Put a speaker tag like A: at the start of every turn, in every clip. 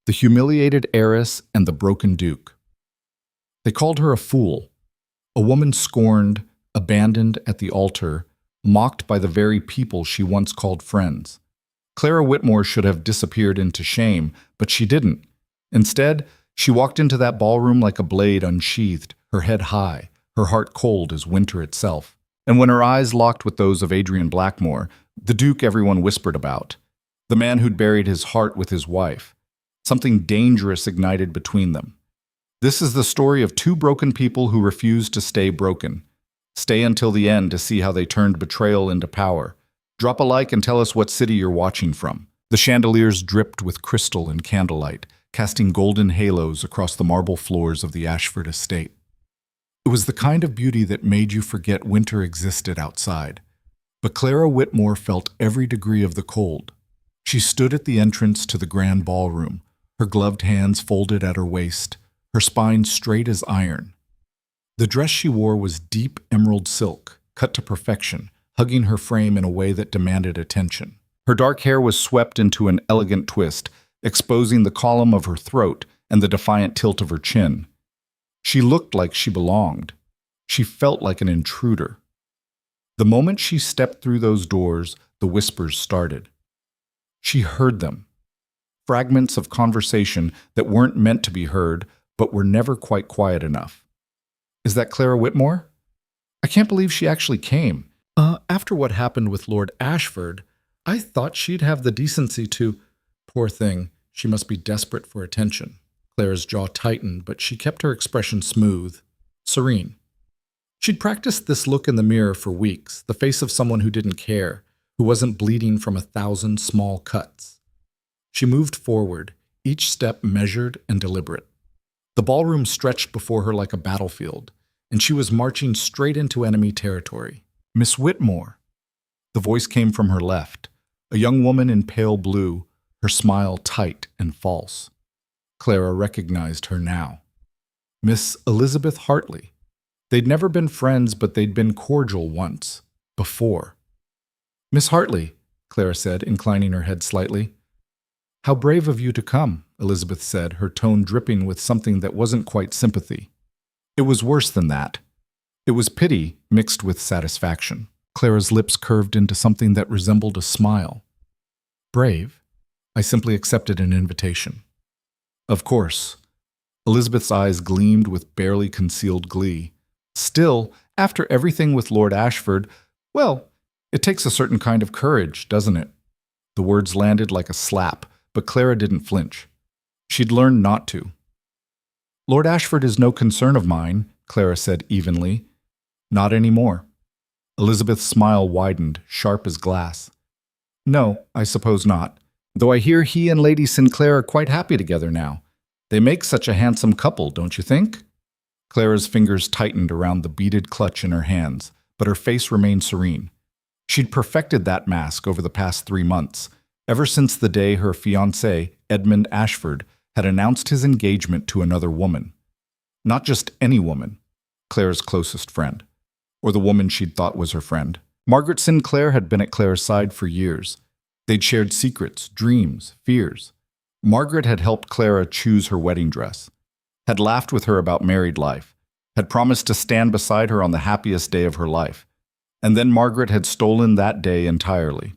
A: The humiliated heiress and the broken duke. They called her a fool, a woman scorned, abandoned at the altar, mocked by the very people she once called friends. Clara Whitmore should have disappeared into shame, but she didn't. Instead, she walked into that ballroom like a blade unsheathed, her head high, her heart cold as winter itself. And when her eyes locked with those of Adrian Blackmore, the Duke everyone whispered about, the man who'd buried his heart with his wife, something dangerous ignited between them. This is the story of two broken people who refused to stay broken. Stay until the end to see how they turned betrayal into power. Drop a like and tell us what city you're watching from. The chandeliers dripped with crystal and candlelight, casting golden halos across the marble floors of the Ashford estate. It was the kind of beauty that made you forget winter existed outside. But Clara Whitmore felt every degree of the cold. She stood at the entrance to the grand ballroom, her gloved hands folded at her waist, her spine straight as iron. The dress she wore was deep emerald silk, cut to perfection, hugging her frame in a way that demanded attention. Her dark hair was swept into an elegant twist, exposing the column of her throat and the defiant tilt of her chin. She looked like she belonged. She felt like an intruder. The moment she stepped through those doors, the whispers started. She heard them. Fragments of conversation that weren't meant to be heard, but were never quite quiet enough. Is that Clara Whitmore? I can't believe she actually came. After what happened with Lord Ashford, I thought she'd have the decency to... Poor thing, she must be desperate for attention. Clara's jaw tightened, but she kept her expression smooth, serene. She'd practiced this look in the mirror for weeks, the face of someone who didn't care, who wasn't bleeding from 1,000 small cuts. She moved forward, each step measured and deliberate. The ballroom stretched before her like a battlefield, and she was marching straight into enemy territory. Miss Whitmore. The voice came from her left, a young woman in pale blue, her smile tight and false. Clara recognized her now. Miss Elizabeth Hartley. They'd never been friends, but they'd been cordial once, before. Miss Hartley, Clara said, inclining her head slightly. How brave of you to come, Elizabeth said, her tone dripping with something that wasn't quite sympathy. It was worse than that. It was pity mixed with satisfaction. Clara's lips curved into something that resembled a smile. Brave? I simply accepted an invitation. Of course. Elizabeth's eyes gleamed with barely concealed glee. Still, after everything with Lord Ashford, well, it takes a certain kind of courage, doesn't it? The words landed like a slap, but Clara didn't flinch. She'd learned not to. Lord Ashford is no concern of mine, Clara said evenly. Not anymore. Elizabeth's smile widened, sharp as glass. No, I suppose not. Though I hear he and Lady Sinclair are quite happy together now. They make such a handsome couple, don't you think? Clara's fingers tightened around the beaded clutch in her hands, but her face remained serene. She'd perfected that mask over the past 3 months, ever since the day her fiancé, Edmund Ashford, had announced his engagement to another woman. Not just any woman, Clara's closest friend, or the woman she'd thought was her friend. Margaret Sinclair had been at Clara's side for years. They'd shared secrets, dreams, fears. Margaret had helped Clara choose her wedding dress, had laughed with her about married life, had promised to stand beside her on the happiest day of her life. And then Margaret had stolen that day entirely.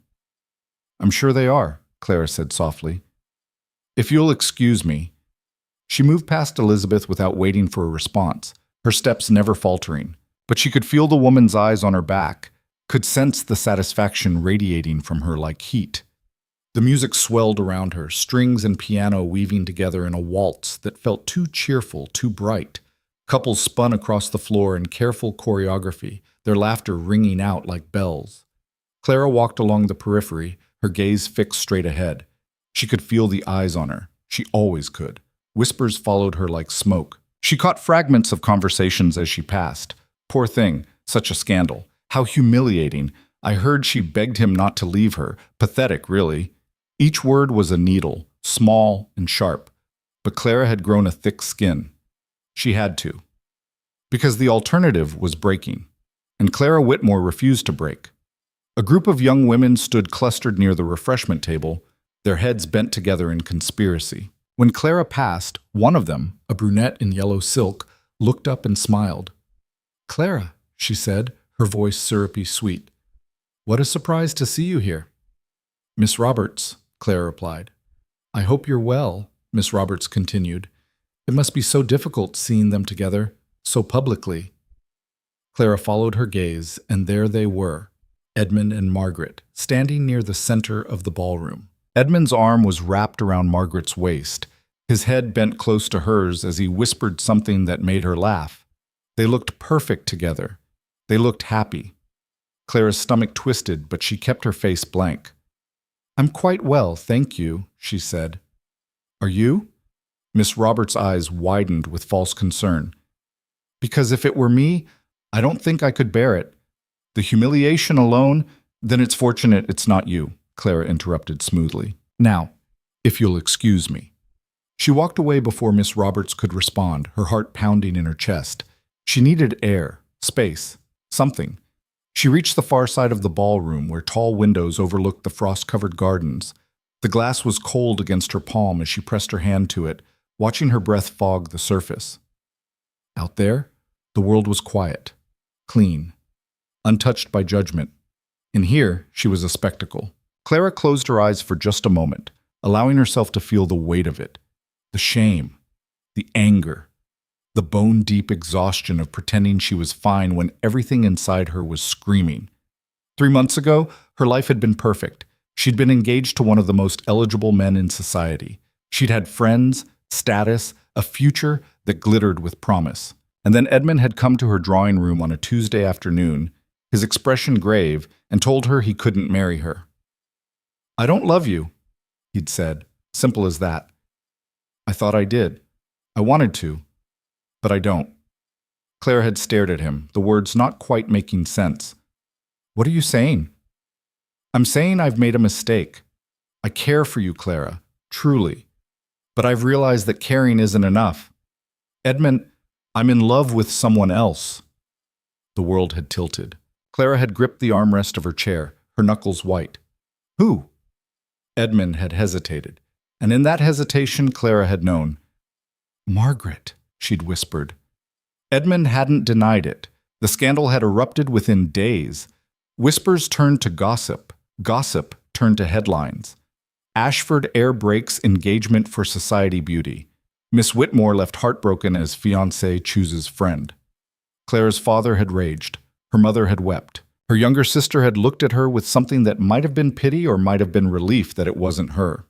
A: I'm sure they are, Clara said softly. If you'll excuse me. She moved past Elizabeth without waiting for a response, her steps never faltering. But she could feel the woman's eyes on her back, could sense the satisfaction radiating from her like heat. The music swelled around her, strings and piano weaving together in a waltz that felt too cheerful, too bright. Couples spun across the floor in careful choreography, their laughter ringing out like bells. Clara walked along the periphery, her gaze fixed straight ahead. She could feel the eyes on her. She always could. Whispers followed her like smoke. She caught fragments of conversations as she passed. Poor thing, such a scandal. How humiliating. I heard she begged him not to leave her. Pathetic, really. Each word was a needle, small and sharp. But Clara had grown a thick skin. She had to. Because the alternative was breaking. And Clara Whitmore refused to break. A group of young women stood clustered near the refreshment table, their heads bent together in conspiracy. When Clara passed, one of them, a brunette in yellow silk, looked up and smiled. "Clara," she said, her voice syrupy sweet. "What a surprise to see you here." "Miss Roberts," Clara replied. "I hope you're well," Miss Roberts continued. "It must be so difficult seeing them together, so publicly." Clara followed her gaze, and there they were, Edmund and Margaret, standing near the center of the ballroom. Edmund's arm was wrapped around Margaret's waist, his head bent close to hers as he whispered something that made her laugh. They looked perfect together. They looked happy. Clara's stomach twisted, but she kept her face blank. "I'm quite well, thank you," she said. "Are you?" Miss Roberts' eyes widened with false concern. "Because if it were me, I don't think I could bear it. The humiliation alone, then it's fortunate it's not you," Clara interrupted smoothly. "Now, if you'll excuse me." She walked away before Miss Roberts could respond, her heart pounding in her chest. She needed air, space, something. She reached the far side of the ballroom where tall windows overlooked the frost-covered gardens. The glass was cold against her palm as she pressed her hand to it, watching her breath fog the surface. Out there, the world was quiet, clean, untouched by judgment. In here, she was a spectacle. Clara closed her eyes for just a moment, allowing herself to feel the weight of it. The shame, the anger, the bone-deep exhaustion of pretending she was fine when everything inside her was screaming. 3 months ago, her life had been perfect. She'd been engaged to one of the most eligible men in society. She'd had friends, status, a future that glittered with promise. And then Edmund had come to her drawing room on a Tuesday afternoon, his expression grave, and told her he couldn't marry her. "I don't love you," he'd said, simple as that. "I thought I did. I wanted to. But I don't." Clara had stared at him, the words not quite making sense. "What are you saying?" "I'm saying I've made a mistake. I care for you, Clara, truly. But I've realized that caring isn't enough. Edmund, I'm in love with someone else." The world had tilted. Clara had gripped the armrest of her chair, her knuckles white. "Who?" Edmund had hesitated, and in that hesitation Clara had known. "Margaret," she'd whispered. Edmund hadn't denied it. The scandal had erupted within days. Whispers turned to gossip. Gossip turned to headlines. Ashford air breaks engagement for society beauty. Miss Whitmore left heartbroken as fiancé chooses friend. Clara's father had raged. Her mother had wept. Her younger sister had looked at her with something that might have been pity or might have been relief that it wasn't her.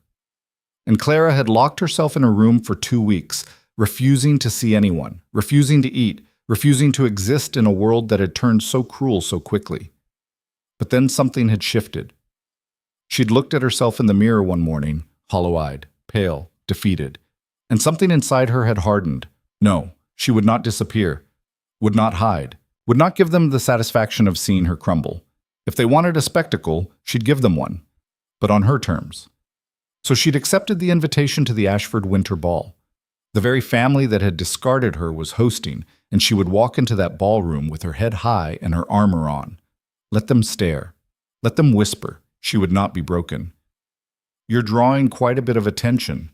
A: And Clara had locked herself in a room for 2 weeks, refusing to see anyone, refusing to eat, refusing to exist in a world that had turned so cruel so quickly. But then something had shifted. She'd looked at herself in the mirror one morning, hollow-eyed, pale, defeated, and something inside her had hardened. No, she would not disappear, would not hide, would not give them the satisfaction of seeing her crumble. If they wanted a spectacle, she'd give them one, but on her terms. So she'd accepted the invitation to the Ashford Winter Ball. The very family that had discarded her was hosting, and she would walk into that ballroom with her head high and her armor on. Let them stare. Let them whisper. She would not be broken. "You're drawing quite a bit of attention."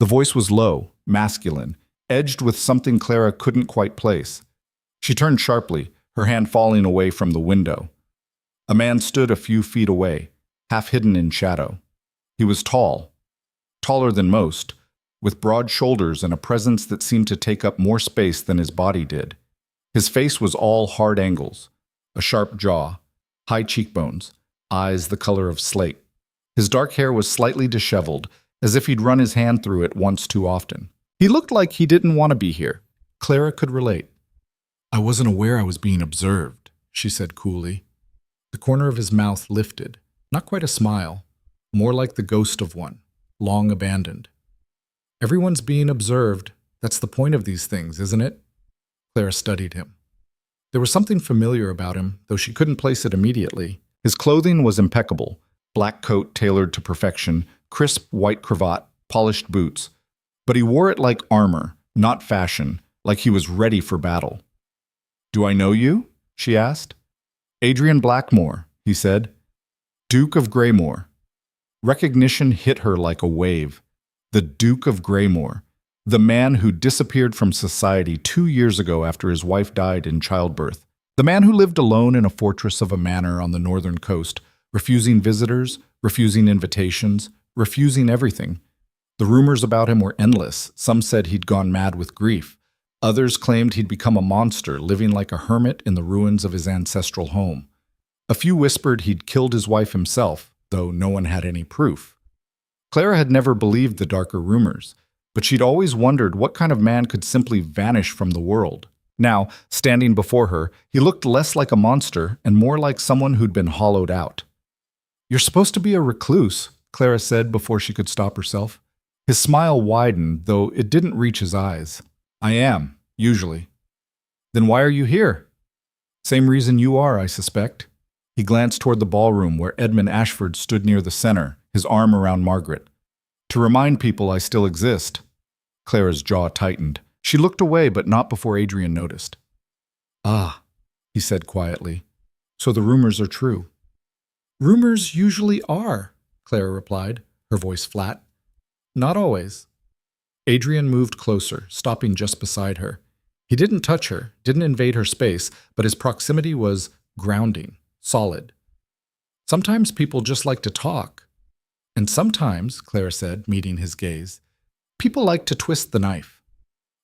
A: The voice was low, masculine, edged with something Clara couldn't quite place. She turned sharply, her hand falling away from the window. A man stood a few feet away, half hidden in shadow. He was tall, taller than most, with broad shoulders and a presence that seemed to take up more space than his body did. His face was all hard angles, a sharp jaw, high cheekbones, eyes the color of slate. His dark hair was slightly disheveled, as if he'd run his hand through it once too often. He looked like he didn't want to be here. Clara could relate. "I wasn't aware I was being observed," she said coolly. The corner of his mouth lifted, not quite a smile, more like the ghost of one, long abandoned. "Everyone's being observed. That's the point of these things, isn't it?" Clara studied him. There was something familiar about him, though she couldn't place it immediately. His clothing was impeccable, black coat tailored to perfection, crisp white cravat, polished boots. But he wore it like armor, not fashion, like he was ready for battle. "Do I know you?" she asked. "Adrian Blackmore," he said. "Duke of Greymore." Recognition hit her like a wave. The Duke of Greymore, the man who disappeared from society 2 years ago after his wife died in childbirth. The man who lived alone in a fortress of a manor on the northern coast, refusing visitors, refusing invitations, refusing everything. The rumors about him were endless. Some said he'd gone mad with grief. Others claimed he'd become a monster, living like a hermit in the ruins of his ancestral home. A few whispered he'd killed his wife himself, though no one had any proof. Clara had never believed the darker rumors, but she'd always wondered what kind of man could simply vanish from the world. Now, standing before her, he looked less like a monster and more like someone who'd been hollowed out. "You're supposed to be a recluse," Clara said before she could stop herself. His smile widened, though it didn't reach his eyes. "I am, usually." "Then why are you here?" "Same reason you are, I suspect." He glanced toward the ballroom where Edmund Ashford stood near the center, his arm around Margaret. "To remind people I still exist." Clara's jaw tightened. She looked away, but not before Adrian noticed. "Ah," he said quietly. "So the rumors are true." "Rumors usually are," Clara replied, her voice flat. "Not always." Adrian moved closer, stopping just beside her. He didn't touch her, didn't invade her space, but his proximity was grounding, solid. "Sometimes people just like to talk." "And sometimes," Clara said, meeting his gaze, "people like to twist the knife."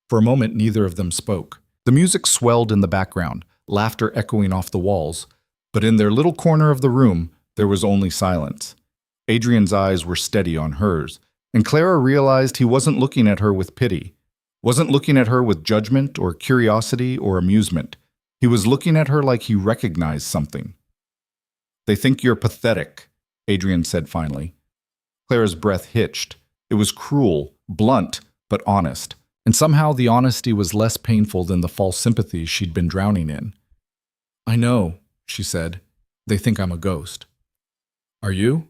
A: For a moment, neither of them spoke. The music swelled in the background, laughter echoing off the walls, but in their little corner of the room, there was only silence. Adrian's eyes were steady on hers, and Clara realized he wasn't looking at her with pity, wasn't looking at her with judgment or curiosity or amusement. He was looking at her like he recognized something. "They think you're pathetic," Adrian said finally. Clara's breath hitched. It was cruel, blunt, but honest. And somehow the honesty was less painful than the false sympathy she'd been drowning in. "I know," she said. "They think I'm a ghost." "Are you?"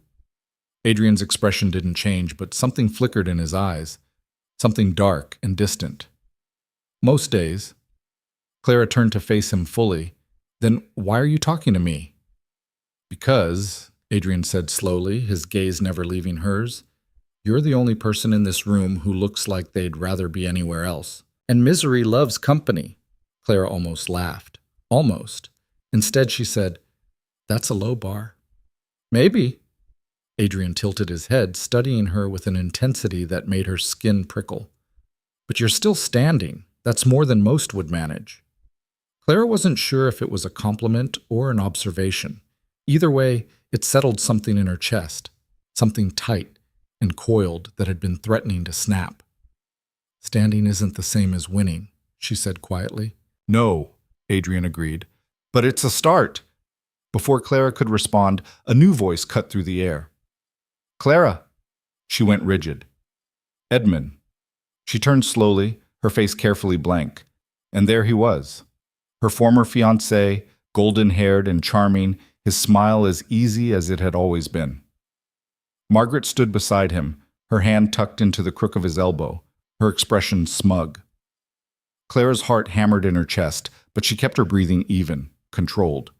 A: Adrian's expression didn't change, but something flickered in his eyes, something dark and distant. "Most days." Clara turned to face him fully. "Then why are you talking to me?" "Because," Adrian said slowly, his gaze never leaving hers, "you're the only person in this room who looks like they'd rather be anywhere else. And misery loves company." Clara almost laughed. Almost. Instead, she said, "That's a low bar." "Maybe." Adrian tilted his head, studying her with an intensity that made her skin prickle. "But you're still standing. That's more than most would manage." Clara wasn't sure if it was a compliment or an observation. Either way, it settled something in her chest, something tight and coiled that had been threatening to snap. "Standing isn't the same as winning," she said quietly. "No," Adrian agreed. "But it's a start." Before Clara could respond, a new voice cut through the air. "Clara!" She went rigid. "Edmund." She turned slowly, her face carefully blank. And there he was. Her former fiancé, golden-haired and charming, his smile as easy as it had always been. Margaret stood beside him, her hand tucked into the crook of his elbow, her expression smug. Clara's heart hammered in her chest, but she kept her breathing even, controlled.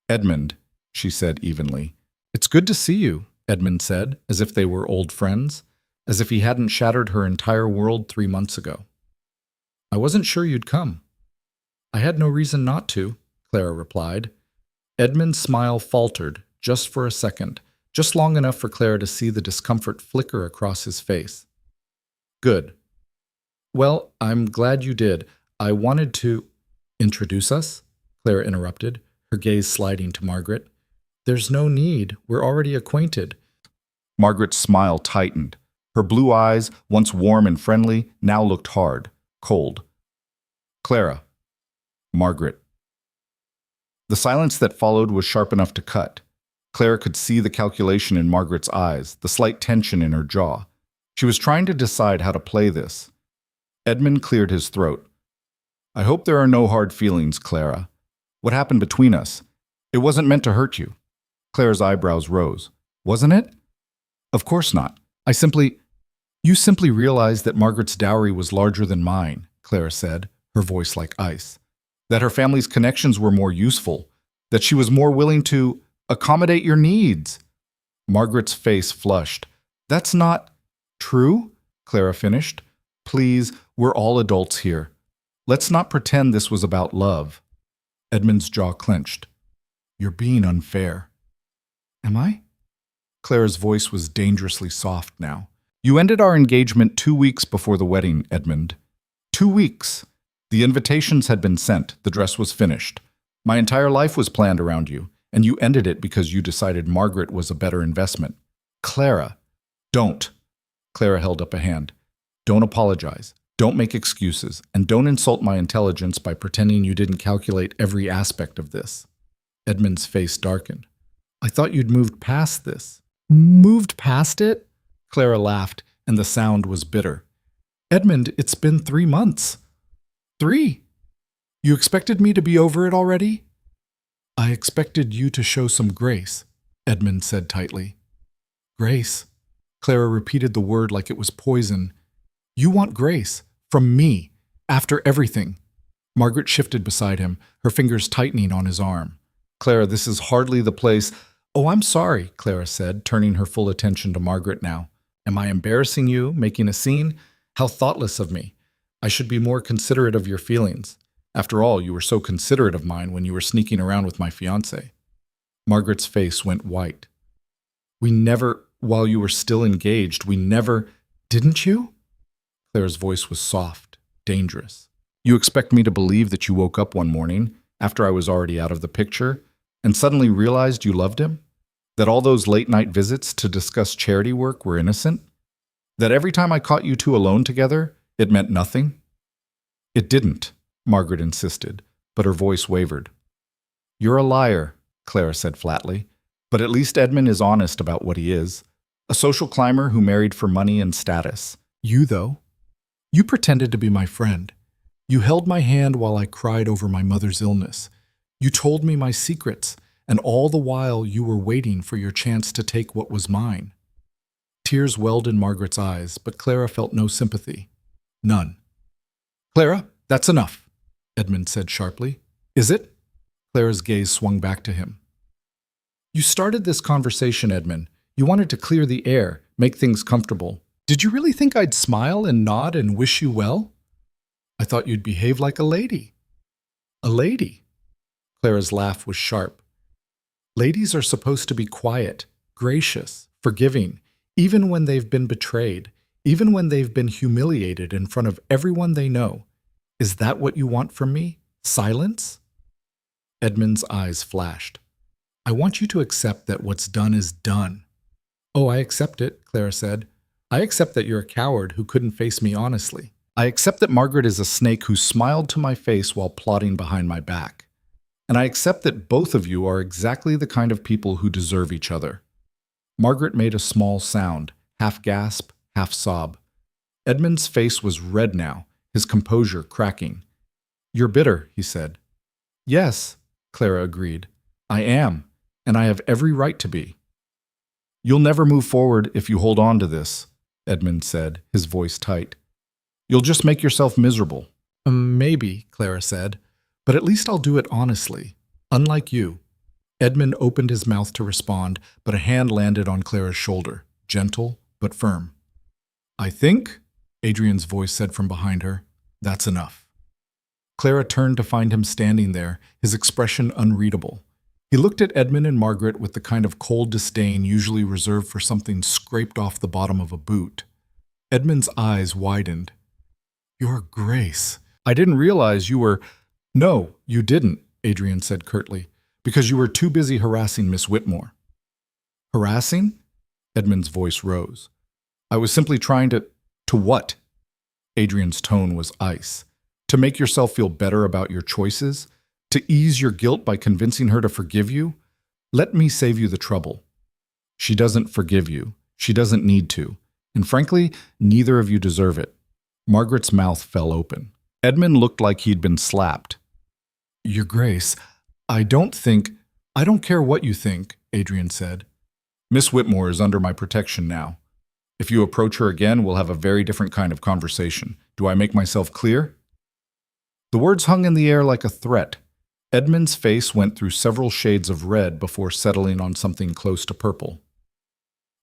A: "Edmund," she said evenly. "It's good to see you," Edmund said, as if they were old friends, as if he hadn't shattered her entire world 3 months ago. "I wasn't sure you'd come." "I had no reason not to," Clara replied. Edmund's smile faltered, just for a second, just long enough for Clara to see the discomfort flicker across his face. "Good. Well, I'm glad you did. I wanted to—" "Introduce us?" Clara interrupted, her gaze sliding to Margaret. "There's no need. We're already acquainted." Margaret's smile tightened. Her blue eyes, once warm and friendly, now looked hard, cold. "Clara." "Margaret." The silence that followed was sharp enough to cut. Clara could see the calculation in Margaret's eyes, the slight tension in her jaw. She was trying to decide how to play this. Edmund cleared his throat. "I hope there are no hard feelings, Clara. What happened between us? It wasn't meant to hurt you." Clara's eyebrows rose. "Wasn't it?" "Of course not. You simply realized that Margaret's dowry was larger than mine," Clara said, her voice like ice. "That her family's connections were more useful. That she was more willing to accommodate your needs." Margaret's face flushed. "That's not—" True? Clara finished. Please, we're all adults here. Let's not pretend this was about love. Edmund's jaw clenched. You're being unfair. Am I? Clara's voice was dangerously soft now. You ended our engagement 2 weeks before the wedding, Edmund. 2 weeks. The invitations had been sent. The dress was finished. My entire life was planned around you, and you ended it because you decided Margaret was a better investment. Clara, don't. Clara held up a hand. Don't apologize. Don't make excuses, and don't insult my intelligence by pretending you didn't calculate every aspect of this. Edmund's face darkened. I thought you'd moved past this. Moved past it? Clara laughed, and the sound was bitter. Edmund, it's been 3 months. 3? You expected me to be over it already? I expected you to show some grace, Edmund said tightly. Grace? Clara repeated the word like it was poison. You want grace. From me. After everything. Margaret shifted beside him, her fingers tightening on his arm. Clara, this is hardly the place. Oh, I'm sorry, Clara said, turning her full attention to Margaret now. Am I embarrassing you, making a scene? How thoughtless of me. I should be more considerate of your feelings. After all, you were so considerate of mine when you were sneaking around with my fiancé. Margaret's face went white. We never, while you were still engaged, we never, didn't you? Clara's voice was soft, dangerous. You expect me to believe that you woke up one morning, after I was already out of the picture, and suddenly realized you loved him? That all those late-night visits to discuss charity work were innocent? That every time I caught you two alone together, it meant nothing? It didn't, Margaret insisted, but her voice wavered. You're a liar, Clara said flatly, but at least Edmund is honest about what he is. A social climber who married for money and status. You, though? You pretended to be my friend. You held my hand while I cried over my mother's illness. You told me my secrets, and all the while you were waiting for your chance to take what was mine. Tears welled in Margaret's eyes, but Clara felt no sympathy. None. Clara, that's enough, Edmund said sharply. Is it? Clara's gaze swung back to him. You started this conversation, Edmund. You wanted to clear the air, make things comfortable. Did you really think I'd smile and nod and wish you well? I thought you'd behave like a lady. A lady? Clara's laugh was sharp. Ladies are supposed to be quiet, gracious, forgiving, even when they've been betrayed, even when they've been humiliated in front of everyone they know. Is that what you want from me? Silence? Edmund's eyes flashed. I want you to accept that what's done is done. Oh, I accept it, Clara said. I accept that you're a coward who couldn't face me honestly. I accept that Margaret is a snake who smiled to my face while plotting behind my back. And I accept that both of you are exactly the kind of people who deserve each other. Margaret made a small sound, half gasp, half sob. Edmund's face was red now, his composure cracking. You're bitter, he said. Yes, Clara agreed. I am, and I have every right to be. You'll never move forward if you hold on to this, Edmund said, his voice tight. You'll just make yourself miserable. Maybe, Clara said, but at least I'll do it honestly, unlike you. Edmund opened his mouth to respond, but a hand landed on Clara's shoulder, gentle but firm. I think, Adrian's voice said from behind her, that's enough. Clara turned to find him standing there, his expression unreadable. He looked at Edmund and Margaret with the kind of cold disdain usually reserved for something scraped off the bottom of a boot. Edmund's eyes widened. Your Grace. I didn't realize you were— No, you didn't, Adrian said curtly, because you were too busy harassing Miss Whitmore. Harassing? Edmund's voice rose. I was simply trying to— To what? Adrian's tone was ice. To make yourself feel better about your choices? To ease your guilt by convincing her to forgive you? Let me save you the trouble. She doesn't forgive you. She doesn't need to. And frankly, neither of you deserve it. Margaret's mouth fell open. Edmund looked like he'd been slapped. Your Grace, I don't care what you think, Adrian said. Miss Whitmore is under my protection now. If you approach her again, we'll have a very different kind of conversation. Do I make myself clear? The words hung in the air like a threat. Edmund's face went through several shades of red before settling on something close to purple.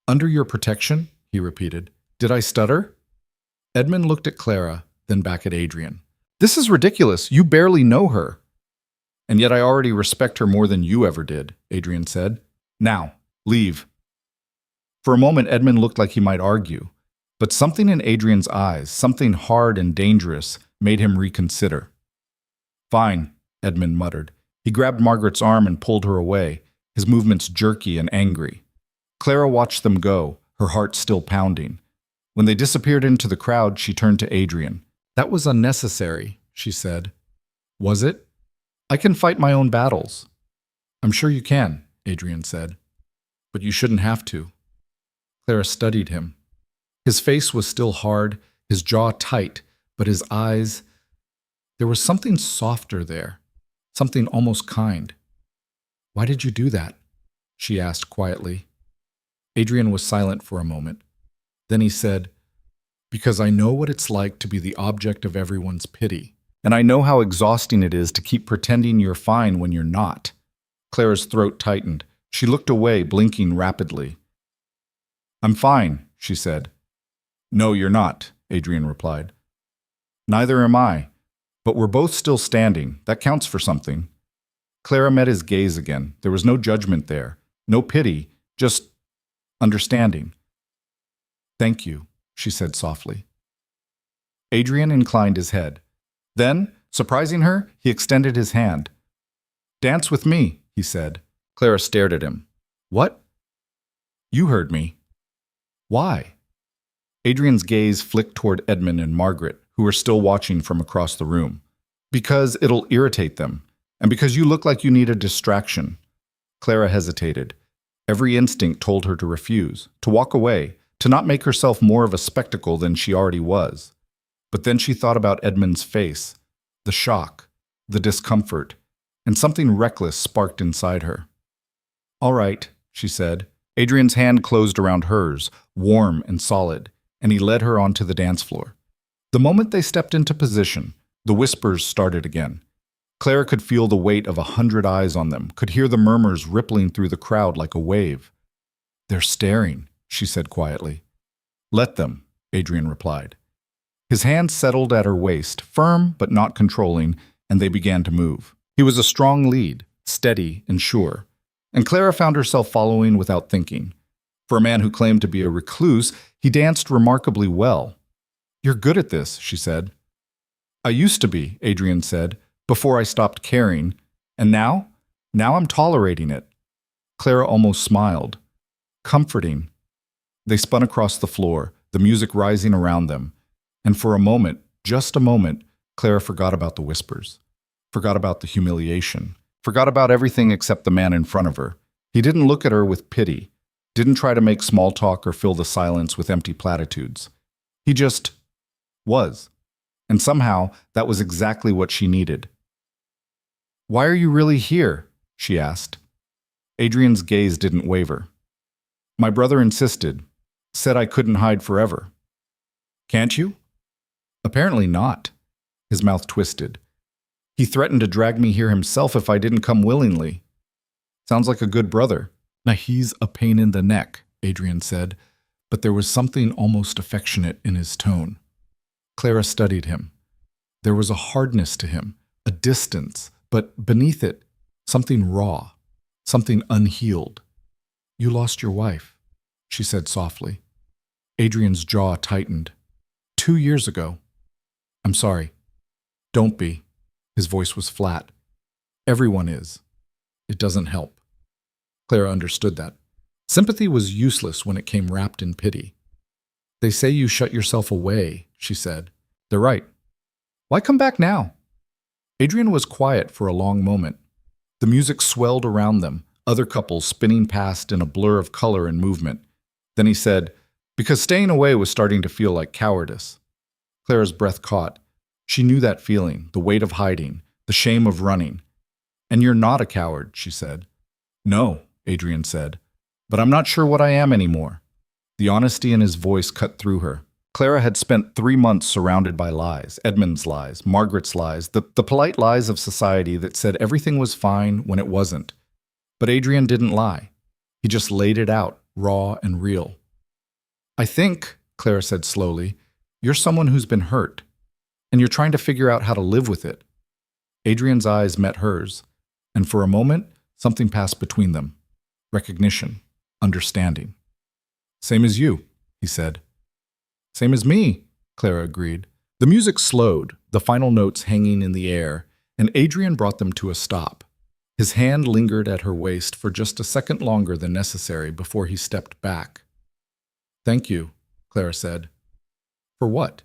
A: Under your protection? He repeated. Did I stutter? Edmund looked at Clara, then back at Adrian. This is ridiculous. You barely know her. And yet I already respect her more than you ever did, Adrian said. Now, leave. For a moment, Edmund looked like he might argue, but something in Adrian's eyes, something hard and dangerous, made him reconsider. Fine, Edmund muttered. He grabbed Margaret's arm and pulled her away, his movements jerky and angry. Clara watched them go, her heart still pounding. When they disappeared into the crowd, she turned to Adrian. That was unnecessary, she said. Was it? I can fight my own battles. I'm sure you can, Adrian said. But you shouldn't have to. Clara studied him. His face was still hard, his jaw tight, but his eyes... There was something softer there, something almost kind. Why did you do that? She asked quietly. Adrian was silent for a moment. Then he said, Because I know what it's like to be the object of everyone's pity, and I know how exhausting it is to keep pretending you're fine when you're not. Clara's throat tightened. She looked away, blinking rapidly. I'm fine, she said. No, you're not, Adrian replied. Neither am I, but we're both still standing. That counts for something. Clara met his gaze again. There was no judgment there, no pity, just understanding. Thank you, she said softly. Adrian inclined his head. Then, surprising her, he extended his hand. Dance with me, he said. Clara stared at him. What? You heard me. Why? Adrian's gaze flicked toward Edmund and Margaret, who were still watching from across the room. Because it'll irritate them, and because you look like you need a distraction. Clara hesitated. Every instinct told her to refuse, to walk away, to not make herself more of a spectacle than she already was. But then she thought about Edmund's face, the shock, the discomfort, and something reckless sparked inside her. All right, she said. Adrian's hand closed around hers, warm and solid, and he led her onto the dance floor. The moment they stepped into position, the whispers started again. Clara could feel the weight of 100 eyes on them, could hear the murmurs rippling through the crowd like a wave. They're staring, she said quietly. Let them, Adrian replied. His hand settled at her waist, firm but not controlling, and they began to move. He was a strong lead, steady and sure, and Clara found herself following without thinking. For a man who claimed to be a recluse, he danced remarkably well. You're good at this, she said. I used to be, Adrian said, before I stopped caring, and now I'm tolerating it. Clara almost smiled. Comforting. They spun across the floor, the music rising around them, and for a moment, just a moment, Clara forgot about the whispers, forgot about the humiliation, forgot about everything except the man in front of her. He didn't look at her with pity, didn't try to make small talk or fill the silence with empty platitudes. He just was. And somehow, that was exactly what she needed. Why are you really here? She asked. Adrian's gaze didn't waver. My brother insisted, said I couldn't hide forever. Can't you? Apparently not. His mouth twisted. He threatened to drag me here himself if I didn't come willingly. Sounds like a good brother. Now he's a pain in the neck, Adrian said, but there was something almost affectionate in his tone. Clara studied him. There was a hardness to him, a distance, but beneath it, something raw, something unhealed. You lost your wife, she said softly. Adrian's jaw tightened. 2 years ago. I'm sorry. Don't be. His voice was flat. Everyone is. It doesn't help. Clara understood that. Sympathy was useless when it came wrapped in pity. They say you shut yourself away, she said. They're right. Why come back now? Adrian was quiet for a long moment. The music swelled around them, other couples spinning past in a blur of color and movement. Then he said, because staying away was starting to feel like cowardice. Clara's breath caught. She knew that feeling, the weight of hiding, the shame of running. And you're not a coward, she said. No, Adrian said, but I'm not sure what I am anymore. The honesty in his voice cut through her. Clara had spent 3 months surrounded by lies, Edmund's lies, Margaret's lies, the polite lies of society that said everything was fine when it wasn't. But Adrian didn't lie. He just laid it out, raw and real. I think, Clara said slowly. You're someone who's been hurt, and you're trying to figure out how to live with it. Adrian's eyes met hers, and for a moment, something passed between them. Recognition, understanding. Same as you, he said. Same as me, Clara agreed. The music slowed, the final notes hanging in the air, and Adrian brought them to a stop. His hand lingered at her waist for just a second longer than necessary before he stepped back. Thank you, Clara said. For what?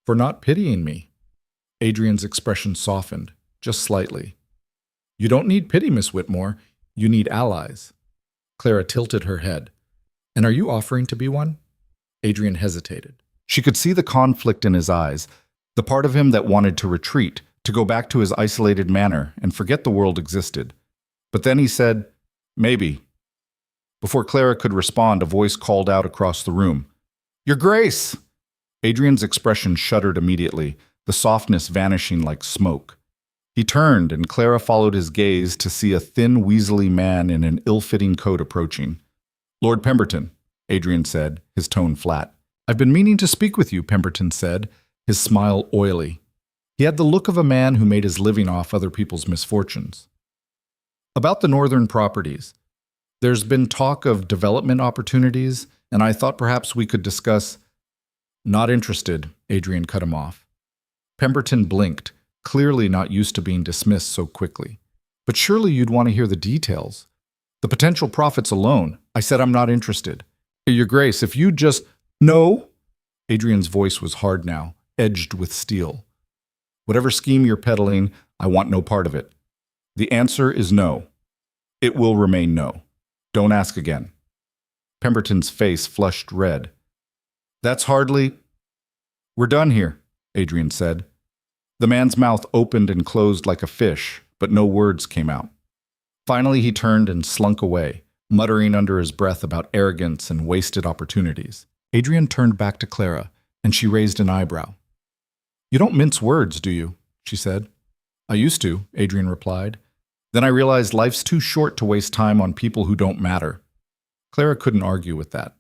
A: For not pitying me. Adrian's expression softened, just slightly. You don't need pity, Miss Whitmore. You need allies. Clara tilted her head. And are you offering to be one? Adrian hesitated. She could see the conflict in his eyes, the part of him that wanted to retreat, to go back to his isolated manor and forget the world existed. But then he said, maybe. Before Clara could respond, a voice called out across the room. Your Grace! Adrian's expression shuddered immediately, the softness vanishing like smoke. He turned, and Clara followed his gaze to see a thin, weaselly man in an ill-fitting coat approaching. Lord Pemberton, Adrian said, his tone flat. I've been meaning to speak with you, Pemberton said, his smile oily. He had the look of a man who made his living off other people's misfortunes. About the northern properties. There's been talk of development opportunities, and I thought perhaps we could discuss— Not interested, Adrian cut him off. Pemberton blinked, clearly not used to being dismissed so quickly. But surely you'd want to hear the details. The potential profits alone. I said I'm not interested. Your Grace, if you just— No! Adrian's voice was hard now, edged with steel. Whatever scheme you're peddling, I want no part of it. The answer is no. It will remain no. Don't ask again. Pemberton's face flushed red. That's hardly— We're done here, Adrian said. The man's mouth opened and closed like a fish, but no words came out. Finally, he turned and slunk away, muttering under his breath about arrogance and wasted opportunities. Adrian turned back to Clara, and she raised an eyebrow. You don't mince words, do you? She said. I used to, Adrian replied. Then I realized life's too short to waste time on people who don't matter. Clara couldn't argue with that.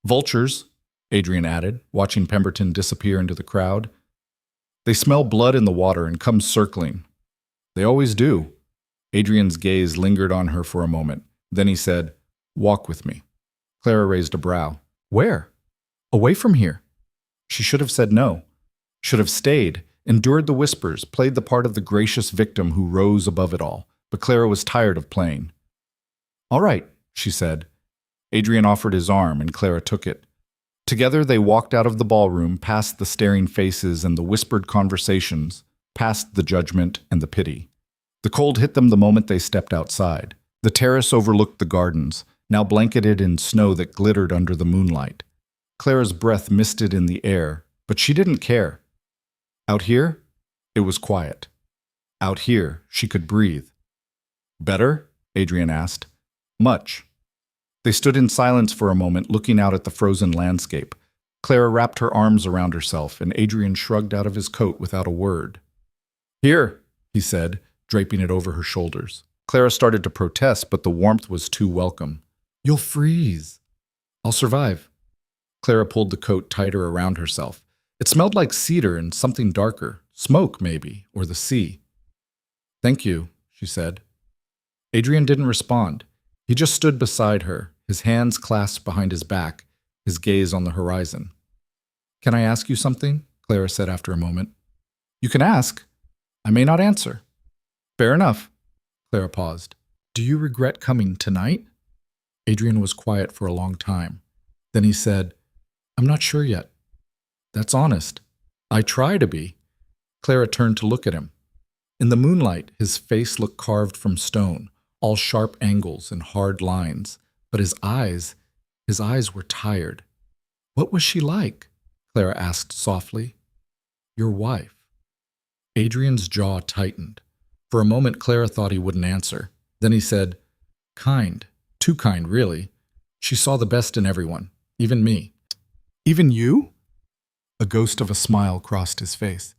A: Vultures, Adrian added, watching Pemberton disappear into the crowd. They smell blood in the water and come circling. They always do. Adrian's gaze lingered on her for a moment. Then he said, Walk with me. Clara raised a brow. Where? Away from here. She should have said no. Should have stayed, endured the whispers, played the part of the gracious victim who rose above it all. But Clara was tired of playing. All right, she said. Adrian offered his arm, and Clara took it. Together they walked out of the ballroom, past the staring faces and the whispered conversations, past the judgment and the pity. The cold hit them the moment they stepped outside. The terrace overlooked the gardens, now blanketed in snow that glittered under the moonlight. Clara's breath misted in the air, but she didn't care. Out here, it was quiet. Out here, she could breathe. Better? Adrian asked. Much. They stood in silence for a moment, looking out at the frozen landscape. Clara wrapped her arms around herself, and Adrian shrugged out of his coat without a word. Here, he said, draping it over her shoulders. Clara started to protest, but the warmth was too welcome. You'll freeze. I'll survive. Clara pulled the coat tighter around herself. It smelled like cedar and something darker. Smoke, maybe, or the sea. Thank you, she said. Adrian didn't respond. He just stood beside her, his hands clasped behind his back, his gaze on the horizon. Can I ask you something? Clara said after a moment. You can ask. I may not answer. Fair enough. Clara paused. Do you regret coming tonight? Adrian was quiet for a long time. Then he said, I'm not sure yet. That's honest. I try to be. Clara turned to look at him. In the moonlight, his face looked carved from stone, all sharp angles and hard lines, but his eyes were tired. What was she like? Clara asked softly. Your wife. Adrian's jaw tightened. For a moment, Clara thought he wouldn't answer. Then he said, Kind. Too kind, really. She saw the best in everyone, even me. Even you? A ghost of a smile crossed his face.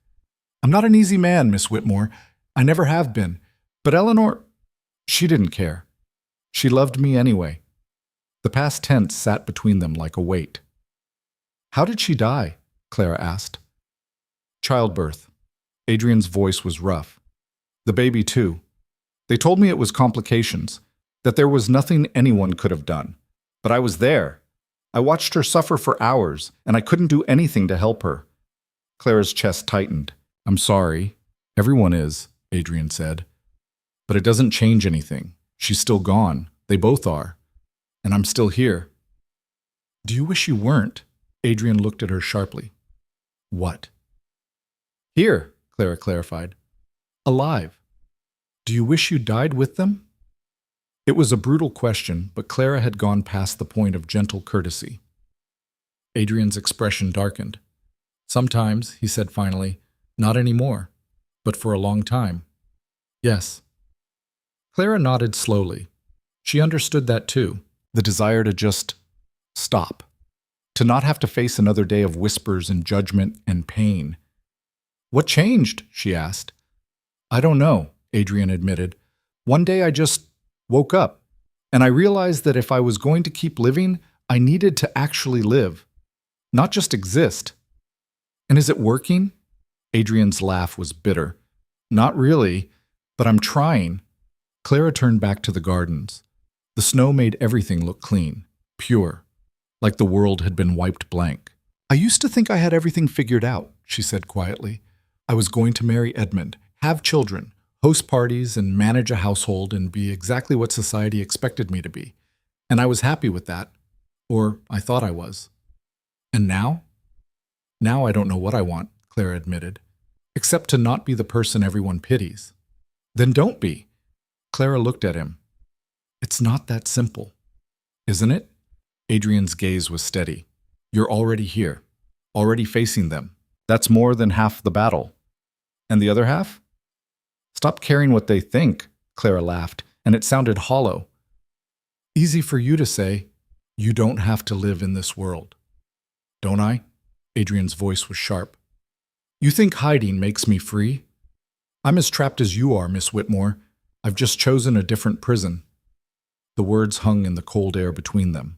A: I'm not an easy man, Miss Whitmore. I never have been. But Eleanor, she didn't care. She loved me anyway. The past tense sat between them like a weight. How did she die? Clara asked. Childbirth. Adrian's voice was rough. The baby, too. They told me it was complications, that there was nothing anyone could have done. But I was there. I watched her suffer for hours, and I couldn't do anything to help her. Clara's chest tightened. I'm sorry. Everyone is, Adrian said. But it doesn't change anything. She's still gone. They both are. And I'm still here. Do you wish you weren't? Adrian looked at her sharply. What? Here, Clara clarified. Alive. Do you wish you died with them? It was a brutal question, but Clara had gone past the point of gentle courtesy. Adrian's expression darkened. Sometimes, he said finally, not anymore, but for a long time. Yes. Clara nodded slowly. She understood that too, the desire to just stop, to not have to face another day of whispers and judgment and pain. What changed? She asked. I don't know, Adrian admitted. One day I just woke up, and I realized that if I was going to keep living, I needed to actually live, not just exist. And is it working? Adrian's laugh was bitter. Not really, but I'm trying. Clara turned back to the gardens. The snow made everything look clean, pure, like the world had been wiped blank. I used to think I had everything figured out, she said quietly. I was going to marry Edmund, have children, host parties, and manage a household and be exactly what society expected me to be. And I was happy with that. Or I thought I was. And now? Now I don't know what I want, Clara admitted, except to not be the person everyone pities. Then don't be. Clara looked at him. It's not that simple. Isn't it? Adrian's gaze was steady. You're already here, already facing them. That's more than half the battle. And the other half? Stop caring what they think, Clara laughed, and it sounded hollow. Easy for you to say, you don't have to live in this world. Don't I? Adrian's voice was sharp. You think hiding makes me free? I'm as trapped as you are, Miss Whitmore. I've just chosen a different prison. The words hung in the cold air between them.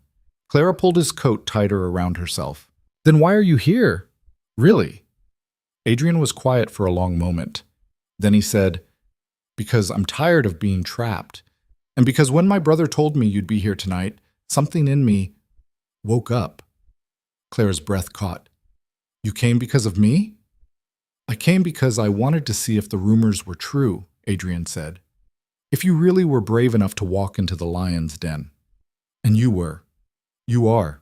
A: Clara pulled his coat tighter around herself. Then why are you here? Really? Adrian was quiet for a long moment. Then he said, because I'm tired of being trapped. And because when my brother told me you'd be here tonight, something in me woke up. Clara's breath caught. You came because of me? I came because I wanted to see if the rumors were true, Adrian said. If you really were brave enough to walk into the lion's den. And you were. You are.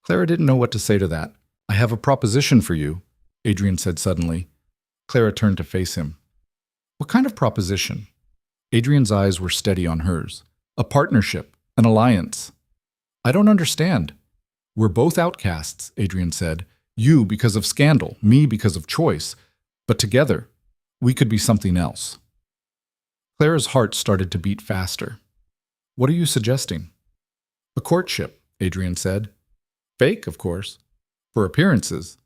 A: Clara didn't know what to say to that. I have a proposition for you, Adrian said suddenly. Clara turned to face him. What kind of proposition? Adrian's eyes were steady on hers. A partnership, an alliance. I don't understand. We're both outcasts, Adrian said. You because of scandal, me because of choice. But together, we could be something else. Clara's heart started to beat faster. What are you suggesting? A courtship, Adrian said. Fake, of course. For appearances.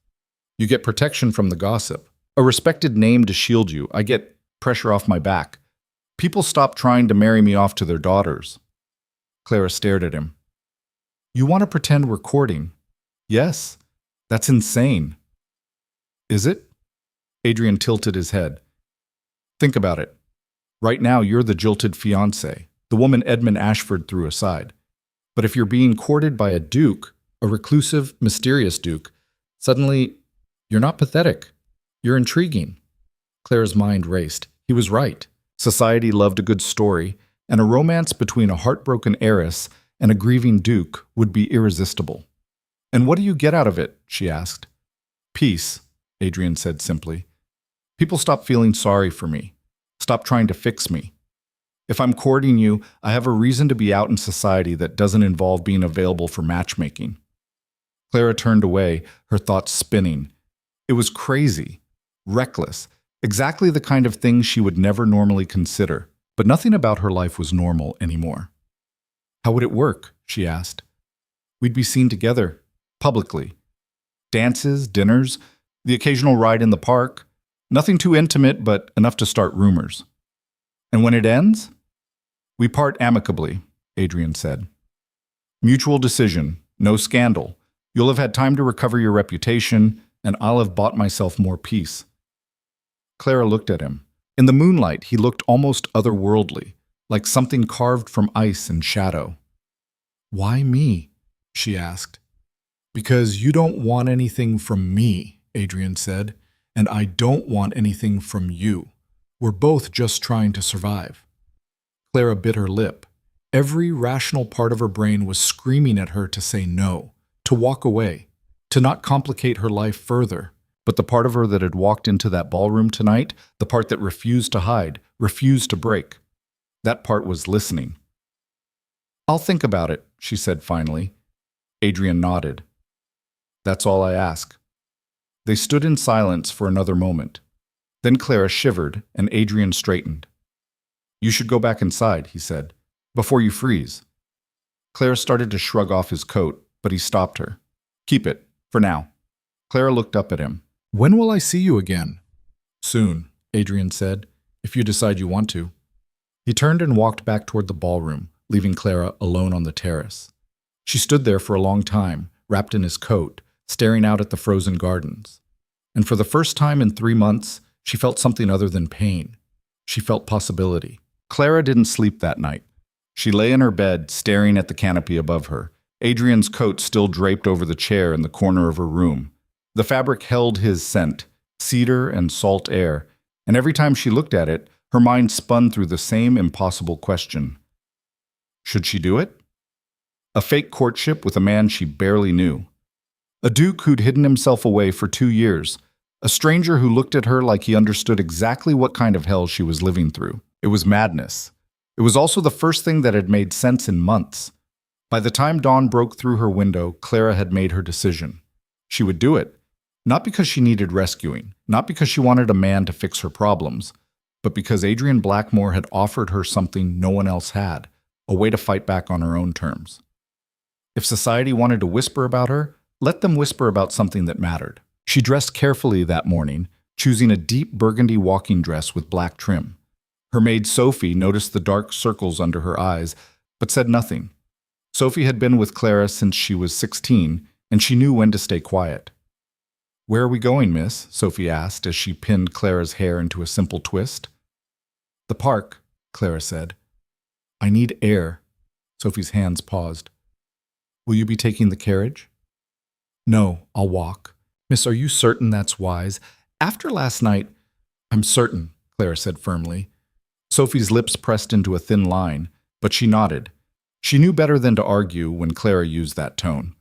A: You get protection from the gossip. A respected name to shield you. I get pressure off my back. People stop trying to marry me off to their daughters. Clara stared at him. You want to pretend we're courting? Yes. That's insane. Is it? Adrian tilted his head. Think about it. Right now, you're the jilted fiancé, the woman Edmund Ashford threw aside. But if you're being courted by a duke, a reclusive, mysterious duke, suddenly, you're not pathetic. You're intriguing. Clara's mind raced. He was right. Society loved a good story, and a romance between a heartbroken heiress and a grieving duke would be irresistible. And what do you get out of it? She asked. Peace, Adrian said simply. People stop feeling sorry for me. Stop trying to fix me. If I'm courting you, I have a reason to be out in society that doesn't involve being available for matchmaking. Clara turned away, her thoughts spinning. It was crazy, reckless, exactly the kind of thing she would never normally consider, but nothing about her life was normal anymore. How would it work? She asked. We'd be seen together, publicly. Dances, dinners, the occasional ride in the park. Nothing too intimate, but enough to start rumors. And when it ends? We part amicably, Adrian said. Mutual decision, no scandal, You'll have had time to recover your reputation, and I'll have bought myself more peace. Clara looked at him. In the moonlight, he looked almost otherworldly, like something carved from ice and shadow. "Why me?" she asked. "Because you don't want anything from me," Adrian said, "and I don't want anything from you. We're both just trying to survive." Clara bit her lip. Every rational part of her brain was screaming at her to say no, to walk away, to not complicate her life further. But the part of her that had walked into that ballroom tonight, the part that refused to hide, refused to break, that part was listening. "I'll think about it," she said finally. Adrian nodded. "That's all I ask." They stood in silence for another moment. Then Clara shivered and Adrian straightened. "You should go back inside," he said, "before you freeze." Clara started to shrug off his coat, but he stopped her. "Keep it, for now." Clara looked up at him. "When will I see you again?" "Soon," Adrian said, "if you decide you want to." He turned and walked back toward the ballroom, leaving Clara alone on the terrace. She stood there for a long time, wrapped in his coat, staring out at the frozen gardens. And for the first time in 3 months, she felt something other than pain. She felt possibility. Clara didn't sleep that night. She lay in her bed, staring at the canopy above her, Adrian's coat still draped over the chair in the corner of her room. The fabric held his scent, cedar and salt air, and every time she looked at it, her mind spun through the same impossible question. Should she do it? A fake courtship with a man she barely knew. A duke who'd hidden himself away for 2 years. A stranger who looked at her like he understood exactly what kind of hell she was living through. It was madness. It was also the first thing that had made sense in months. By the time dawn broke through her window, Clara had made her decision. She would do it. Not because she needed rescuing, not because she wanted a man to fix her problems, but because Adrian Blackmore had offered her something no one else had, a way to fight back on her own terms. If society wanted to whisper about her, let them whisper about something that mattered. She dressed carefully that morning, choosing a deep burgundy walking dress with black trim. Her maid Sophie noticed the dark circles under her eyes, but said nothing. Sophie had been with Clara since she was 16, and she knew when to stay quiet. "Where are we going, miss?" Sophie asked as she pinned Clara's hair into a simple twist. "The park," Clara said. "I need air." Sophie's hands paused. "Will you be taking the carriage?" "No, I'll walk." "Miss, are you certain that's wise? After last night—" "I'm certain," Clara said firmly. Sophie's lips pressed into a thin line, but she nodded. She knew better than to argue when Clara used that tone.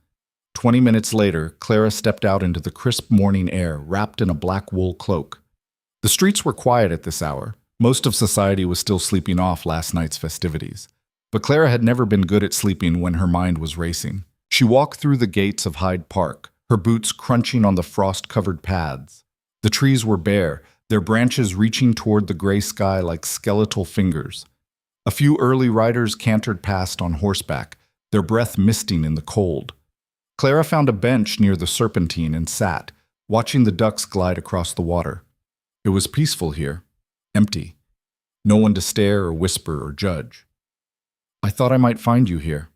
A: 20 minutes later, Clara stepped out into the crisp morning air, wrapped in a black wool cloak. The streets were quiet at this hour. Most of society was still sleeping off last night's festivities. But Clara had never been good at sleeping when her mind was racing. She walked through the gates of Hyde Park, her boots crunching on the frost-covered paths. The trees were bare, their branches reaching toward the gray sky like skeletal fingers. A few early riders cantered past on horseback, their breath misting in the cold. Clara found a bench near the Serpentine and sat, watching the ducks glide across the water. It was peaceful here, empty. No one to stare or whisper or judge. "I thought I might find you here."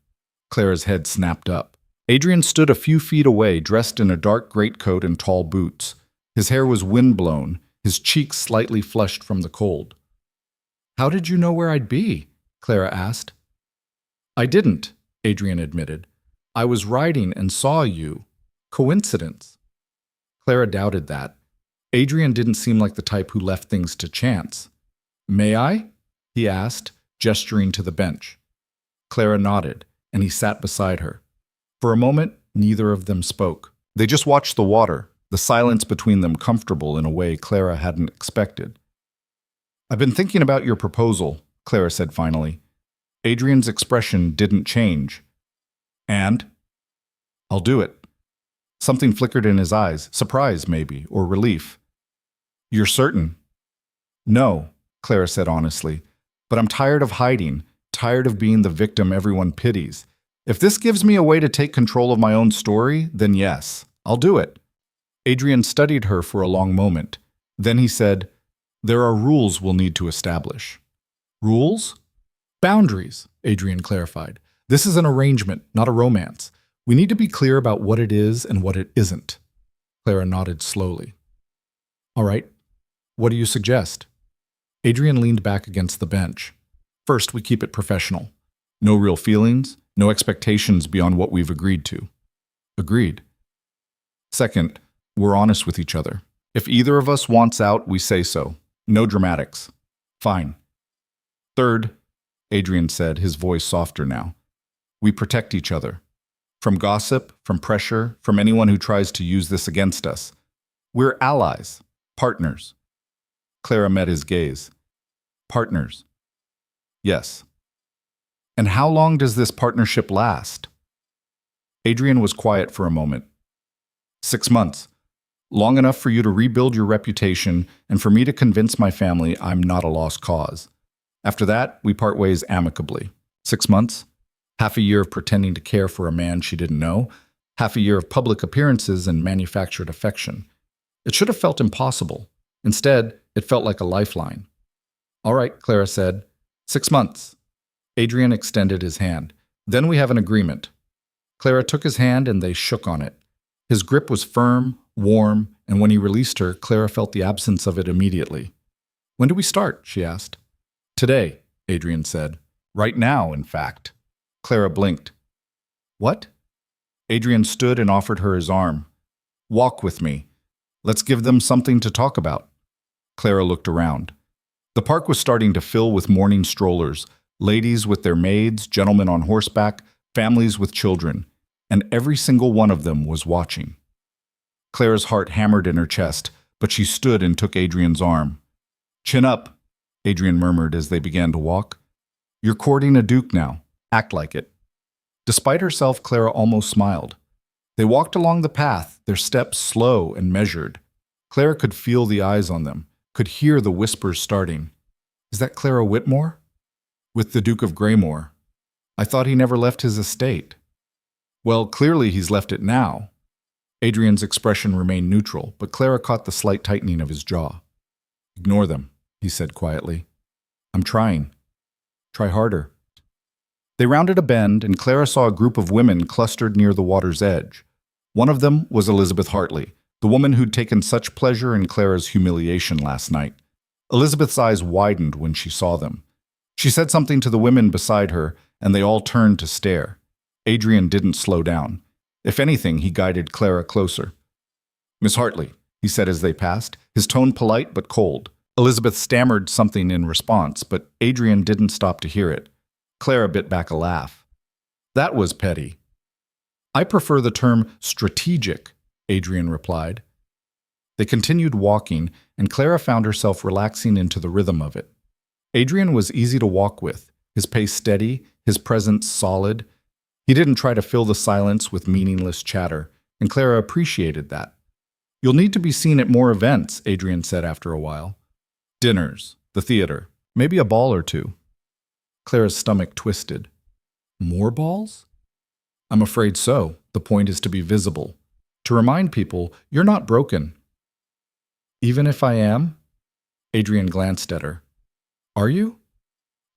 A: Clara's head snapped up. Adrian stood a few feet away, dressed in a dark greatcoat and tall boots. His hair was windblown, his cheeks slightly flushed from the cold. "How did you know where I'd be?" Clara asked. "I didn't," Adrian admitted. "I was riding and saw you. Coincidence." Clara doubted that. Adrian didn't seem like the type who left things to chance. "May I?" he asked, gesturing to the bench. Clara nodded, and he sat beside her. For a moment, neither of them spoke. They just watched the water, the silence between them comfortable in a way Clara hadn't expected. "I've been thinking about your proposal," Clara said finally. Adrian's expression didn't change. "And?" "I'll do it." Something flickered in his eyes, surprise maybe, or relief. "You're certain?" "No," Clara said honestly, "but I'm tired of hiding, tired of being the victim everyone pities. If this gives me a way to take control of my own story, then yes, I'll do it." Adrian studied her for a long moment. Then he said, "There are rules we'll need to establish." "Rules?" "Boundaries," Adrian clarified. "This is an arrangement, not a romance. We need to be clear about what it is and what it isn't. Clara nodded slowly. All right, what do you suggest? Adrian leaned back against the bench. First, we keep it professional. No real feelings, no expectations beyond what we've agreed to. Agreed. Second, we're honest with each other. If either of us wants out, we say so. No dramatics. Fine. Third, Adrian said, his voice softer now, we protect each other. From gossip, from pressure, from anyone who tries to use this against us. We're allies, partners. Clara met his gaze. Partners. Yes. And how long does this partnership last? Adrian was quiet for a moment. 6 months. Long enough for you to rebuild your reputation and for me to convince my family I'm not a lost cause. After that, we part ways amicably. 6 months? Half a year of pretending to care for a man she didn't know, half a year of public appearances and manufactured affection. It should have felt impossible. Instead, it felt like a lifeline. All right, Clara said. 6 months. Adrian extended his hand. Then we have an agreement. Clara took his hand and they shook on it. His grip was firm, warm, and when he released her, Clara felt the absence of it immediately. When do we start? She asked. Today, Adrian said. Right now, in fact. Clara blinked. What? Adrian stood and offered her his arm. Walk with me. Let's give them something to talk about. Clara looked around. The park was starting to fill with morning strollers, ladies with their maids, gentlemen on horseback, families with children, and every single one of them was watching. Clara's heart hammered in her chest, but she stood and took Adrian's arm. Chin up, Adrian murmured as they began to walk. You're courting a duke now. Act like it. Despite herself, Clara almost smiled. They walked along the path, their steps slow and measured. Clara could feel the eyes on them, could hear the whispers starting. Is that Clara Whitmore? With the Duke of Greymore. I thought he never left his estate. Well, clearly he's left it now. Adrian's expression remained neutral, but Clara caught the slight tightening of his jaw. Ignore them, he said quietly. I'm trying. Try harder. They rounded a bend, and Clara saw a group of women clustered near the water's edge. One of them was Elizabeth Hartley, the woman who'd taken such pleasure in Clara's humiliation last night. Elizabeth's eyes widened when she saw them. She said something to the women beside her, and they all turned to stare. Adrian didn't slow down. If anything, he guided Clara closer. Miss Hartley, he said as they passed, his tone polite but cold. Elizabeth stammered something in response, but Adrian didn't stop to hear it. Clara bit back a laugh. That was petty. I prefer the term strategic, Adrian replied. They continued walking, and Clara found herself relaxing into the rhythm of it. Adrian was easy to walk with, his pace steady, his presence solid. He didn't try to fill the silence with meaningless chatter, and Clara appreciated that. You'll need to be seen at more events, Adrian said after a while. Dinners, the theater, maybe a ball or two. Clara's stomach twisted. More balls? I'm afraid so. The point is to be visible. To remind people, you're not broken. Even if I am? Adrian glanced at her. Are you?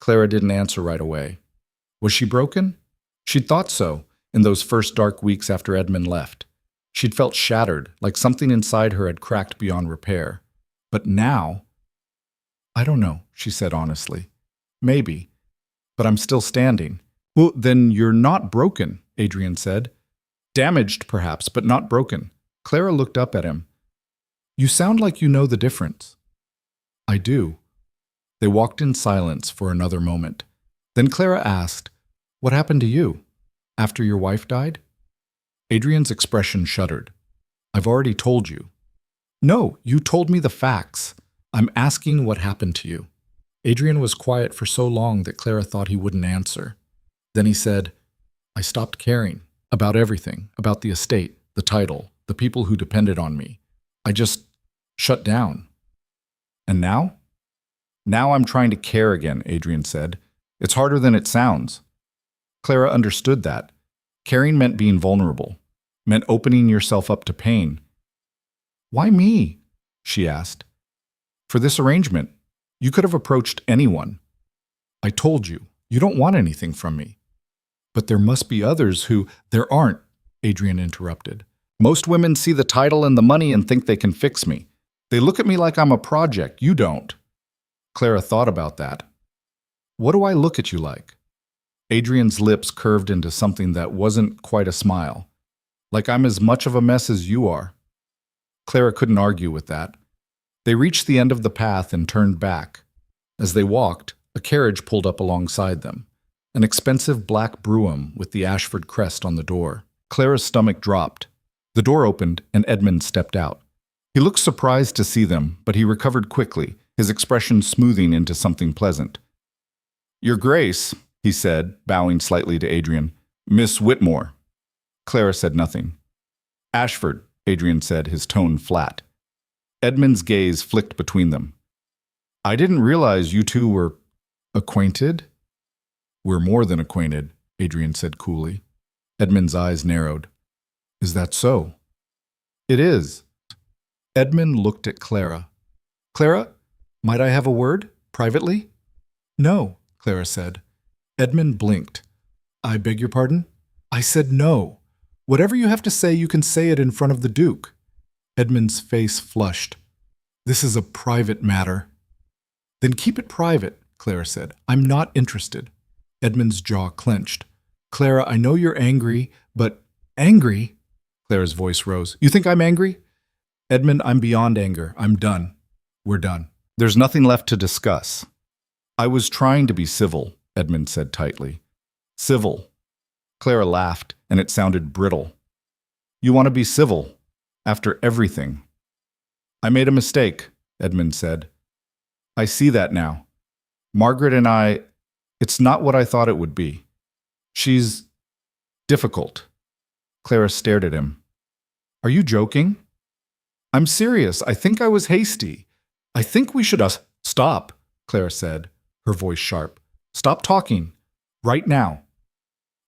A: Clara didn't answer right away. Was she broken? She'd thought so, in those first dark weeks after Edmund left. She'd felt shattered, like something inside her had cracked beyond repair. But now... I don't know, she said honestly. Maybe. But I'm still standing. Well, then you're not broken, Adrian said. Damaged, perhaps, but not broken. Clara looked up at him. You sound like you know the difference. I do. They walked in silence for another moment. Then Clara asked, What happened to you? After your wife died? Adrian's expression shuddered. I've already told you. No, you told me the facts. I'm asking what happened to you. Adrian was quiet for so long that Clara thought he wouldn't answer. Then he said, I stopped caring about everything, about the estate, the title, the people who depended on me. I just shut down. And now? Now I'm trying to care again, Adrian said. It's harder than it sounds. Clara understood that. Caring meant being vulnerable, meant opening yourself up to pain. Why me? She asked. For this arrangement. You could have approached anyone. I told you, you don't want anything from me. But there must be others who, there aren't. Adrian interrupted. Most women see the title and the money and think they can fix me. They look at me like I'm a project. You don't. Clara thought about that. What do I look at you like? Adrian's lips curved into something that wasn't quite a smile. Like I'm as much of a mess as you are. Clara couldn't argue with that. They reached the end of the path and turned back. As they walked, a carriage pulled up alongside them. An expensive black brougham with the Ashford crest on the door. Clara's stomach dropped. The door opened and Edmund stepped out. He looked surprised to see them, but he recovered quickly, his expression smoothing into something pleasant. Your Grace, he said, bowing slightly to Adrian. Miss Whitmore. Clara said nothing. Ashford, Adrian said, his tone flat. Edmund's gaze flicked between them. I didn't realize you two were acquainted? We're more than acquainted, Adrian said coolly. Edmund's eyes narrowed. Is that so? It is. Edmund looked at Clara. Clara, might I have a word, privately? No, Clara said. Edmund blinked. I beg your pardon? I said no. Whatever you have to say, you can say it in front of the Duke. Edmund's face flushed. This is a private matter. Then keep it private, Clara said. I'm not interested. Edmund's jaw clenched. Clara, I know you're angry, but angry? Clara's voice rose. You think I'm angry? Edmund, I'm beyond anger. I'm done. We're done. There's nothing left to discuss. I was trying to be civil, Edmund said tightly. Civil. Clara laughed, and it sounded brittle. You want to be civil, after everything. I made a mistake, Edmund said. I see that now. Margaret and I, it's not what I thought it would be. She's difficult. Clara stared at him. Are you joking? I'm serious. I think I was hasty. I think we should stop, Clara said, her voice sharp. Stop talking. Right now.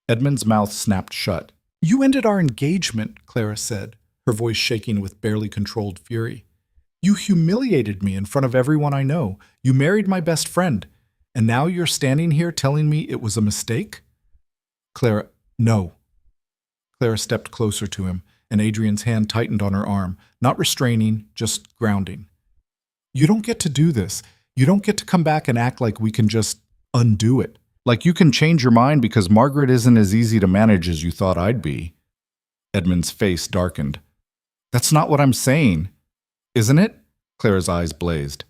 A: Edmund's mouth snapped shut. You ended our engagement, Clara said, her voice shaking with barely controlled fury. You humiliated me in front of everyone I know. You married my best friend. And now you're standing here telling me it was a mistake? Clara, no. Clara stepped closer to him, and Adrian's hand tightened on her arm, not restraining, just grounding. You don't get to do this. You don't get to come back and act like we can just undo it. Like you can change your mind because Margaret isn't as easy to manage as you thought I'd be. Edmund's face darkened. That's not what I'm saying. Isn't it? Clara's eyes blazed.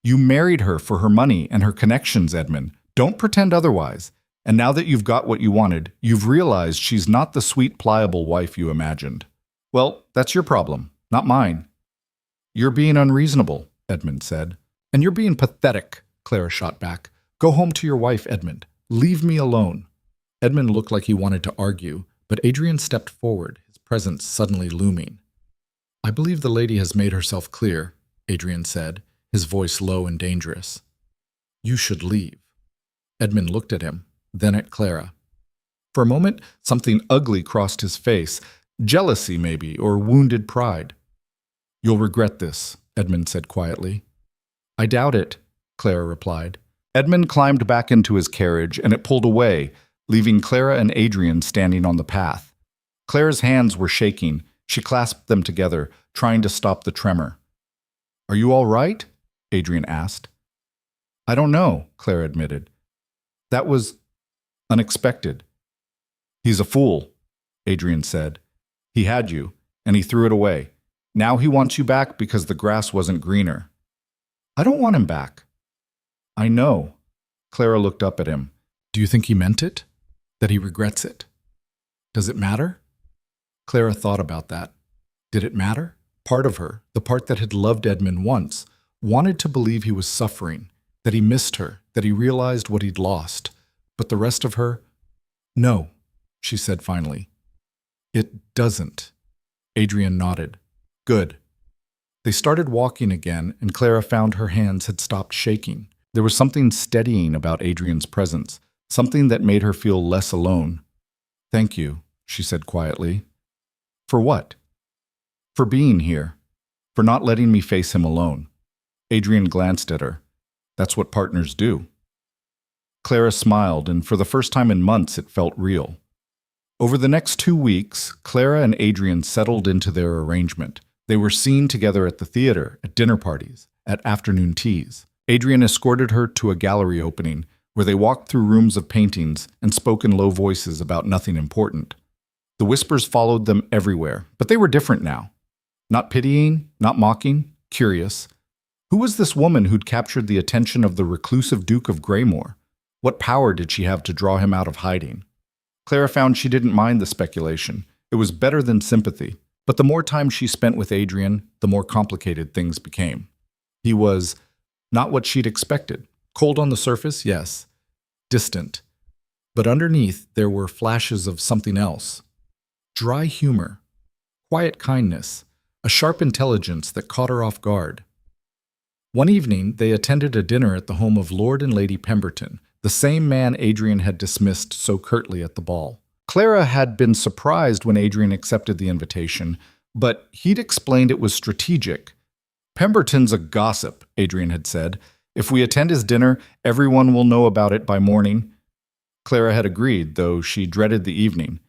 A: You married her for her money and her connections, Edmund. Don't pretend otherwise. And now that you've got what you wanted, you've realized she's not the sweet, pliable wife you imagined. Well, that's your problem, not mine. You're being unreasonable, Edmund said. And you're being pathetic, Clara shot back. Go home to your wife, Edmund. Leave me alone. Edmund looked like he wanted to argue, but Adrian stepped forward, his presence suddenly looming. I believe the lady has made herself clear, Adrian said, his voice low and dangerous. You should leave. Edmund looked at him, then at Clara. For a moment, something ugly crossed his face, jealousy maybe, or wounded pride. You'll regret this, Edmund said quietly. I doubt it, Clara replied. Edmund climbed back into his carriage, and it pulled away, leaving Clara and Adrian standing on the path. Clara's hands were shaking. She clasped them together, trying to stop the tremor. Are you all right? Adrian asked. I don't know, Clara admitted. That was unexpected. He's a fool, Adrian said. He had you, and he threw it away. Now he wants you back because the grass wasn't greener. I don't want him back. I know. Clara looked up at him. Do you think he meant it? That he regrets it? Does it matter? Clara thought about that. Did it matter? Part of her, the part that had loved Edmund once, wanted to believe he was suffering, that he missed her, that he realized what he'd lost. But the rest of her? No, she said finally. It doesn't. Adrian nodded. Good. They started walking again, and Clara found her hands had stopped shaking. There was something steadying about Adrian's presence, something that made her feel less alone. Thank you, she said quietly. For what? For being here. For not letting me face him alone. Adrian glanced at her. That's what partners do. Clara smiled, and for the first time in months it felt real. Over the next 2 weeks, Clara and Adrian settled into their arrangement. They were seen together at the theater, at dinner parties, at afternoon teas. Adrian escorted her to a gallery opening, where they walked through rooms of paintings and spoke in low voices about nothing important. The whispers followed them everywhere, but they were different now. Not pitying, not mocking, curious. Who was this woman who'd captured the attention of the reclusive Duke of Greymore? What power did she have to draw him out of hiding? Clara found she didn't mind the speculation. It was better than sympathy. But the more time she spent with Adrian, the more complicated things became. He was not what she'd expected. Cold on the surface, yes. Distant. But underneath, there were flashes of something else. Dry humor. Quiet kindness. A sharp intelligence that caught her off guard. One evening, they attended a dinner at the home of Lord and Lady Pemberton, the same man Adrian had dismissed so curtly at the ball. Clara had been surprised when Adrian accepted the invitation, but he'd explained it was strategic. "Pemberton's a gossip," Adrian had said. "If we attend his dinner, everyone will know about it by morning." Clara had agreed, though she dreaded the evening.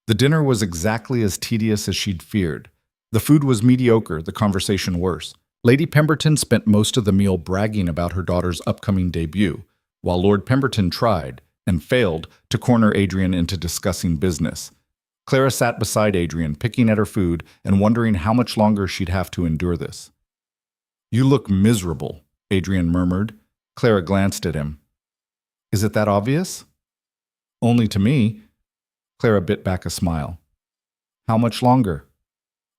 A: The dinner was exactly as tedious as she'd feared. The food was mediocre, the conversation worse. Lady Pemberton spent most of the meal bragging about her daughter's upcoming debut, while Lord Pemberton tried, and failed, to corner Adrian into discussing business. Clara sat beside Adrian, picking at her food and wondering how much longer she'd have to endure this. "You look miserable," Adrian murmured. Clara glanced at him. "Is it that obvious?" "Only to me." Clara bit back a smile. "How much longer?"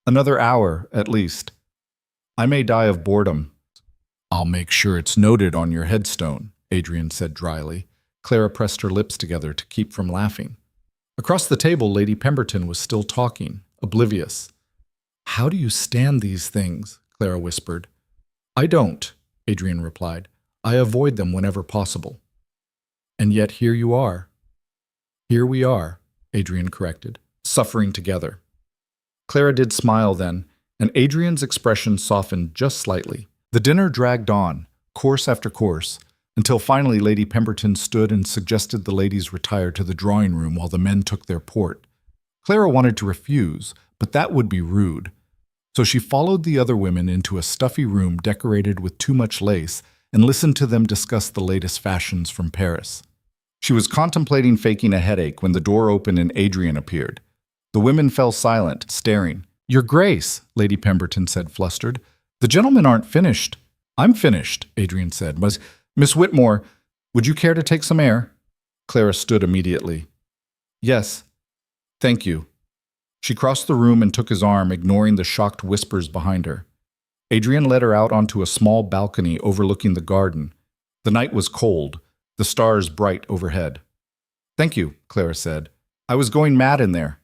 A: "Another hour, at least. I may die of boredom." "I'll make sure it's noted on your headstone," Adrian said dryly. Clara pressed her lips together to keep from laughing. Across the table, Lady Pemberton was still talking, oblivious. "How do you stand these things?" Clara whispered. "I don't," Adrian replied. "I avoid them whenever possible." "And yet here you are." "Here we are," Adrian corrected, "suffering together." Clara did smile then, and Adrian's expression softened just slightly. The dinner dragged on, course after course, until finally Lady Pemberton stood and suggested the ladies retire to the drawing room while the men took their port. Clara wanted to refuse, but that would be rude. So she followed the other women into a stuffy room decorated with too much lace and listened to them discuss the latest fashions from Paris. She was contemplating faking a headache when the door opened and Adrian appeared. The women fell silent, staring. "Your Grace," Lady Pemberton said, flustered. "The gentlemen aren't finished." "I'm finished," Adrian said. "Miss Whitmore, would you care to take some air?" Clara stood immediately. "Yes, thank you." She crossed the room and took his arm, ignoring the shocked whispers behind her. Adrian led her out onto a small balcony overlooking the garden. The night was cold, the stars bright overhead. "Thank you," Clara said. "I was going mad in there."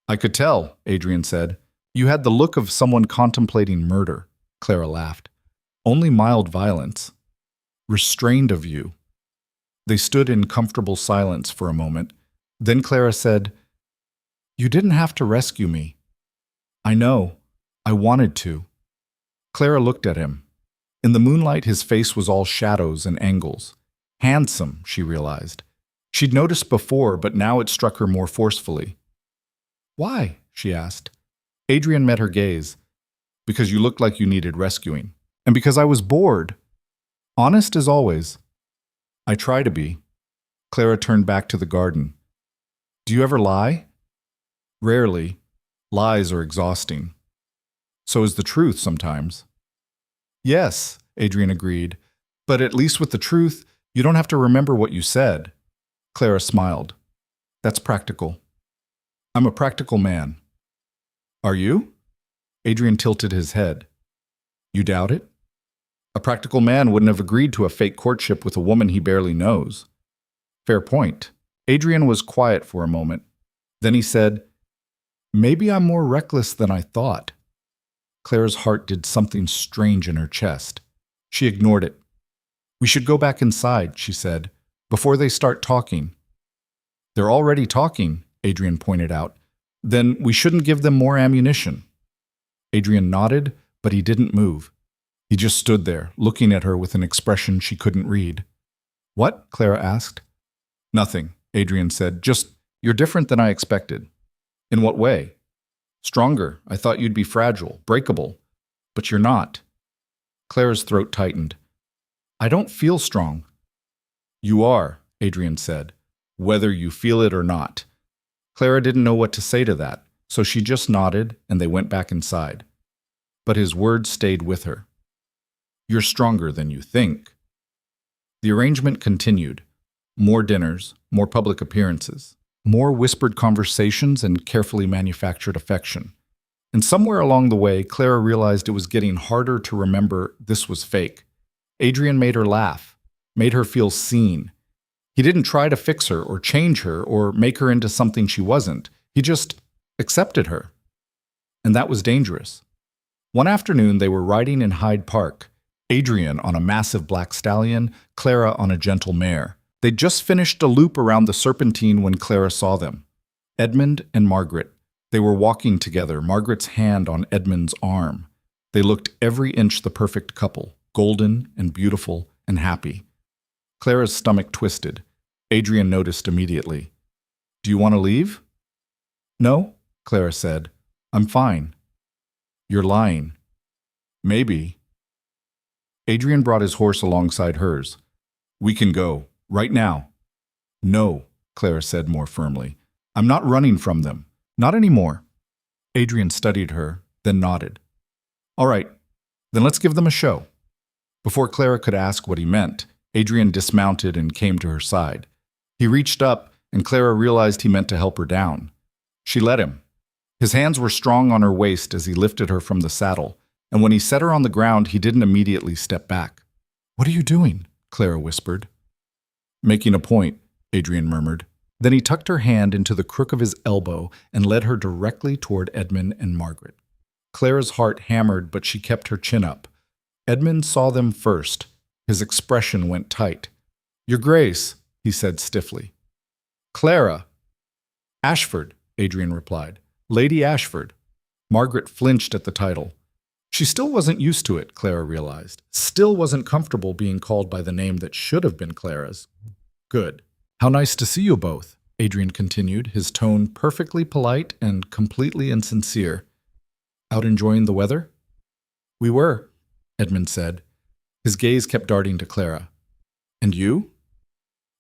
A: "I could tell," Adrian said. "You had the look of someone contemplating murder." Clara laughed. "Only mild violence. Restrained of you." They stood in comfortable silence for a moment. Then Clara said, "You didn't have to rescue me." "I know. I wanted to." Clara looked at him. In the moonlight, his face was all shadows and angles. Handsome, she realized. She'd noticed before, but now it struck her more forcefully. "Why?" she asked. Adrian met her gaze. "Because you looked like you needed rescuing. And because I was bored. Honest as always." "I try to be." Clara turned back to the garden. "Do you ever lie?" "Rarely. Lies are exhausting." "So is the truth sometimes." "Yes," Adrian agreed. "But at least with the truth, you don't have to remember what you said." Clara smiled. "That's practical." "I'm a practical man." "Are you?" Adrian tilted his head. "You doubt it?" "A practical man wouldn't have agreed to a fake courtship with a woman he barely knows." "Fair point." Adrian was quiet for a moment. Then he said, "Maybe I'm more reckless than I thought." Clara's heart did something strange in her chest. She ignored it. "We should go back inside," she said, "before they start talking." "They're already talking," Adrian pointed out. "Then we shouldn't give them more ammunition." Adrian nodded, but he didn't move. He just stood there, looking at her with an expression she couldn't read. "What?" Clara asked. "Nothing," Adrian said. "Just, You're different than I expected. In what way? Stronger. I thought you'd be fragile, breakable. But you're not. Clara's throat tightened. I don't feel strong. You are, Adrian said, whether you feel it or not. Clara didn't know what to say to that, so she just nodded and they went back inside. But his words stayed with her. You're stronger than you think. The arrangement continued. More dinners, more public appearances, more whispered conversations and carefully manufactured affection. And somewhere along the way, Clara realized it was getting harder to remember this was fake. Adrian made her laugh, made her feel seen. He didn't try to fix her or change her or make her into something she wasn't. He just accepted her. And that was dangerous. One afternoon, they were riding in Hyde Park, Adrian on a massive black stallion, Clara on a gentle mare. They'd just finished a loop around the Serpentine when Clara saw them. Edmund and Margaret. They were walking together, Margaret's hand on Edmund's arm. They looked every inch the perfect couple, golden and beautiful and happy. Clara's stomach twisted. Adrian noticed immediately. Do you want to leave? No, Clara said. I'm fine. You're lying. Maybe. Adrian brought his horse alongside hers. We can go, right now. No, Clara said more firmly. I'm not running from them. Not anymore. Adrian studied her, then nodded. All right, then let's give them a show. Before Clara could ask what he meant, Adrian dismounted and came to her side. He reached up, and Clara realized he meant to help her down. She let him. His hands were strong on her waist as he lifted her from the saddle, and when he set her on the ground, he didn't immediately step back. What are you doing? Clara whispered. Making a point, Adrian murmured. Then he tucked her hand into the crook of his elbow and led her directly toward Edmund and Margaret. Clara's heart hammered, but she kept her chin up. Edmund saw them first. His expression went tight. Your Grace, he said stiffly. Clara. Ashford, Adrian replied. Lady Ashford. Margaret flinched at the title. She still wasn't used to it, Clara realized. Still wasn't comfortable being called by the name that should have been Clara's. Good. How nice to see you both, Adrian continued, his tone perfectly polite and completely insincere. Out enjoying the weather? We were, Edmund said. His gaze kept darting to Clara. And you?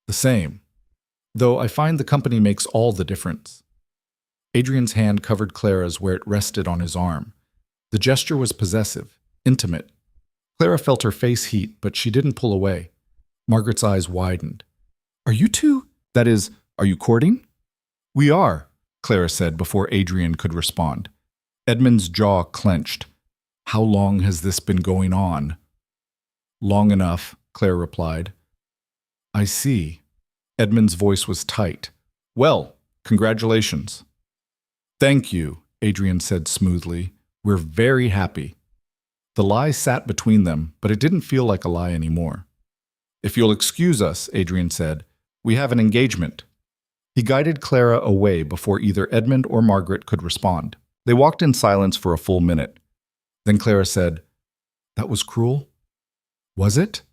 A: The same. Though I find the company makes all the difference. Adrian's hand covered Clara's where it rested on his arm. The gesture was possessive, intimate. Clara felt her face heat, but she didn't pull away. Margaret's eyes widened. Are you two? That is, are you courting? We are, Clara said before Adrian could respond. Edmund's jaw clenched. How long has this been going on? Long enough, Clara replied. I see. Edmund's voice was tight. Well, congratulations. Thank you, Adrian said smoothly. We're very happy. The lie sat between them, but it didn't feel like a lie anymore. If you'll excuse us, Adrian said, we have an engagement. He guided Clara away before either Edmund or Margaret could respond. They walked in silence for a full minute. Then Clara said, That was cruel? Was it?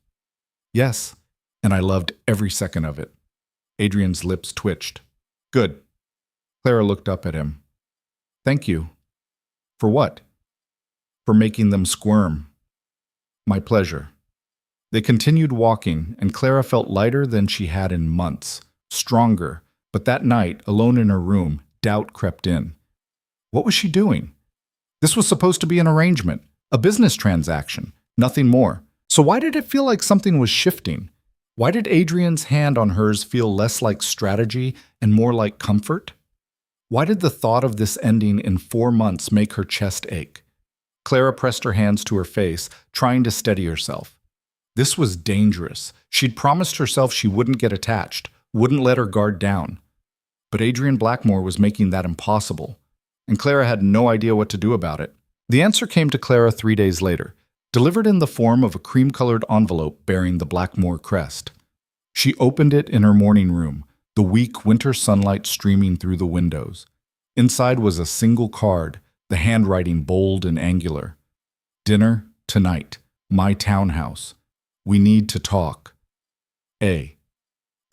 A: Yes, and I loved every second of it. Adrian's lips twitched. Good. Clara looked up at him. Thank you. For what? For making them squirm. My pleasure. They continued walking, and Clara felt lighter than she had in months, stronger. But that night, alone in her room, doubt crept in. What was she doing? This was supposed to be an arrangement, a business transaction, nothing more. So why did it feel like something was shifting? Why did Adrian's hand on hers feel less like strategy and more like comfort? Why did the thought of this ending in 4 months make her chest ache? Clara pressed her hands to her face, trying to steady herself. This was dangerous. She'd promised herself she wouldn't get attached, wouldn't let her guard down. But Adrian Blackmore was making that impossible, and Clara had no idea what to do about it. The answer came to Clara 3 days later, delivered in the form of a cream-colored envelope bearing the Blackmore crest. She opened it in her morning room, the weak winter sunlight streaming through the windows. Inside was a single card, the handwriting bold and angular. Dinner tonight, my townhouse. We need to talk. A.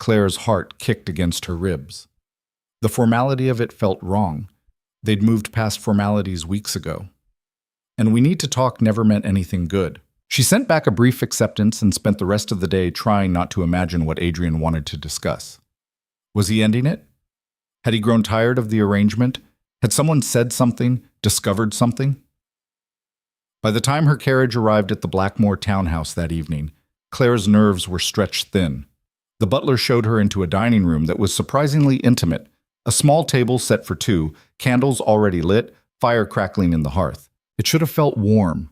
A: Clara's heart kicked against her ribs. The formality of it felt wrong. They'd moved past formalities weeks ago. And we need to talk never meant anything good. She sent back a brief acceptance and spent the rest of the day trying not to imagine what Adrian wanted to discuss. Was he ending it? Had he grown tired of the arrangement? Had someone said something, discovered something? By the time her carriage arrived at the Blackmore townhouse that evening, Claire's nerves were stretched thin. The butler showed her into a dining room that was surprisingly intimate, a small table set for two, candles already lit, fire crackling in the hearth. It should have felt warm.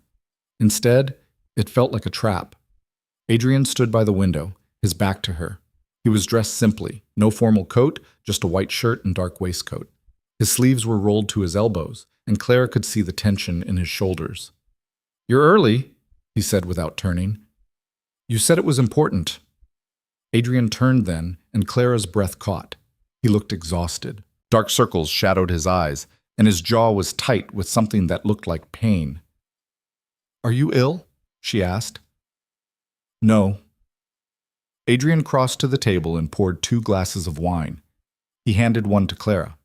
A: Instead, it felt like a trap. Adrian stood by the window, his back to her. He was dressed simply, no formal coat, just a white shirt and dark waistcoat. His sleeves were rolled to his elbows, and Claire could see the tension in his shoulders. "You're early," he said without turning. "You said it was important." Adrian turned then, and Clara's breath caught. He looked exhausted. Dark circles shadowed his eyes, and his jaw was tight with something that looked like pain. "Are you ill?" she asked. "No." Adrian crossed to the table and poured 2 glasses of wine. He handed one to Clara.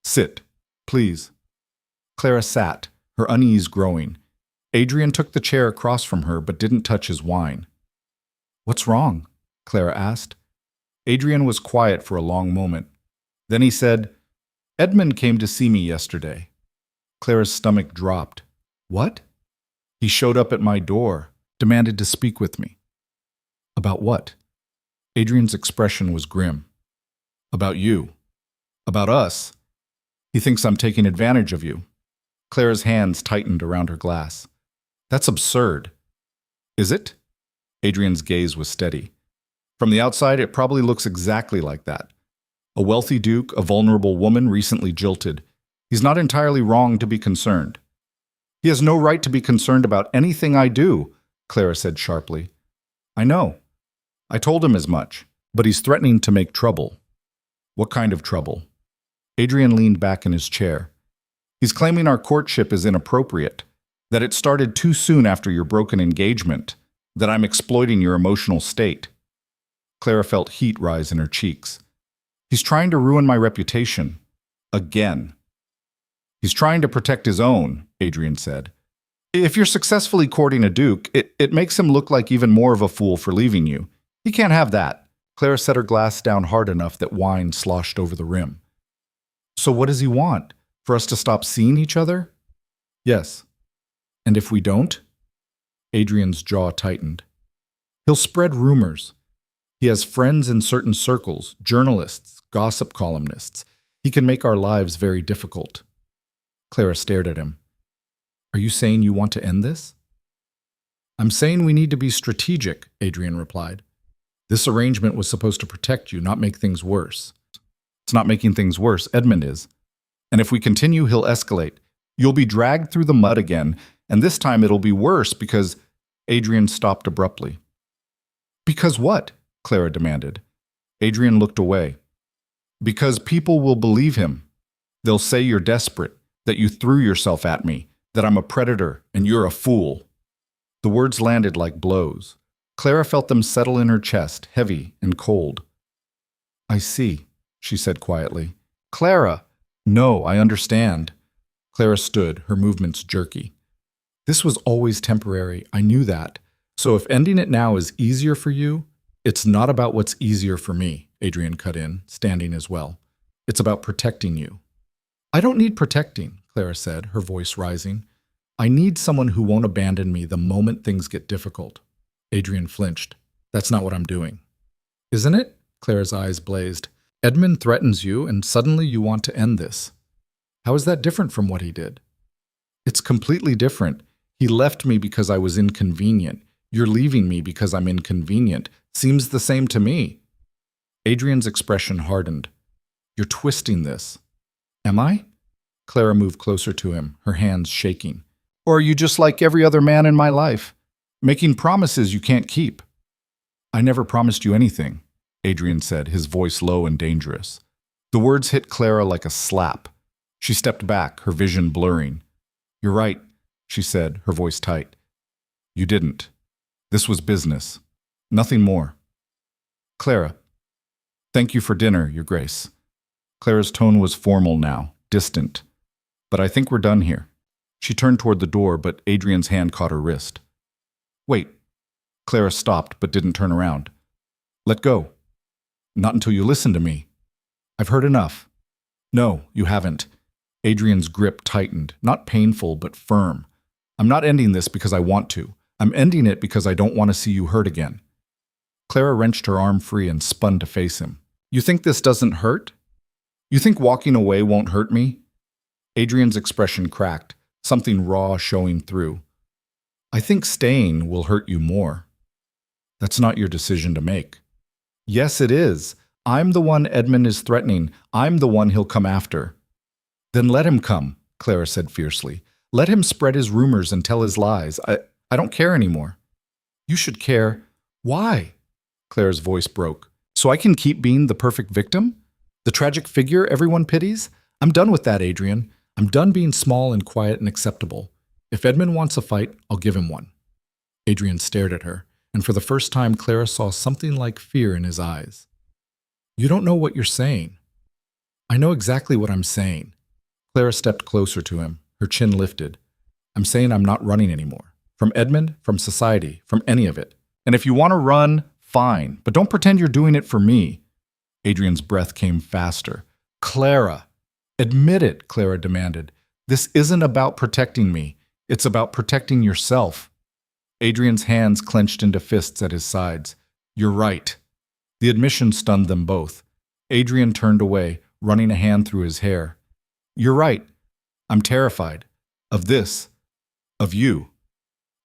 A: "Sit, please." Clara sat, her unease growing. Adrian took the chair across from her but didn't touch his wine. "What's wrong?" Clara asked. Adrian was quiet for a long moment. Then he said, "Edmund came to see me yesterday." Clara's stomach dropped. "What?" "He showed up at my door, demanded to speak with me." "About what?" Adrian's expression was grim. "About you. About us. He thinks I'm taking advantage of you." Clara's hands tightened around her glass. "That's absurd." "Is it?" Adrian's gaze was steady. "From the outside, it probably looks exactly like that. A wealthy duke, a vulnerable woman recently jilted. He's not entirely wrong to be concerned." "He has no right to be concerned about anything I do," Clara said sharply. "I know. I told him as much, but he's threatening to make trouble." "What kind of trouble?" Adrian leaned back in his chair. "He's claiming our courtship is inappropriate, that it started too soon after your broken engagement, that I'm exploiting your emotional state." Clara felt heat rise in her cheeks. "He's trying to ruin my reputation. Again." "He's trying to protect his own," Adrian said. "If you're successfully courting a duke, it makes him look like even more of a fool for leaving you. He can't have that." Clara set her glass down hard enough that wine sloshed over the rim. "So what does he want? For us to stop seeing each other?" "Yes." "And if we don't?" Adrian's jaw tightened. "He'll spread rumors. He has friends in certain circles, journalists, gossip columnists. He can make our lives very difficult." Clara stared at him. "Are you saying you want to end this?" "I'm saying we need to be strategic," Adrian replied. "This arrangement was supposed to protect you, not make things worse." "It's not making things worse, Edmund is. And if we continue, he'll escalate. You'll be dragged through the mud again, and this time it'll be worse because—" Adrian stopped abruptly. "Because what?" Clara demanded. Adrian looked away. "Because people will believe him. They'll say you're desperate, that you threw yourself at me, that I'm a predator and you're a fool." The words landed like blows. Clara felt them settle in her chest, heavy and cold. "I see," she said quietly. "Clara!" "No, I understand." Clara stood, her movements jerky. "This was always temporary. I knew that. So if ending it now is easier for you, it's not about what's easier for me," Adrian cut in, standing as well. "It's about protecting you." "I don't need protecting," Clara said, her voice rising. "I need someone who won't abandon me the moment things get difficult." Adrian flinched. "That's not what I'm doing." "Isn't it?" Clara's eyes blazed. "Edmund threatens you, and suddenly you want to end this. How is that different from what he did?" "It's completely different. He left me because I was inconvenient. You're leaving me because I'm inconvenient. Seems the same to me." Adrian's expression hardened. "You're twisting this." "Am I?" Clara moved closer to him, her hands shaking. "Or are you just like every other man in my life, making promises you can't keep?" "I never promised you anything," Adrian said, his voice low and dangerous. The words hit Clara like a slap. She stepped back, her vision blurring. "You're right," she said, her voice tight. "You didn't. This was business. Nothing more." "Clara, thank you for dinner, Your Grace." Clara's tone was formal now, distant. But I think we're done here. She turned toward the door, but Adrian's hand caught her wrist. Wait. Clara stopped, but didn't turn around. Let go. Not until you listen to me. I've heard enough. No, you haven't. Adrian's grip tightened, not painful, but firm. I'm not ending this because I want to. I'm ending it because I don't want to see you hurt again. Clara wrenched her arm free and spun to face him. You think this doesn't hurt? You think walking away won't hurt me? Adrian's expression cracked, something raw showing through. I think staying will hurt you more. That's not your decision to make. Yes, it is. I'm the one Edmund is threatening. I'm the one he'll come after. Then let him come, Clara said fiercely. Let him spread his rumors and tell his lies. I don't care anymore. You should care. Why? Clara's voice broke. So I can keep being the perfect victim? The tragic figure everyone pities? I'm done with that, Adrian. I'm done being small and quiet and acceptable. If Edmund wants a fight, I'll give him one. Adrian stared at her, and for the first time Clara saw something like fear in his eyes. You don't know what you're saying. I know exactly what I'm saying. Clara stepped closer to him, her chin lifted. I'm saying I'm not running anymore. From Edmund, from society, from any of it. And if you want to run, fine, but don't pretend you're doing it for me. Adrian's breath came faster. Clara! Admit it, Clara demanded. This isn't about protecting me. It's about protecting yourself. Adrian's hands clenched into fists at his sides. You're right. The admission stunned them both. Adrian turned away, running a hand through his hair. You're right. I'm terrified. Of this. Of you.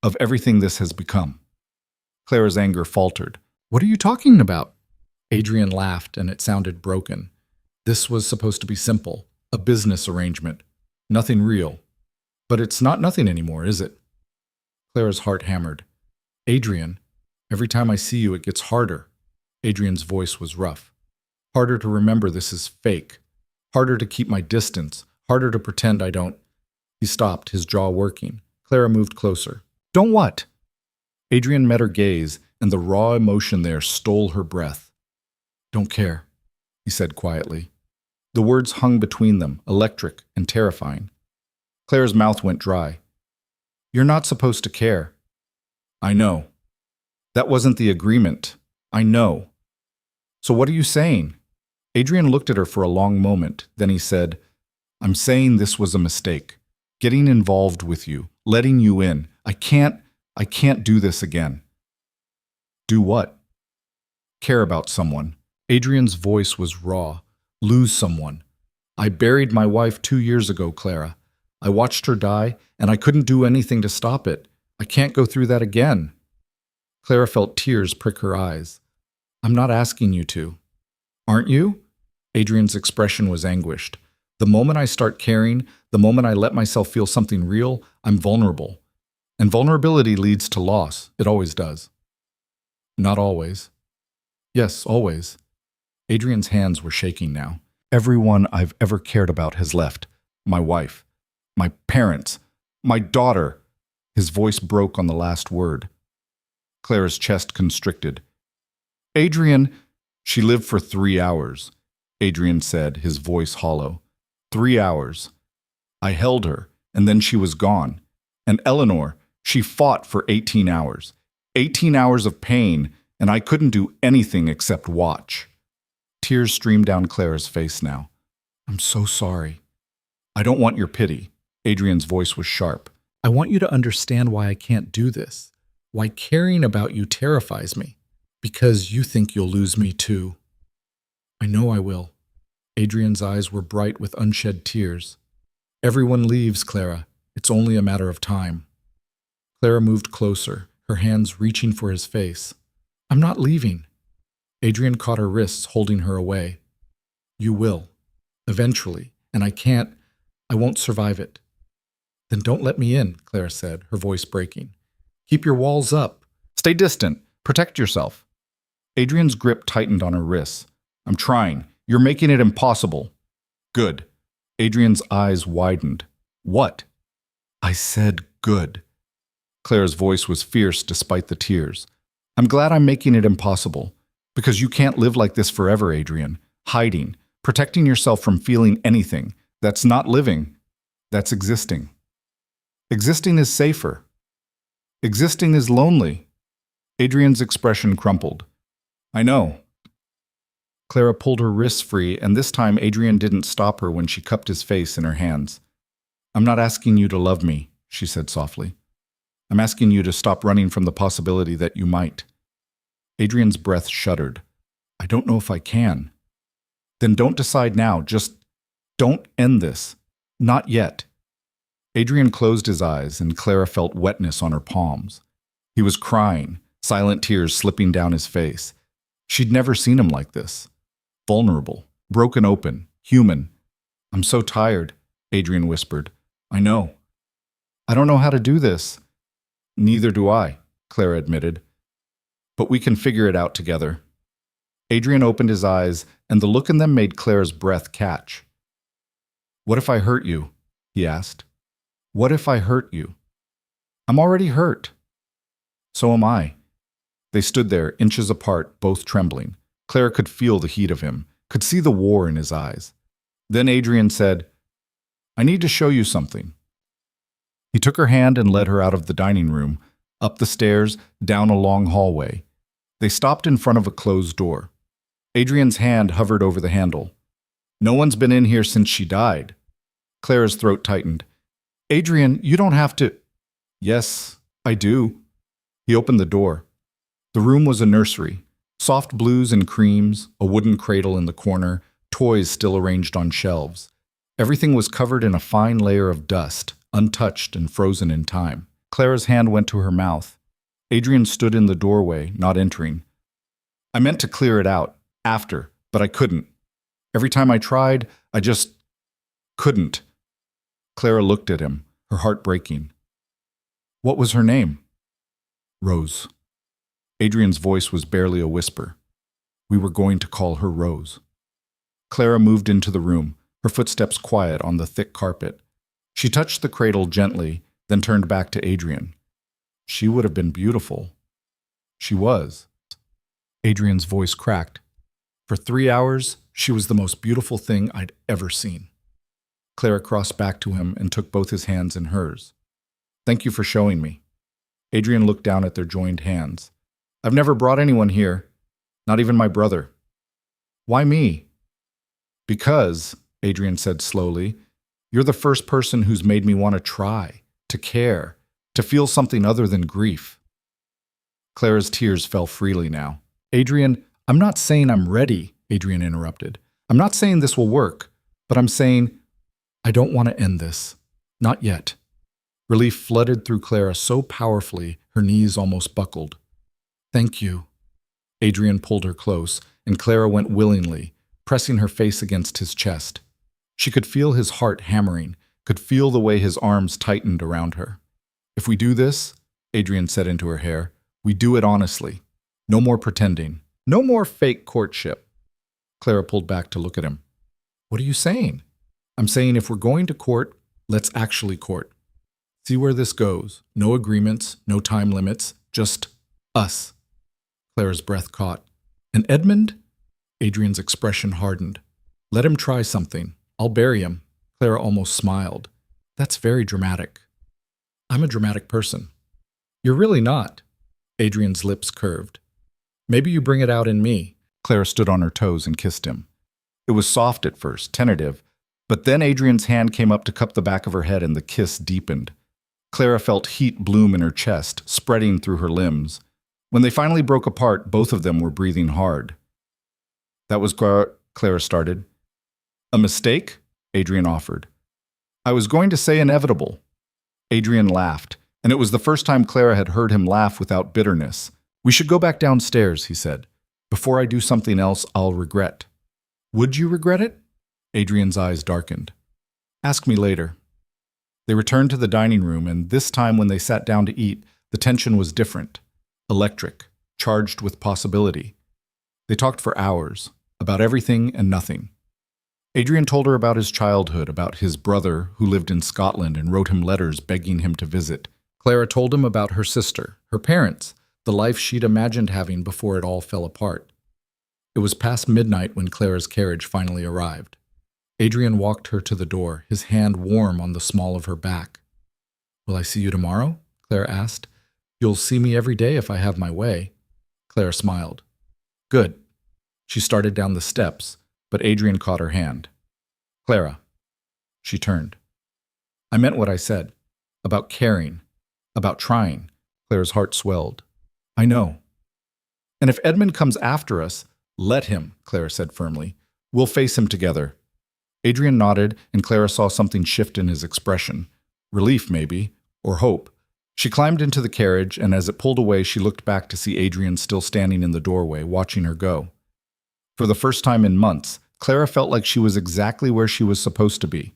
A: Of everything this has become. Clara's anger faltered. What are you talking about? Adrian laughed, and it sounded broken. This was supposed to be simple. A business arrangement. Nothing real. But it's not nothing anymore, is it? Clara's heart hammered. Adrian, every time I see you it gets harder. Adrian's voice was rough. Harder to remember this is fake. Harder to keep my distance. Harder to pretend I don't. He stopped, his jaw working. Clara moved closer. Don't what? Adrian met her gaze, and the raw emotion there stole her breath. Don't care, he said quietly. The words hung between them, electric and terrifying. Clara's mouth went dry. You're not supposed to care. I know. That wasn't the agreement. I know. So what are you saying? Adrian looked at her for a long moment. Then he said, I'm saying this was a mistake. Getting involved with you, letting you in. I can't do this again. Do what? Care about someone. Adrian's voice was raw. Lose someone. I buried my wife 2 years ago, Clara. I watched her die, and I couldn't do anything to stop it. I can't go through that again. Clara felt tears prick her eyes. I'm not asking you to. Aren't you? Adrian's expression was anguished. The moment I start caring, the moment I let myself feel something real, I'm vulnerable. And vulnerability leads to loss. It always does. Not always. Yes, always. Adrian's hands were shaking now. Everyone I've ever cared about has left. My wife. My parents. My daughter. His voice broke on the last word. Clara's chest constricted. Adrian, she lived for 3 hours, Adrian said, his voice hollow. 3 hours. I held her, and then she was gone. And Eleanor, she fought for 18 hours. 18 hours of pain, and I couldn't do anything except watch. Tears streamed down Clara's face now. I'm so sorry. I don't want your pity. Adrian's voice was sharp. I want you to understand why I can't do this. Why caring about you terrifies me. Because you think you'll lose me too. I know I will. Adrian's eyes were bright with unshed tears. Everyone leaves, Clara. It's only a matter of time. Clara moved closer, her hands reaching for his face. I'm not leaving. Adrian caught her wrists, holding her away. You will. Eventually. And I won't survive it. Then don't let me in, Clara said, her voice breaking. Keep your walls up. Stay distant. Protect yourself. Adrian's grip tightened on her wrists. I'm trying. You're making it impossible. Good. Adrian's eyes widened. What? I said good. Clara's voice was fierce despite the tears. I'm glad I'm making it impossible. Because you can't live like this forever, Adrian. Hiding. protecting yourself from feeling anything. That's not living. That's existing. Existing is safer. Existing is lonely. Adrian's expression crumpled. I know. Clara pulled her wrists free, and this time Adrian didn't stop her when she cupped his face in her hands. I'm not asking you to love me, she said softly. I'm asking you to stop running from the possibility that you might. Adrian's breath shuddered. I don't know if I can. Then don't decide now. Just don't end this. Not yet. Adrian closed his eyes, and Clara felt wetness on her palms. He was crying, silent tears slipping down his face. She'd never seen him like this. Vulnerable, broken open, human. I'm so tired, Adrian whispered. I know. I don't know how to do this. Neither do I, Clara admitted. But we can figure it out together. Adrian opened his eyes, and the look in them made Clara's breath catch. What if I hurt you? He asked. What if I hurt you? I'm already hurt. So am I. They stood there, inches apart, both trembling. Clara could feel the heat of him, could see the war in his eyes. Then Adrian said, I need to show you something. He took her hand and led her out of the dining room, up the stairs, down a long hallway. They stopped in front of a closed door. Adrian's hand hovered over the handle. No one's been in here since she died. Clara's throat tightened. Adrian, you don't have to. Yes, I do. He opened the door. The room was a nursery. Soft blues and creams, a wooden cradle in the corner, toys still arranged on shelves. Everything was covered in a fine layer of dust, untouched and frozen in time. Clara's hand went to her mouth. Adrian stood in the doorway, not entering. I meant to clear it out, after, but I couldn't. Every time I tried, I just couldn't. Clara looked at him, her heart breaking. What was her name? Rose. Adrian's voice was barely a whisper. We were going to call her Rose. Clara moved into the room, her footsteps quiet on the thick carpet. She touched the cradle gently, then turned back to Adrian. She would have been beautiful. She was. Adrian's voice cracked. For 3 hours, she was the most beautiful thing I'd ever seen. Clara crossed back to him and took both his hands in hers. Thank you for showing me. Adrian looked down at their joined hands. I've never brought anyone here, not even my brother. Why me? Because, Adrian said slowly, you're the first person who's made me want to try, to care, to feel something other than grief. Clara's tears fell freely now. Adrian, I'm not saying I'm ready, Adrian interrupted. I'm not saying this will work, but I'm saying I don't want to end this. Not yet. Relief flooded through Clara so powerfully her knees almost buckled. Thank you. Adrian pulled her close, and Clara went willingly, pressing her face against his chest. She could feel his heart hammering, could feel the way his arms tightened around her. If we do this, Adrian said into her hair, we do it honestly. No more pretending. No more fake courtship. Clara pulled back to look at him. What are you saying? I'm saying if we're going to court, let's actually court. See where this goes. No agreements, no time limits, just us. Clara's breath caught. And Edmund? Adrian's expression hardened. Let him try something. I'll bury him. Clara almost smiled. That's very dramatic. I'm a dramatic person. You're really not. Adrian's lips curved. Maybe you bring it out in me. Clara stood on her toes and kissed him. It was soft at first, tentative, but then Adrian's hand came up to cup the back of her head and the kiss deepened. Clara felt heat bloom in her chest, spreading through her limbs. When they finally broke apart, both of them were breathing hard. That was Clara started. A mistake? Adrian offered. I was going to say inevitable. Adrian laughed, and it was the first time Clara had heard him laugh without bitterness. We should go back downstairs, he said. Before I do something else I'll regret. Would you regret it? Adrian's eyes darkened. Ask me later. They returned to the dining room, and this time when they sat down to eat, the tension was different. Electric, charged with possibility. They talked for hours, about everything and nothing. Adrian told her about his childhood, about his brother who lived in Scotland and wrote him letters begging him to visit. Clara told him about her sister, her parents, the life she'd imagined having before it all fell apart. It was past midnight when Clara's carriage finally arrived. Adrian walked her to the door, his hand warm on the small of her back. "Will I see you tomorrow?" Clara asked. "You'll see me every day if I have my way." Clara smiled. "Good." She started down the steps, but Adrian caught her hand. "Clara." She turned. "I meant what I said. About caring. About trying." Clara's heart swelled. "I know." "And if Edmund comes after us, let him," Clara said firmly. "We'll face him together." Adrian nodded, and Clara saw something shift in his expression. Relief, maybe, or hope. She climbed into the carriage, and as it pulled away, she looked back to see Adrian still standing in the doorway, watching her go. For the first time in months, Clara felt like she was exactly where she was supposed to be.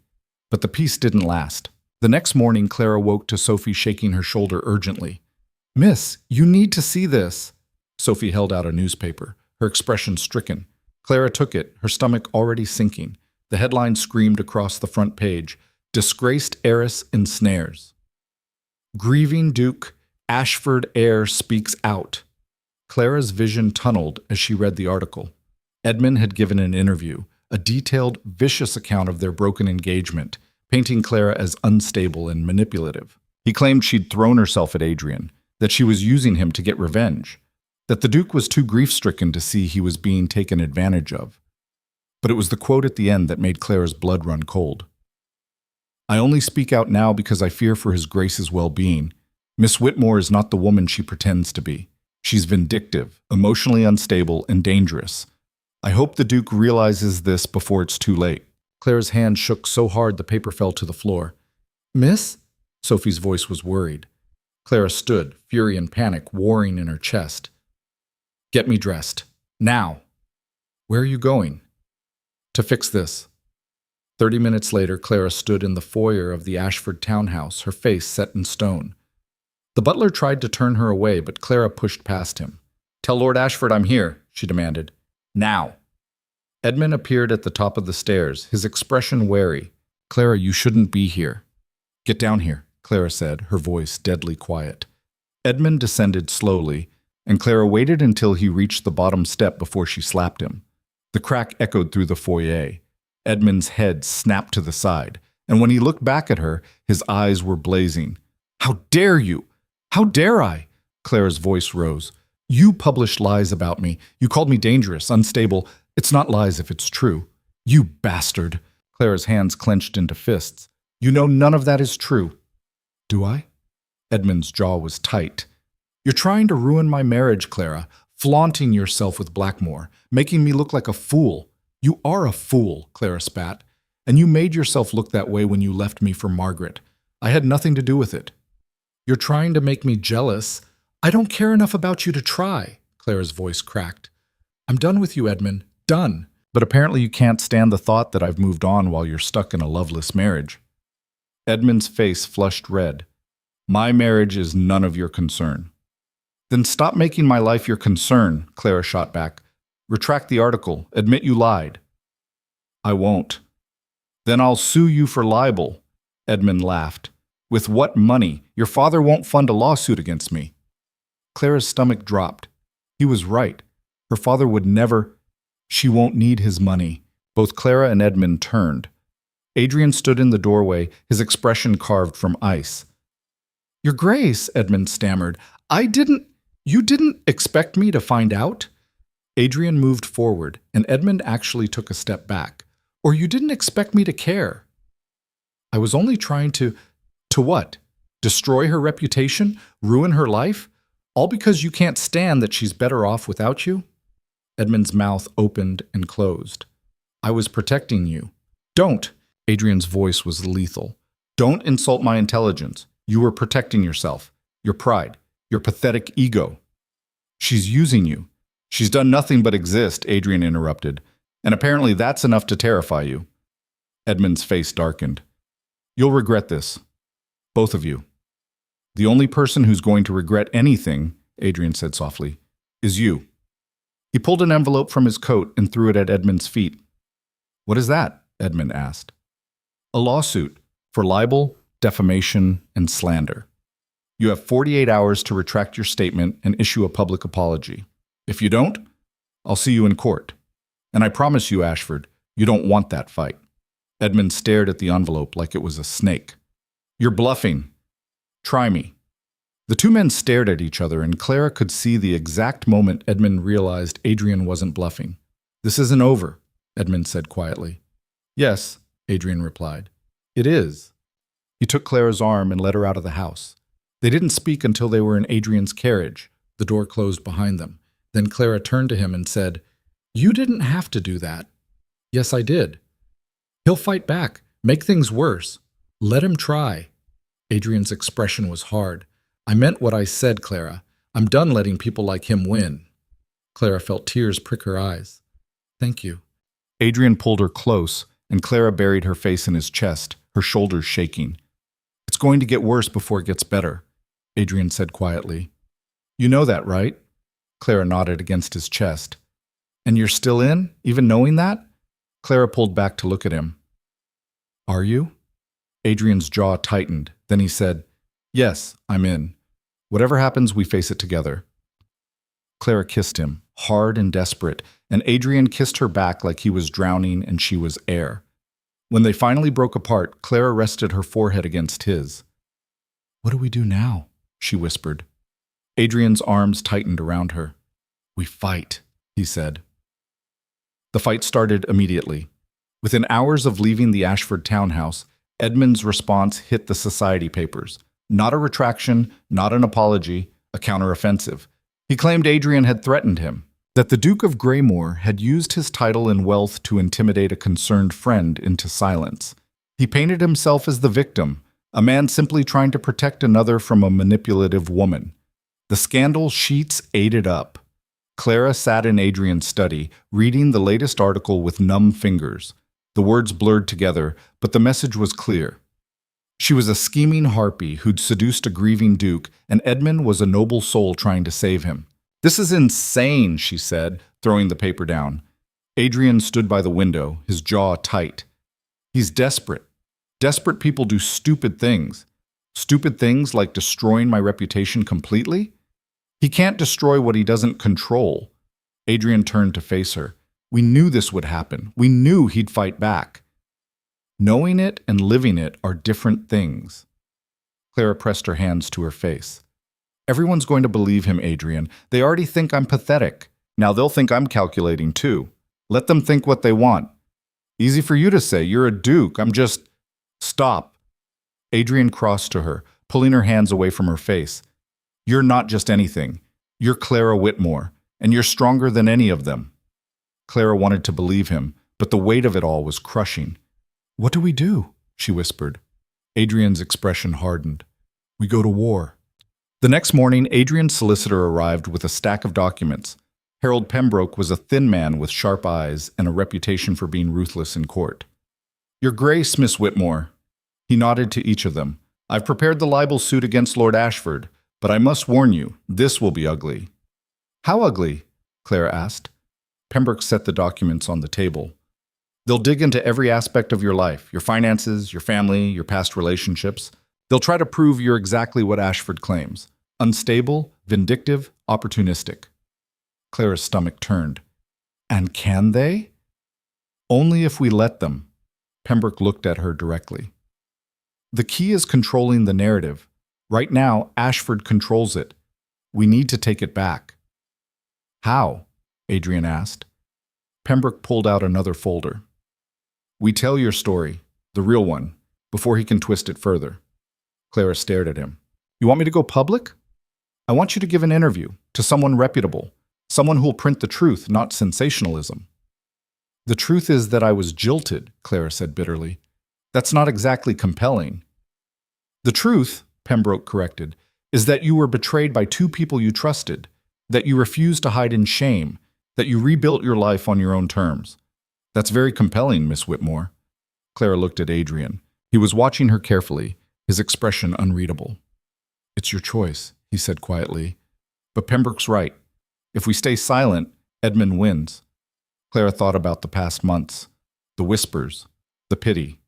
A: But the peace didn't last. The next morning, Clara woke to Sophie shaking her shoulder urgently. "Miss, you need to see this." Sophie held out a newspaper, her expression stricken. Clara took it, her stomach already sinking. The headline screamed across the front page, "Disgraced Heiress Ensnares." "Grieving Duke, Ashford heir speaks out." Clara's vision tunneled as she read the article. Edmund had given an interview, a detailed, vicious account of their broken engagement, painting Clara as unstable and manipulative. He claimed she'd thrown herself at Adrian, that she was using him to get revenge, that the Duke was too grief-stricken to see he was being taken advantage of. But it was the quote at the end that made Clara's blood run cold. "I only speak out now because I fear for his Grace's well-being. Miss Whitmore is not the woman she pretends to be. She's vindictive, emotionally unstable, and dangerous. I hope the Duke realizes this before it's too late." Clara's hand shook so hard the paper fell to the floor. "Miss?" Sophie's voice was worried. Clara stood, fury and panic warring in her chest. "Get me dressed. Now." "Where are you going?" "To fix this." 30 minutes later, Clara stood in the foyer of the Ashford townhouse, her face set in stone. The butler tried to turn her away, but Clara pushed past him. "Tell Lord Ashford I'm here," she demanded. "Now." Edmund appeared at the top of the stairs, his expression wary. "Clara, you shouldn't be here." "Get down here," Clara said, her voice deadly quiet. Edmund descended slowly, and Clara waited until he reached the bottom step before she slapped him. The crack echoed through the foyer. Edmund's head snapped to the side, and when he looked back at her, his eyes were blazing. "How dare you? How dare I?" Clara's voice rose. "You published lies about me. You called me dangerous, unstable. It's not lies if it's true. You bastard." Clara's hands clenched into fists. "You know none of that is true." "Do I?" Edmund's jaw was tight. "You're trying to ruin my marriage, Clara, flaunting yourself with Blackmore, making me look like a fool." "You are a fool," Clara spat, "and you made yourself look that way when you left me for Margaret. I had nothing to do with it." "You're trying to make me jealous. I don't care enough about you to try." Clara's voice cracked. "I'm done with you, Edmund. Done. But apparently you can't stand the thought that I've moved on while you're stuck in a loveless marriage." Edmund's face flushed red. "My marriage is none of your concern." "Then stop making my life your concern," Clara shot back. "Retract the article. Admit you lied." "I won't." "Then I'll sue you for libel." Edmund laughed. "With what money? Your father won't fund a lawsuit against me." Clara's stomach dropped. He was right. Her father would never. She won't need his money. Both Clara and Edmund turned. Adrian stood in the doorway, his expression carved from ice. "Your Grace," Edmund stammered, You didn't expect me to find out?" Adrian moved forward, and Edmund actually took a step back. "Or you didn't expect me to care?" "I was only trying to what? Destroy her reputation? Ruin her life? All because you can't stand that she's better off without you?" Edmund's mouth opened and closed. "I was protecting you." "Don't!" Adrian's voice was lethal. "Don't insult my intelligence. You were protecting yourself, your pride, your pathetic ego." "She's using you." "She's done nothing but exist," Adrian interrupted. "And apparently that's enough to terrify you." Edmund's face darkened. "You'll regret this. Both of you." "The only person who's going to regret anything," Adrian said softly, "is you." He pulled an envelope from his coat and threw it at Edmund's feet. "What is that?" Edmund asked. "A lawsuit for libel, defamation, and slander. You have 48 hours to retract your statement and issue a public apology. If you don't, I'll see you in court. And I promise you, Ashford, you don't want that fight." Edmund stared at the envelope like it was a snake. "You're bluffing. Try me." The two men stared at each other, and Clara could see the exact moment Edmund realized Adrian wasn't bluffing. "This isn't over," Edmund said quietly. "Yes," Adrian replied. "It is." He took Clara's arm and led her out of the house. They didn't speak until they were in Adrian's carriage. The door closed behind them. Then Clara turned to him and said, "You didn't have to do that." "Yes, I did." "He'll fight back, make things worse. Let him try." Adrian's expression was hard. "I meant what I said, Clara. I'm done letting people like him win." Clara felt tears prick her eyes. "Thank you." Adrian pulled her close, and Clara buried her face in his chest, her shoulders shaking. "It's going to get worse before it gets better," Adrian said quietly. "You know that, right?" Clara nodded against his chest. "And you're still in, even knowing that?" Clara pulled back to look at him. "Are you?" Adrian's jaw tightened. Then he said, "Yes, I'm in. Whatever happens, we face it together." Clara kissed him, hard and desperate, and Adrian kissed her back like he was drowning and she was air. When they finally broke apart, Clara rested her forehead against his. "What do we do now?" she whispered. Adrian's arms tightened around her. "We fight," he said. The fight started immediately. Within hours of leaving the Ashford townhouse, Edmund's response hit the society papers. Not a retraction, not an apology, a counteroffensive. He claimed Adrian had threatened him, that the Duke of Greymore had used his title and wealth to intimidate a concerned friend into silence. He painted himself as the victim, a man simply trying to protect another from a manipulative woman. The scandal sheets ate it up. Clara sat in Adrian's study, reading the latest article with numb fingers. The words blurred together, but the message was clear. She was a scheming harpy who'd seduced a grieving duke, and Edmund was a noble soul trying to save him. "This is insane," she said, throwing the paper down. Adrian stood by the window, his jaw tight. "He's desperate. Desperate people do stupid things. Stupid things like destroying my reputation completely? He can't destroy what he doesn't control." Adrian turned to face her. "We knew this would happen. We knew he'd fight back." Knowing it and living it are different things. Clara pressed her hands to her face. "Everyone's going to believe him, Adrian. They already think I'm pathetic. Now they'll think I'm calculating too. Let them think what they want. Easy for you to say, you're a duke. I'm just—" "Stop." Adrian crossed to her, pulling her hands away from her face. "You're not just anything. You're Clara Whitmore, and you're stronger than any of them." Clara wanted to believe him, but the weight of it all was crushing. "What do we do?" she whispered. Adrian's expression hardened. "We go to war." The next morning, Adrian's solicitor arrived with a stack of documents. Harold Pembroke was a thin man with sharp eyes and a reputation for being ruthless in court. "Your Grace, Miss Whitmore." He nodded to each of them. "I've prepared the libel suit against Lord Ashford, but I must warn you, this will be ugly." "How ugly?" Clara asked. Pembroke set the documents on the table. "They'll dig into every aspect of your life, your finances, your family, your past relationships. They'll try to prove you're exactly what Ashford claims. Unstable, vindictive, opportunistic." Clara's stomach turned. "And can they?" "Only if we let them." Pembroke looked at her directly. "The key is controlling the narrative. Right now, Ashford controls it. We need to take it back." "How?" Adrian asked. Pembroke pulled out another folder. "We tell your story, the real one, before he can twist it further." Clara stared at him. "You want me to go public?" "I want you to give an interview to someone reputable, someone who'll print the truth, not sensationalism." "The truth is that I was jilted," Clara said bitterly. "That's not exactly compelling." "The truth," Pembroke corrected, "is that you were betrayed by two people you trusted, that you refused to hide in shame, that you rebuilt your life on your own terms. That's very compelling, Miss Whitmore." Clara looked at Adrian. He was watching her carefully, his expression unreadable. "It's your choice," he said quietly. "But Pembroke's right. If we stay silent, Edmund wins." Clara thought about the past months, the whispers, the pity,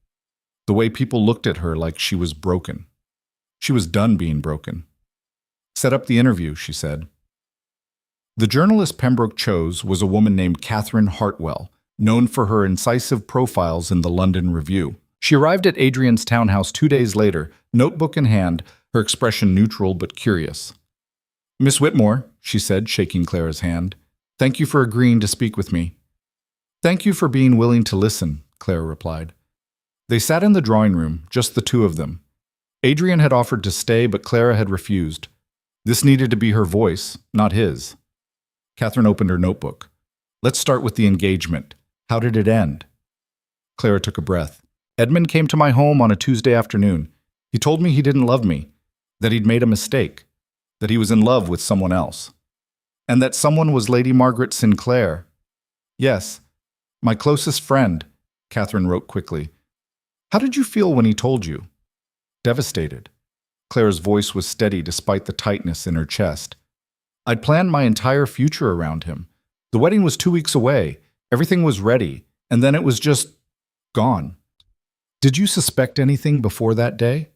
A: the way people looked at her like she was broken. She was done being broken. "Set up the interview," she said. The journalist Pembroke chose was a woman named Catherine Hartwell, known for her incisive profiles in the London Review. She arrived at Adrian's townhouse 2 days later, notebook in hand, her expression neutral but curious. "Miss Whitmore," she said, shaking Clara's hand, "thank you for agreeing to speak with me." "Thank you for being willing to listen," Clara replied. They sat in the drawing room, just the two of them. Adrian had offered to stay, but Clara had refused. This needed to be her voice, not his. Catherine opened her notebook. "Let's start with the engagement. How did it end?" Clara took a breath. "Edmund came to my home on a Tuesday afternoon. He told me he didn't love me, that he'd made a mistake, that he was in love with someone else, and that someone was Lady Margaret Sinclair. Yes, my closest friend," Catherine wrote quickly. "How did you feel when he told you?" "Devastated." Clara's voice was steady despite the tightness in her chest. "I'd planned my entire future around him. The wedding was 2 weeks away. Everything was ready, and then it was just gone." "Did you suspect anything before that day?"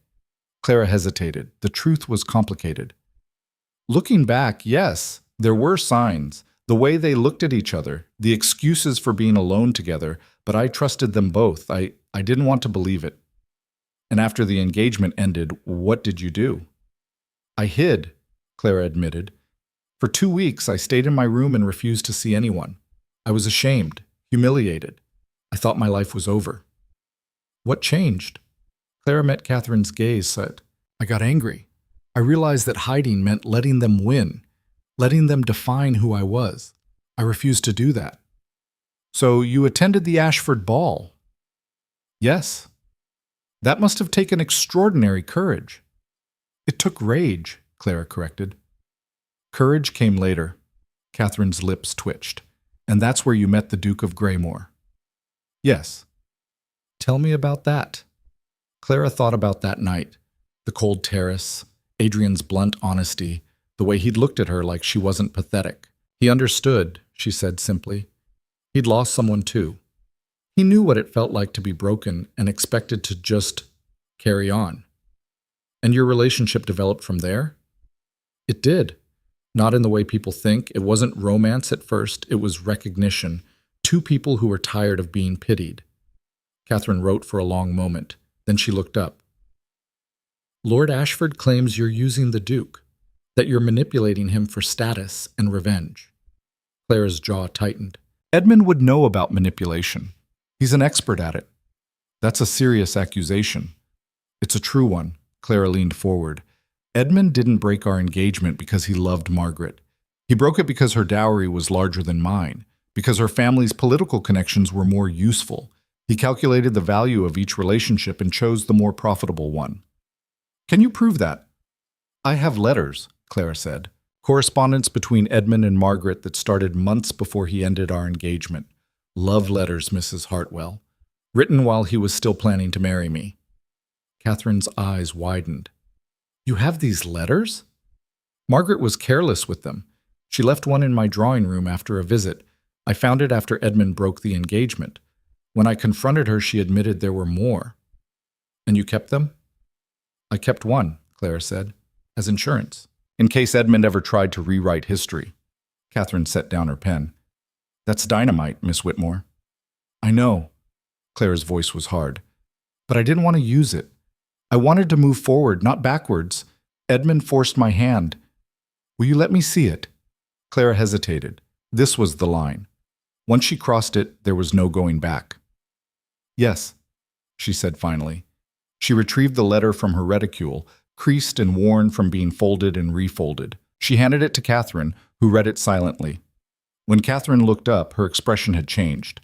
A: Clara hesitated. The truth was complicated. "Looking back, yes, there were signs. The way they looked at each other, the excuses for being alone together, but I trusted them both. I didn't want to believe it." "And after the engagement ended, what did you do?" "I hid," Clara admitted. "For 2 weeks, I stayed in my room and refused to see anyone. I was ashamed, humiliated. I thought my life was over." "What changed?" Clara met Catherine's gaze, said, "I got angry. I realized that hiding meant letting them win, letting them define who I was. I refused to do that." "So you attended the Ashford ball?" "Yes." "That must have taken extraordinary courage." "It took rage," Clara corrected. "Courage came later." Catherine's lips twitched. "And that's where you met the Duke of Greymore." "Yes." "Tell me about that." Clara thought about that night. The cold terrace, Adrian's blunt honesty, the way he'd looked at her like she wasn't pathetic. He understood, she said simply. He'd lost someone too. He knew what it felt like to be broken and expected to just carry on. "And your relationship developed from there?" "It did. Not in the way people think. It wasn't romance at first. It was recognition. Two people who were tired of being pitied." Catherine wrote for a long moment. Then she looked up. "Lord Ashford claims you're using the Duke, that you're manipulating him for status and revenge." Clara's jaw tightened. "Edmund would know about manipulation. He's an expert at it." "That's a serious accusation." "It's a true one." Clara leaned forward. "Edmund didn't break our engagement because he loved Margaret. He broke it because her dowry was larger than mine, because her family's political connections were more useful. He calculated the value of each relationship and chose the more profitable one." "Can you prove that?" "I have letters," Clara said. "Correspondence between Edmund and Margaret that started months before he ended our engagement. Love letters, Mrs. Hartwell. Written while he was still planning to marry me." Catherine's eyes widened. "You have these letters?" "Margaret was careless with them. She left one in my drawing room after a visit. I found it after Edmund broke the engagement. When I confronted her, she admitted there were more." "And you kept them?" "I kept one," Clara said, "as insurance, in case Edmund ever tried to rewrite history." Catherine set down her pen. "That's dynamite, Miss Whitmore." "I know." Clara's voice was hard. "But I didn't want to use it. I wanted to move forward, not backwards. Edmund forced my hand. Will you let me see it?" Clara hesitated. This was the line. Once she crossed it, there was no going back. "Yes," she said finally. She retrieved the letter from her reticule, creased and worn from being folded and refolded. She handed it to Catherine, who read it silently. When Catherine looked up, her expression had changed.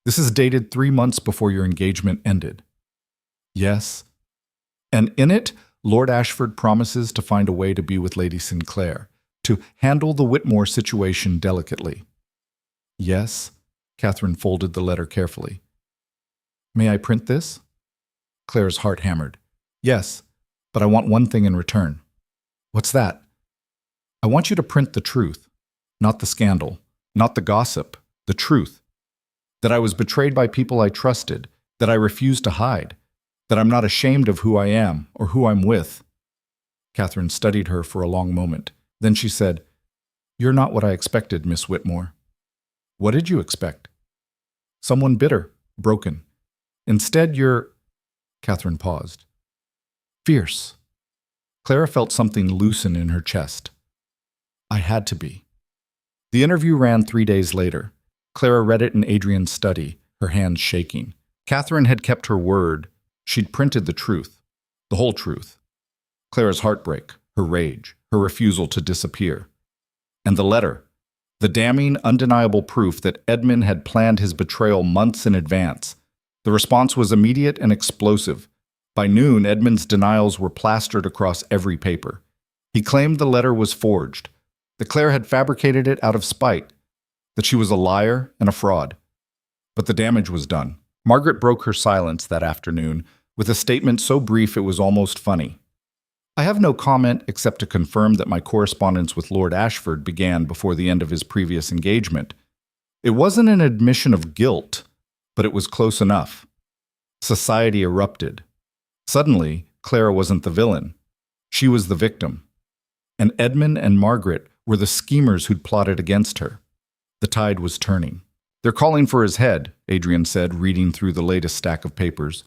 A: "This is dated 3 months before your engagement ended." "Yes." "And in it, Lord Ashford promises to find a way to be with Lady Sinclair, to handle the Whitmore situation delicately." "Yes." Catherine folded the letter carefully. "May I print this?" Clara's heart hammered. "Yes, but I want one thing in return." "What's that?" "I want you to print the truth. Not the scandal, not the gossip, the truth. That I was betrayed by people I trusted, that I refused to hide, that I'm not ashamed of who I am or who I'm with." Catherine studied her for a long moment. Then she said, You're not what I expected, Miss Whitmore. What did you expect? Someone bitter, broken. Instead, you're... Catherine paused. Fierce. Clara felt something loosen in her chest. I had to be. The interview ran 3 days later. Clara read it in Adrian's study, her hands shaking. Catherine had kept her word. She'd printed the truth, the whole truth. Clara's heartbreak, her rage, her refusal to disappear. And the letter, the damning, undeniable proof that Edmund had planned his betrayal months in advance. The response was immediate and explosive. By noon, Edmund's denials were plastered across every paper. He claimed the letter was forged, that Claire had fabricated it out of spite, that she was a liar and a fraud. But the damage was done. Margaret broke her silence that afternoon with a statement so brief it was almost funny. I have no comment except to confirm that my correspondence with Lord Ashford began before the end of his previous engagement. It wasn't an admission of guilt, but it was close enough. Society erupted. Suddenly, Clara wasn't the villain. She was the victim. And Edmund and Margaret were the schemers who'd plotted against her. The tide was turning. They're calling for his head, Adrian said, reading through the latest stack of papers.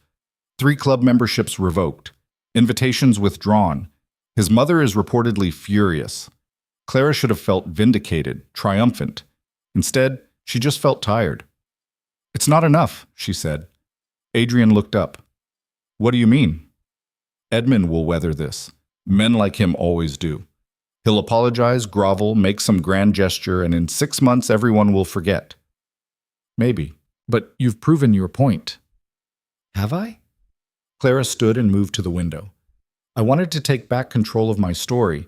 A: 3 club memberships revoked. Invitations withdrawn. His mother is reportedly furious. Clara should have felt vindicated, triumphant. Instead, she just felt tired. It's not enough, she said. Adrian looked up. What do you mean? Edmund will weather this. Men like him always do. He'll apologize, grovel, make some grand gesture, and in 6 months everyone will forget. Maybe, but you've proven your point. Have I? Clara stood and moved to the window. I wanted to take back control of my story,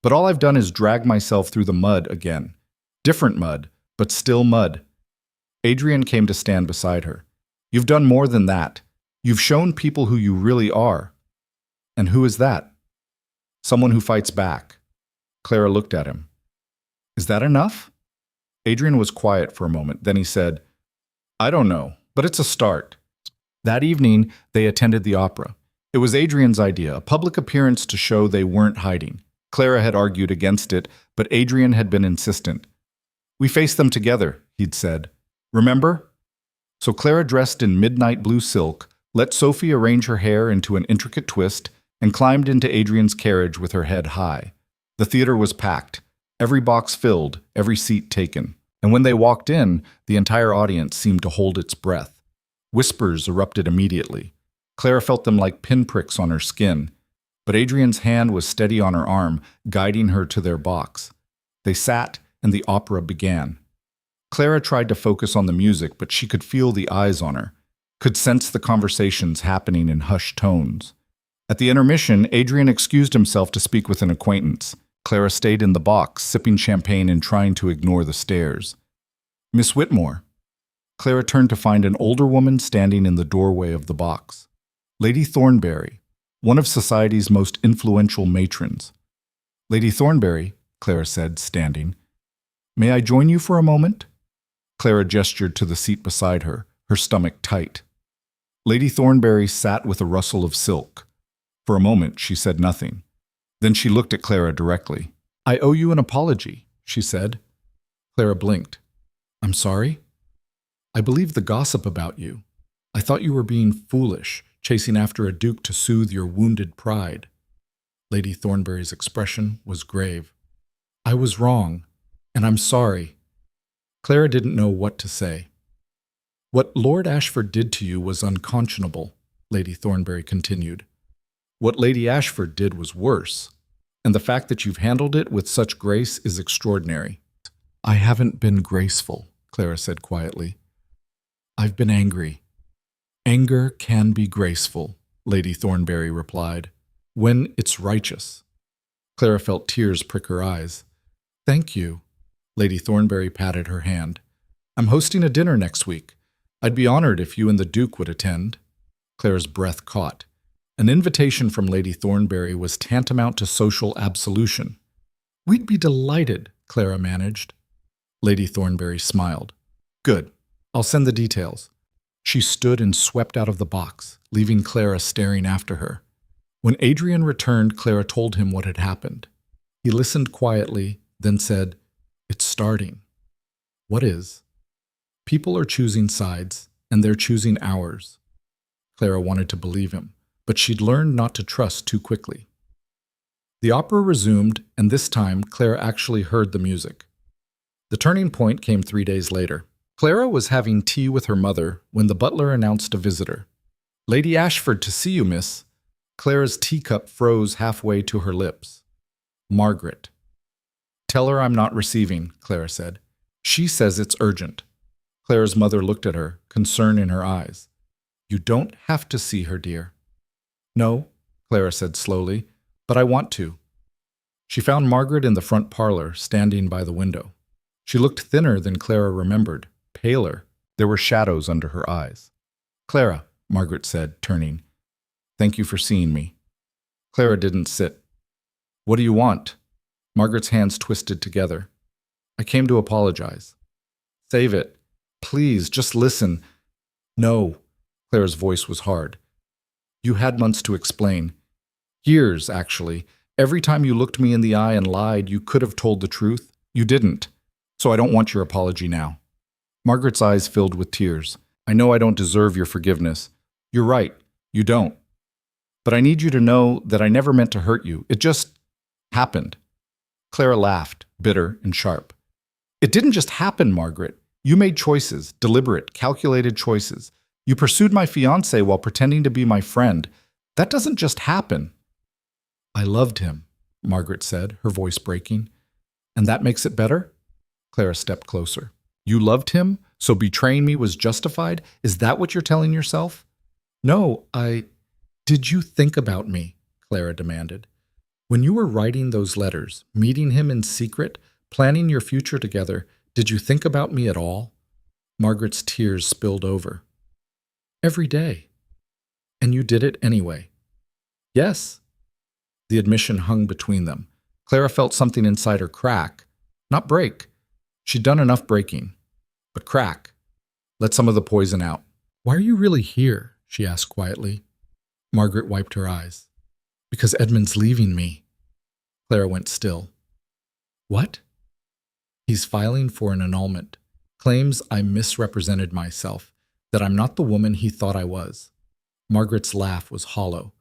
A: but all I've done is drag myself through the mud again. Different mud, but still mud. Adrian came to stand beside her. You've done more than that. You've shown people who you really are. And who is that? Someone who fights back. Clara looked at him. Is that enough? Adrian was quiet for a moment. Then he said, I don't know, but it's a start. That evening, they attended the opera. It was Adrian's idea, a public appearance to show they weren't hiding. Clara had argued against it, but Adrian had been insistent. We faced them together, he'd said. Remember? So Clara, dressed in midnight blue silk, let Sophie arrange her hair into an intricate twist and climbed into Adrian's carriage with her head high. The theater was packed, every box filled, every seat taken. And when they walked in, the entire audience seemed to hold its breath. Whispers erupted immediately. Clara felt them like pinpricks on her skin, but Adrian's hand was steady on her arm, guiding her to their box. They sat, and the opera began. Clara tried to focus on the music, but she could feel the eyes on her, could sense the conversations happening in hushed tones. At the intermission, Adrian excused himself to speak with an acquaintance. Clara stayed in the box, sipping champagne and trying to ignore the stares. Miss Whitmore. Clara turned to find an older woman standing in the doorway of the box. Lady Thornberry, one of society's most influential matrons. Lady Thornberry, Clara said, standing. May I join you for a moment? Clara gestured to the seat beside her, her stomach tight. Lady Thornberry sat with a rustle of silk. For a moment, she said nothing. Then she looked at Clara directly. I owe you an apology, she said. Clara blinked. I'm sorry? I believed the gossip about you. I thought you were being foolish, chasing after a duke to soothe your wounded pride. Lady Thornberry's expression was grave. I was wrong, and I'm sorry. Clara didn't know what to say. What Lord Ashford did to you was unconscionable, Lady Thornberry continued. What Lady Ashford did was worse, and the fact that you've handled it with such grace is extraordinary. I haven't been graceful, Clara said quietly. I've been angry. Anger can be graceful, Lady Thornberry replied, when it's righteous. Clara felt tears prick her eyes. Thank you. Lady Thornberry patted her hand. I'm hosting a dinner next week. I'd be honored if you and the Duke would attend. Clara's breath caught. An invitation from Lady Thornberry was tantamount to social absolution. We'd be delighted, Clara managed. Lady Thornberry smiled. Good. I'll send the details. She stood and swept out of the box, leaving Clara staring after her. When Adrian returned, Clara told him what had happened. He listened quietly, then said, It's starting. What is? People are choosing sides, and they're choosing ours. Clara wanted to believe him, but she'd learned not to trust too quickly. The opera resumed, and this time Clara actually heard the music. The turning point came 3 days later. Clara was having tea with her mother when the butler announced a visitor. "Lady Ashford to see you, miss." Clara's teacup froze halfway to her lips. "Margaret." "Tell her I'm not receiving," Clara said. "She says it's urgent." Clara's mother looked at her, concern in her eyes. "You don't have to see her, dear." "No," Clara said slowly, "but I want to." She found Margaret in the front parlor, standing by the window. She looked thinner than Clara remembered, paler. There were shadows under her eyes. "Clara," Margaret said, turning. "Thank you for seeing me." Clara didn't sit. "What do you want?" Margaret's hands twisted together. "I came to apologize." "Save it. Please, just listen." "No." Clara's voice was hard. "You had months to explain. Years, actually. Every time you looked me in the eye and lied, you could have told the truth. You didn't. So I don't want your apology now." Margaret's eyes filled with tears. "I know I don't deserve your forgiveness. You're right. You don't. But I need you to know that I never meant to hurt you. It just happened." Clara laughed, bitter and sharp. "It didn't just happen, Margaret. You made choices, deliberate, calculated choices. You pursued my fiancé while pretending to be my friend. That doesn't just happen." "I loved him," Margaret said, her voice breaking. "And that makes it better?" Clara stepped closer. "You loved him, so betraying me was justified? Is that what you're telling yourself?" "No, Did you think about me?" Clara demanded. "When you were writing those letters, meeting him in secret, planning your future together, did you think about me at all?" Margaret's tears spilled over. "Every day. And you did it anyway." "Yes." The admission hung between them. Clara felt something inside her crack, not break. She'd done enough breaking, but crack. Let some of the poison out. "Why are you really here?" she asked quietly. Margaret wiped her eyes. "Because Edmund's leaving me." Clara went still. "What?" "He's filing for an annulment. Claims I misrepresented myself, that I'm not the woman he thought I was." Margaret's laugh was hollow.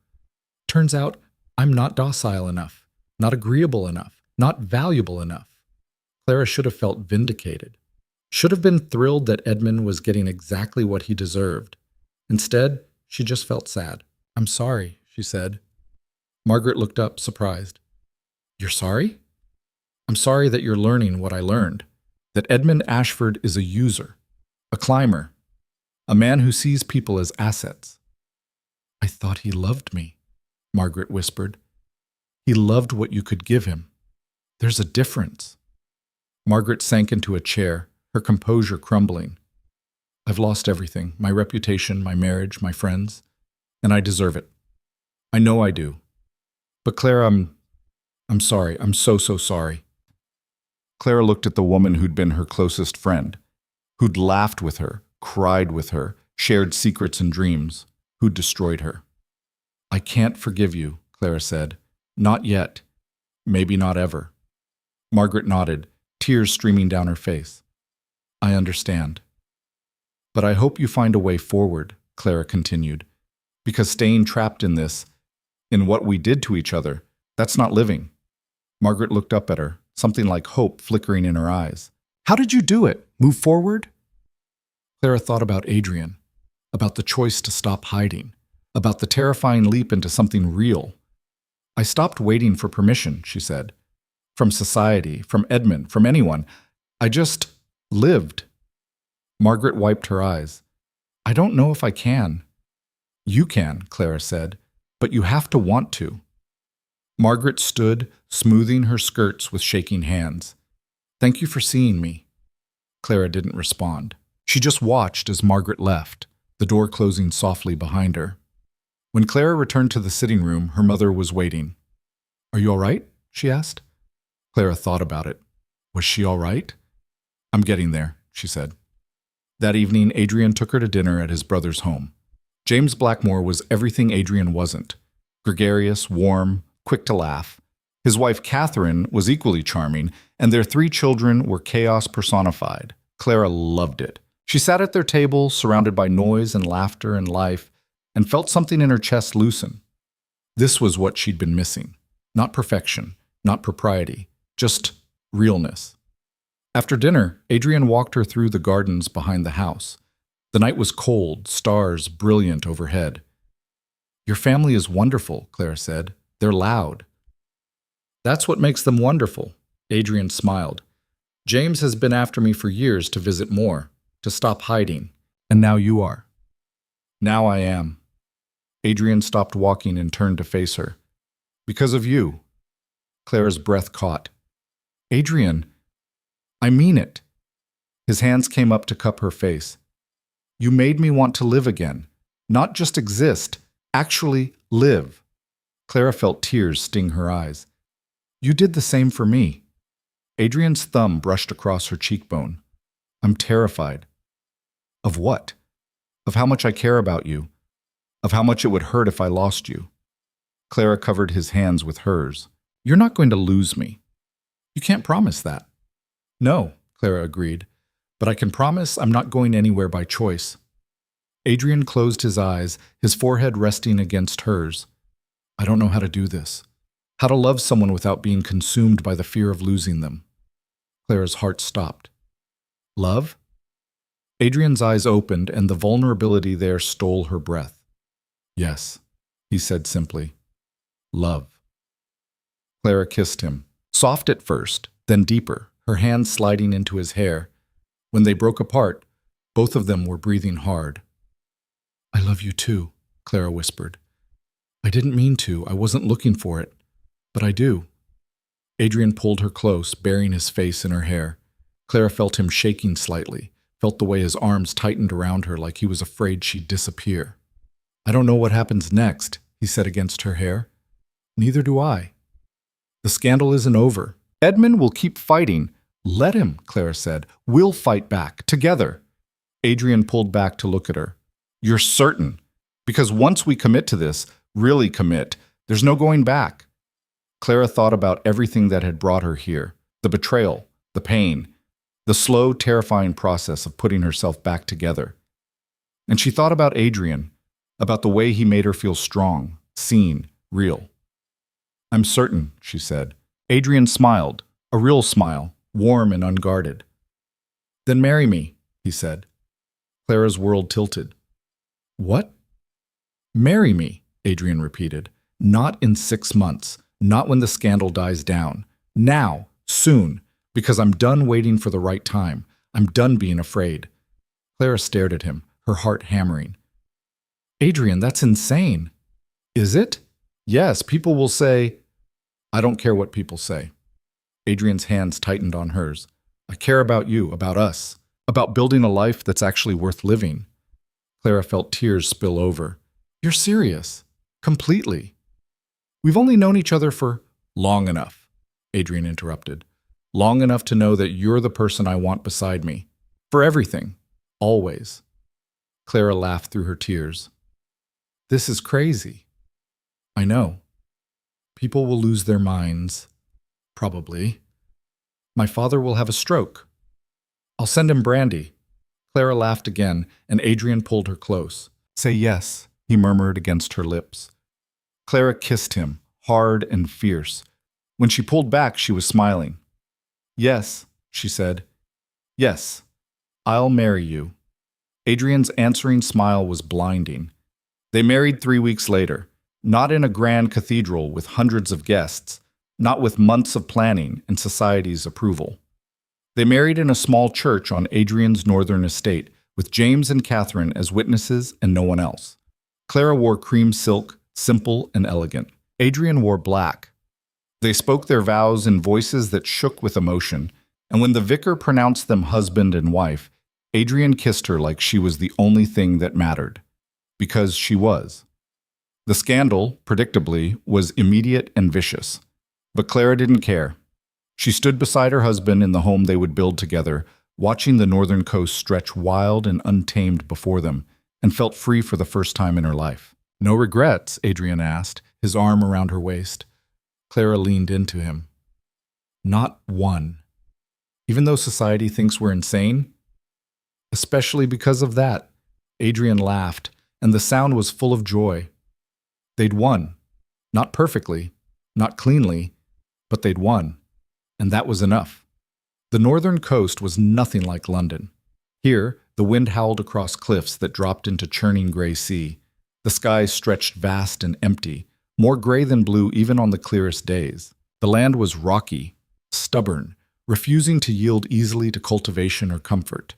A: "Turns out I'm not docile enough, not agreeable enough, not valuable enough." Clara should have felt vindicated. Should have been thrilled that Edmund was getting exactly what he deserved. Instead, she just felt sad. "I'm sorry," she said. Margaret looked up, surprised. "You're sorry?" "I'm sorry that you're learning what I learned. That Edmund Ashford is a user, a climber, a man who sees people as assets." "I thought he loved me," Margaret whispered. "He loved what you could give him. There's a difference." Margaret sank into a chair, her composure crumbling. "I've lost everything, my reputation, my marriage, my friends, and I deserve it. I know I do. But Clara, I'm sorry. I'm so sorry." Clara looked at the woman who'd been her closest friend, who'd laughed with her, cried with her, shared secrets and dreams, who'd destroyed her. "I can't forgive you," Clara said. "Not yet. Maybe not ever." Margaret nodded, tears streaming down her face. "I understand. But I hope you find a way forward," Clara continued, "because staying trapped in this, in what we did to each other, that's not living." Margaret looked up at her, something like hope flickering in her eyes. "How did you do it? Move forward?" Clara thought about Adrian, about the choice to stop hiding, about the terrifying leap into something real. "I stopped waiting for permission," she said. "From society, from Edmund, from anyone. I just lived." Margaret wiped her eyes. "I don't know if I can." "You can," Clara said, "but you have to want to." Margaret stood, smoothing her skirts with shaking hands. "Thank you for seeing me." Clara didn't respond. She just watched as Margaret left, the door closing softly behind her. When Clara returned to the sitting room, her mother was waiting. "Are you all right?" she asked. Clara thought about it. Was she all right? "I'm getting there," she said. That evening, Adrian took her to dinner at his brother's home. James Blackmore was everything Adrian wasn't. Gregarious, warm, quick to laugh. His wife Catherine was equally charming, and their 3 children were chaos personified. Clara loved it. She sat at their table, surrounded by noise and laughter and life, and felt something in her chest loosen. This was what she'd been missing. Not perfection, not propriety, just realness. After dinner, Adrian walked her through the gardens behind the house. The night was cold, stars brilliant overhead. "Your family is wonderful," Clara said. "They're loud." "That's what makes them wonderful," Adrian smiled. "James has been after me for years to visit more, to stop hiding. And now you are." "Now I am." Adrian stopped walking and turned to face her. "Because of you." Clara's breath caught. "Adrian, I mean it." His hands came up to cup her face. "You made me want to live again. Not just exist, actually live." Clara felt tears sting her eyes. "You did the same for me." Adrian's thumb brushed across her cheekbone. "I'm terrified." "Of what?" "Of how much I care about you. Of how much it would hurt if I lost you." Clara covered his hands with hers. "You're not going to lose me." "You can't promise that." "No," Clara agreed, "but I can promise I'm not going anywhere by choice." Adrian closed his eyes, his forehead resting against hers. "I don't know how to do this. How to love someone without being consumed by the fear of losing them." Clara's heart stopped. "Love?" Adrian's eyes opened, and the vulnerability there stole her breath. "Yes," he said simply. "Love." Clara kissed him, soft at first, then deeper, her hands sliding into his hair. When they broke apart, both of them were breathing hard. "I love you too," Clara whispered. "I didn't mean to. I wasn't looking for it. But I do." Adrian pulled her close, burying his face in her hair. Clara felt him shaking slightly, felt the way his arms tightened around her like he was afraid she'd disappear. "I don't know what happens next," he said against her hair. "Neither do I." "The scandal isn't over. Edmund will keep fighting." "Let him," Clara said. "We'll fight back, together." Adrian pulled back to look at her. "You're certain? Because once we commit to this, really commit, there's no going back." Clara thought about everything that had brought her here. The betrayal, the pain, the slow, terrifying process of putting herself back together. And she thought about Adrian, about the way he made her feel strong, seen, real. "I'm certain," she said. Adrian smiled, a real smile, warm and unguarded. "Then marry me," he said. Clara's world tilted. "What?" "Marry me," Adrian repeated. "Not in 6 months, not when the scandal dies down. Now, soon, because I'm done waiting for the right time. I'm done being afraid." Clara stared at him, her heart hammering. "Adrian, that's insane." "Is it?" "Yes, people will say—" "I don't care what people say." Adrian's hands tightened on hers. "I care about you, about us, about building a life that's actually worth living." Clara felt tears spill over. "You're serious. Completely." "We've only known each other for—" "Long enough," Adrian interrupted. "Long enough to know that you're the person I want beside me. For everything. Always." Clara laughed through her tears. "This is crazy." "I know. People will lose their minds. Probably. My father will have a stroke. I'll send him brandy." Clara laughed again, and Adrian pulled her close. "Say yes," he murmured against her lips. Clara kissed him, hard and fierce. When she pulled back, she was smiling. "Yes," she said. "Yes, I'll marry you." Adrian's answering smile was blinding. They married 3 weeks later, not in a grand cathedral with hundreds of guests, not with months of planning and society's approval. They married in a small church on Adrian's northern estate, with James and Catherine as witnesses and no one else. Clara wore cream silk, simple and elegant. Adrian wore black. They spoke their vows in voices that shook with emotion, and when the vicar pronounced them husband and wife, Adrian kissed her like she was the only thing that mattered. Because she was. The scandal, predictably, was immediate and vicious. But Clara didn't care. She stood beside her husband in the home they would build together, watching the northern coast stretch wild and untamed before them, and felt free for the first time in her life. "No regrets?" Adrian asked, his arm around her waist. Clara leaned into him. Not one. Even though society thinks we're insane? Especially because of that. Adrian laughed, and the sound was full of joy. They'd won. Not perfectly, not cleanly, but they'd won. And that was enough. The northern coast was nothing like London. Here, the wind howled across cliffs that dropped into churning gray sea. The sky stretched vast and empty, more gray than blue even on the clearest days. The land was rocky, stubborn, refusing to yield easily to cultivation or comfort.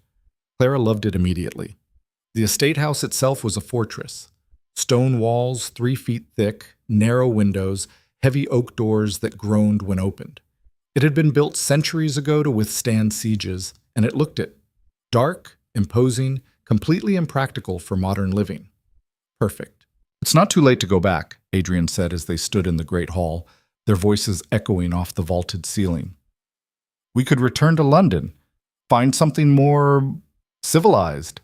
A: Clara loved it immediately. The estate house itself was a fortress. Stone walls 3 feet thick, narrow windows, heavy oak doors that groaned when opened. It had been built centuries ago to withstand sieges, and it looked it. Dark, imposing, completely impractical for modern living. Perfect. It's not too late to go back, Adrian said as they stood in the great hall, their voices echoing off the vaulted ceiling. We could return to London, find something more civilized.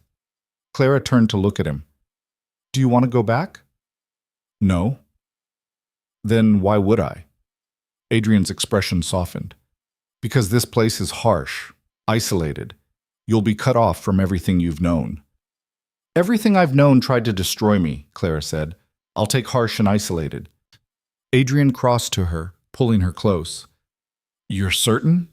A: Clara turned to look at him. Do you want to go back? No. Then why would I? Adrian's expression softened. Because this place is harsh, isolated. You'll be cut off from everything you've known. Everything I've known tried to destroy me, Clara said. I'll take harsh and isolated. Adrian crossed to her, pulling her close. You're certain?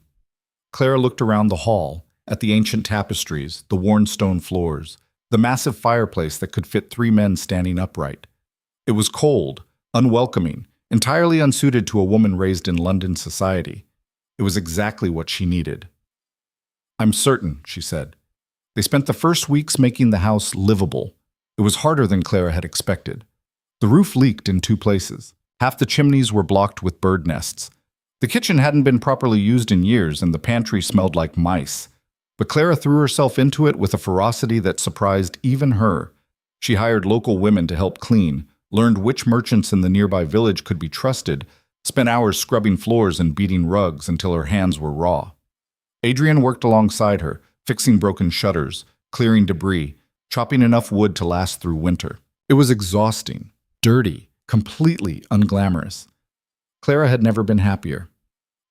A: Clara looked around the hall, at the ancient tapestries, the worn stone floors, the massive fireplace that could fit 3 men standing upright. It was cold, unwelcoming, entirely unsuited to a woman raised in London society. It was exactly what she needed. I'm certain, she said. They spent the first weeks making the house livable. It was harder than Clara had expected. The roof leaked in 2 places. Half the chimneys were blocked with bird nests. The kitchen hadn't been properly used in years, and the pantry smelled like mice. But Clara threw herself into it with a ferocity that surprised even her. She hired local women to help clean, learned which merchants in the nearby village could be trusted, spent hours scrubbing floors and beating rugs until her hands were raw. Adrian worked alongside her, fixing broken shutters, clearing debris, chopping enough wood to last through winter. It was exhausting, dirty, completely unglamorous. Clara had never been happier.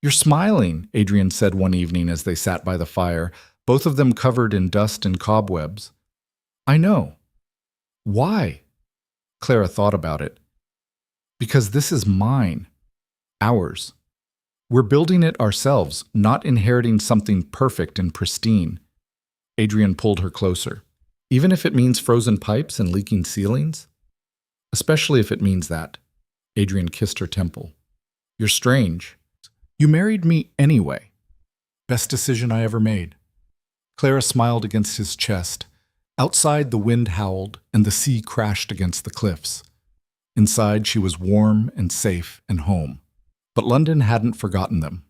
A: You're smiling, Adrian said one evening as they sat by the fire, both of them covered in dust and cobwebs. I know. Why? Clara thought about it. Because this is mine. Ours. We're building it ourselves, not inheriting something perfect and pristine. Adrian pulled her closer. Even if it means frozen pipes and leaking ceilings? Especially if it means that. Adrian kissed her temple. You're strange. You married me anyway. Best decision I ever made. Clara smiled against his chest. Outside, the wind howled, and the sea crashed against the cliffs. Inside, she was warm and safe and home. But London hadn't forgotten them.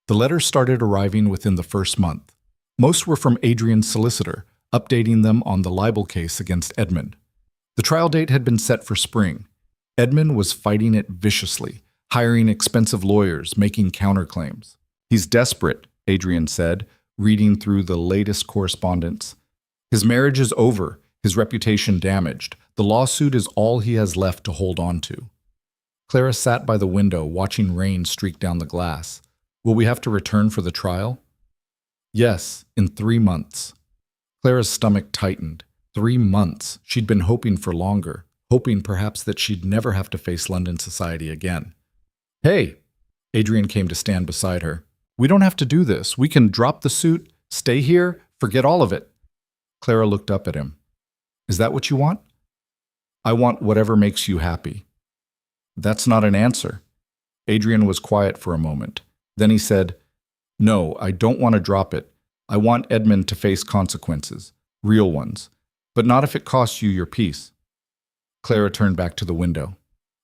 A: The letters started arriving within the first month. Most were from Adrian's solicitor, updating them on the libel case against Edmund. The trial date had been set for spring. Edmund was fighting it viciously, hiring expensive lawyers, making counterclaims. He's desperate, Adrian said, reading through the latest correspondence. His marriage is over, his reputation damaged. The lawsuit is all he has left to hold on to. Clara sat by the window, watching rain streak down the glass. Will we have to return for the trial? Yes, in 3 months. Clara's stomach tightened. 3 months. She'd been hoping for longer, hoping perhaps that she'd never have to face London society again. Hey! Adrian came to stand beside her. We don't have to do this. We can drop the suit, stay here, forget all of it. Clara looked up at him. Is that what you want? I want whatever makes you happy. That's not an answer. Adrian was quiet for a moment. Then he said, No, I don't want to drop it. I want Edmund to face consequences, real ones, but not if it costs you your peace. Clara turned back to the window.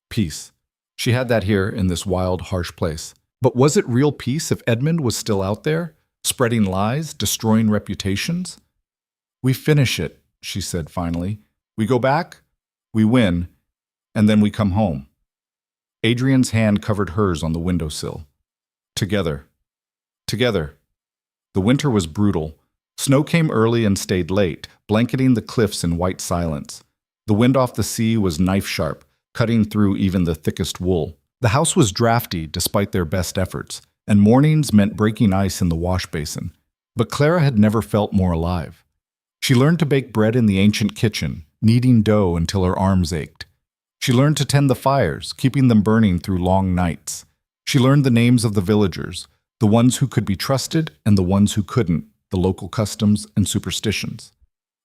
A: Peace. She had that here in this wild, harsh place. But was it real peace if Edmund was still out there, spreading lies, destroying reputations? We finish it, she said finally. We go back, we win, and then we come home. Adrian's hand covered hers on the windowsill. Together. Together. The winter was brutal. Snow came early and stayed late, blanketing the cliffs in white silence. The wind off the sea was knife-sharp, cutting through even the thickest wool. The house was drafty despite their best efforts, and mornings meant breaking ice in the wash basin. But Clara had never felt more alive. She learned to bake bread in the ancient kitchen, kneading dough until her arms ached. She learned to tend the fires, keeping them burning through long nights. She learned the names of the villagers, the ones who could be trusted and the ones who couldn't, the local customs and superstitions.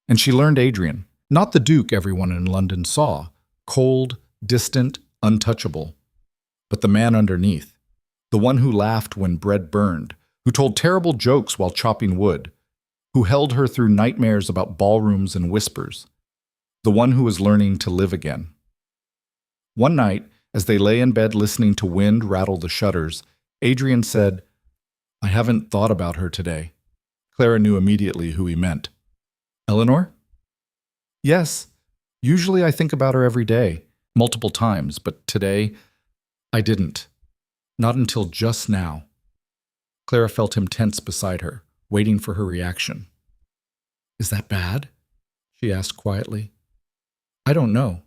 A: And she learned Adrian, not the Duke everyone in London saw, cold, distant, untouchable, but the man underneath, the one who laughed when bread burned, who told terrible jokes while chopping wood, who held her through nightmares about ballrooms and whispers, the one who was learning to live again. One night, as they lay in bed listening to wind rattle the shutters, Adrian said, "I haven't thought about her today." Clara knew immediately who he meant. "Eleanor?" "Yes. Usually I think about her every day, multiple times, but today I didn't. Not until just now." Clara felt him tense beside her, waiting for her reaction. "Is that bad?" she asked quietly. "I don't know.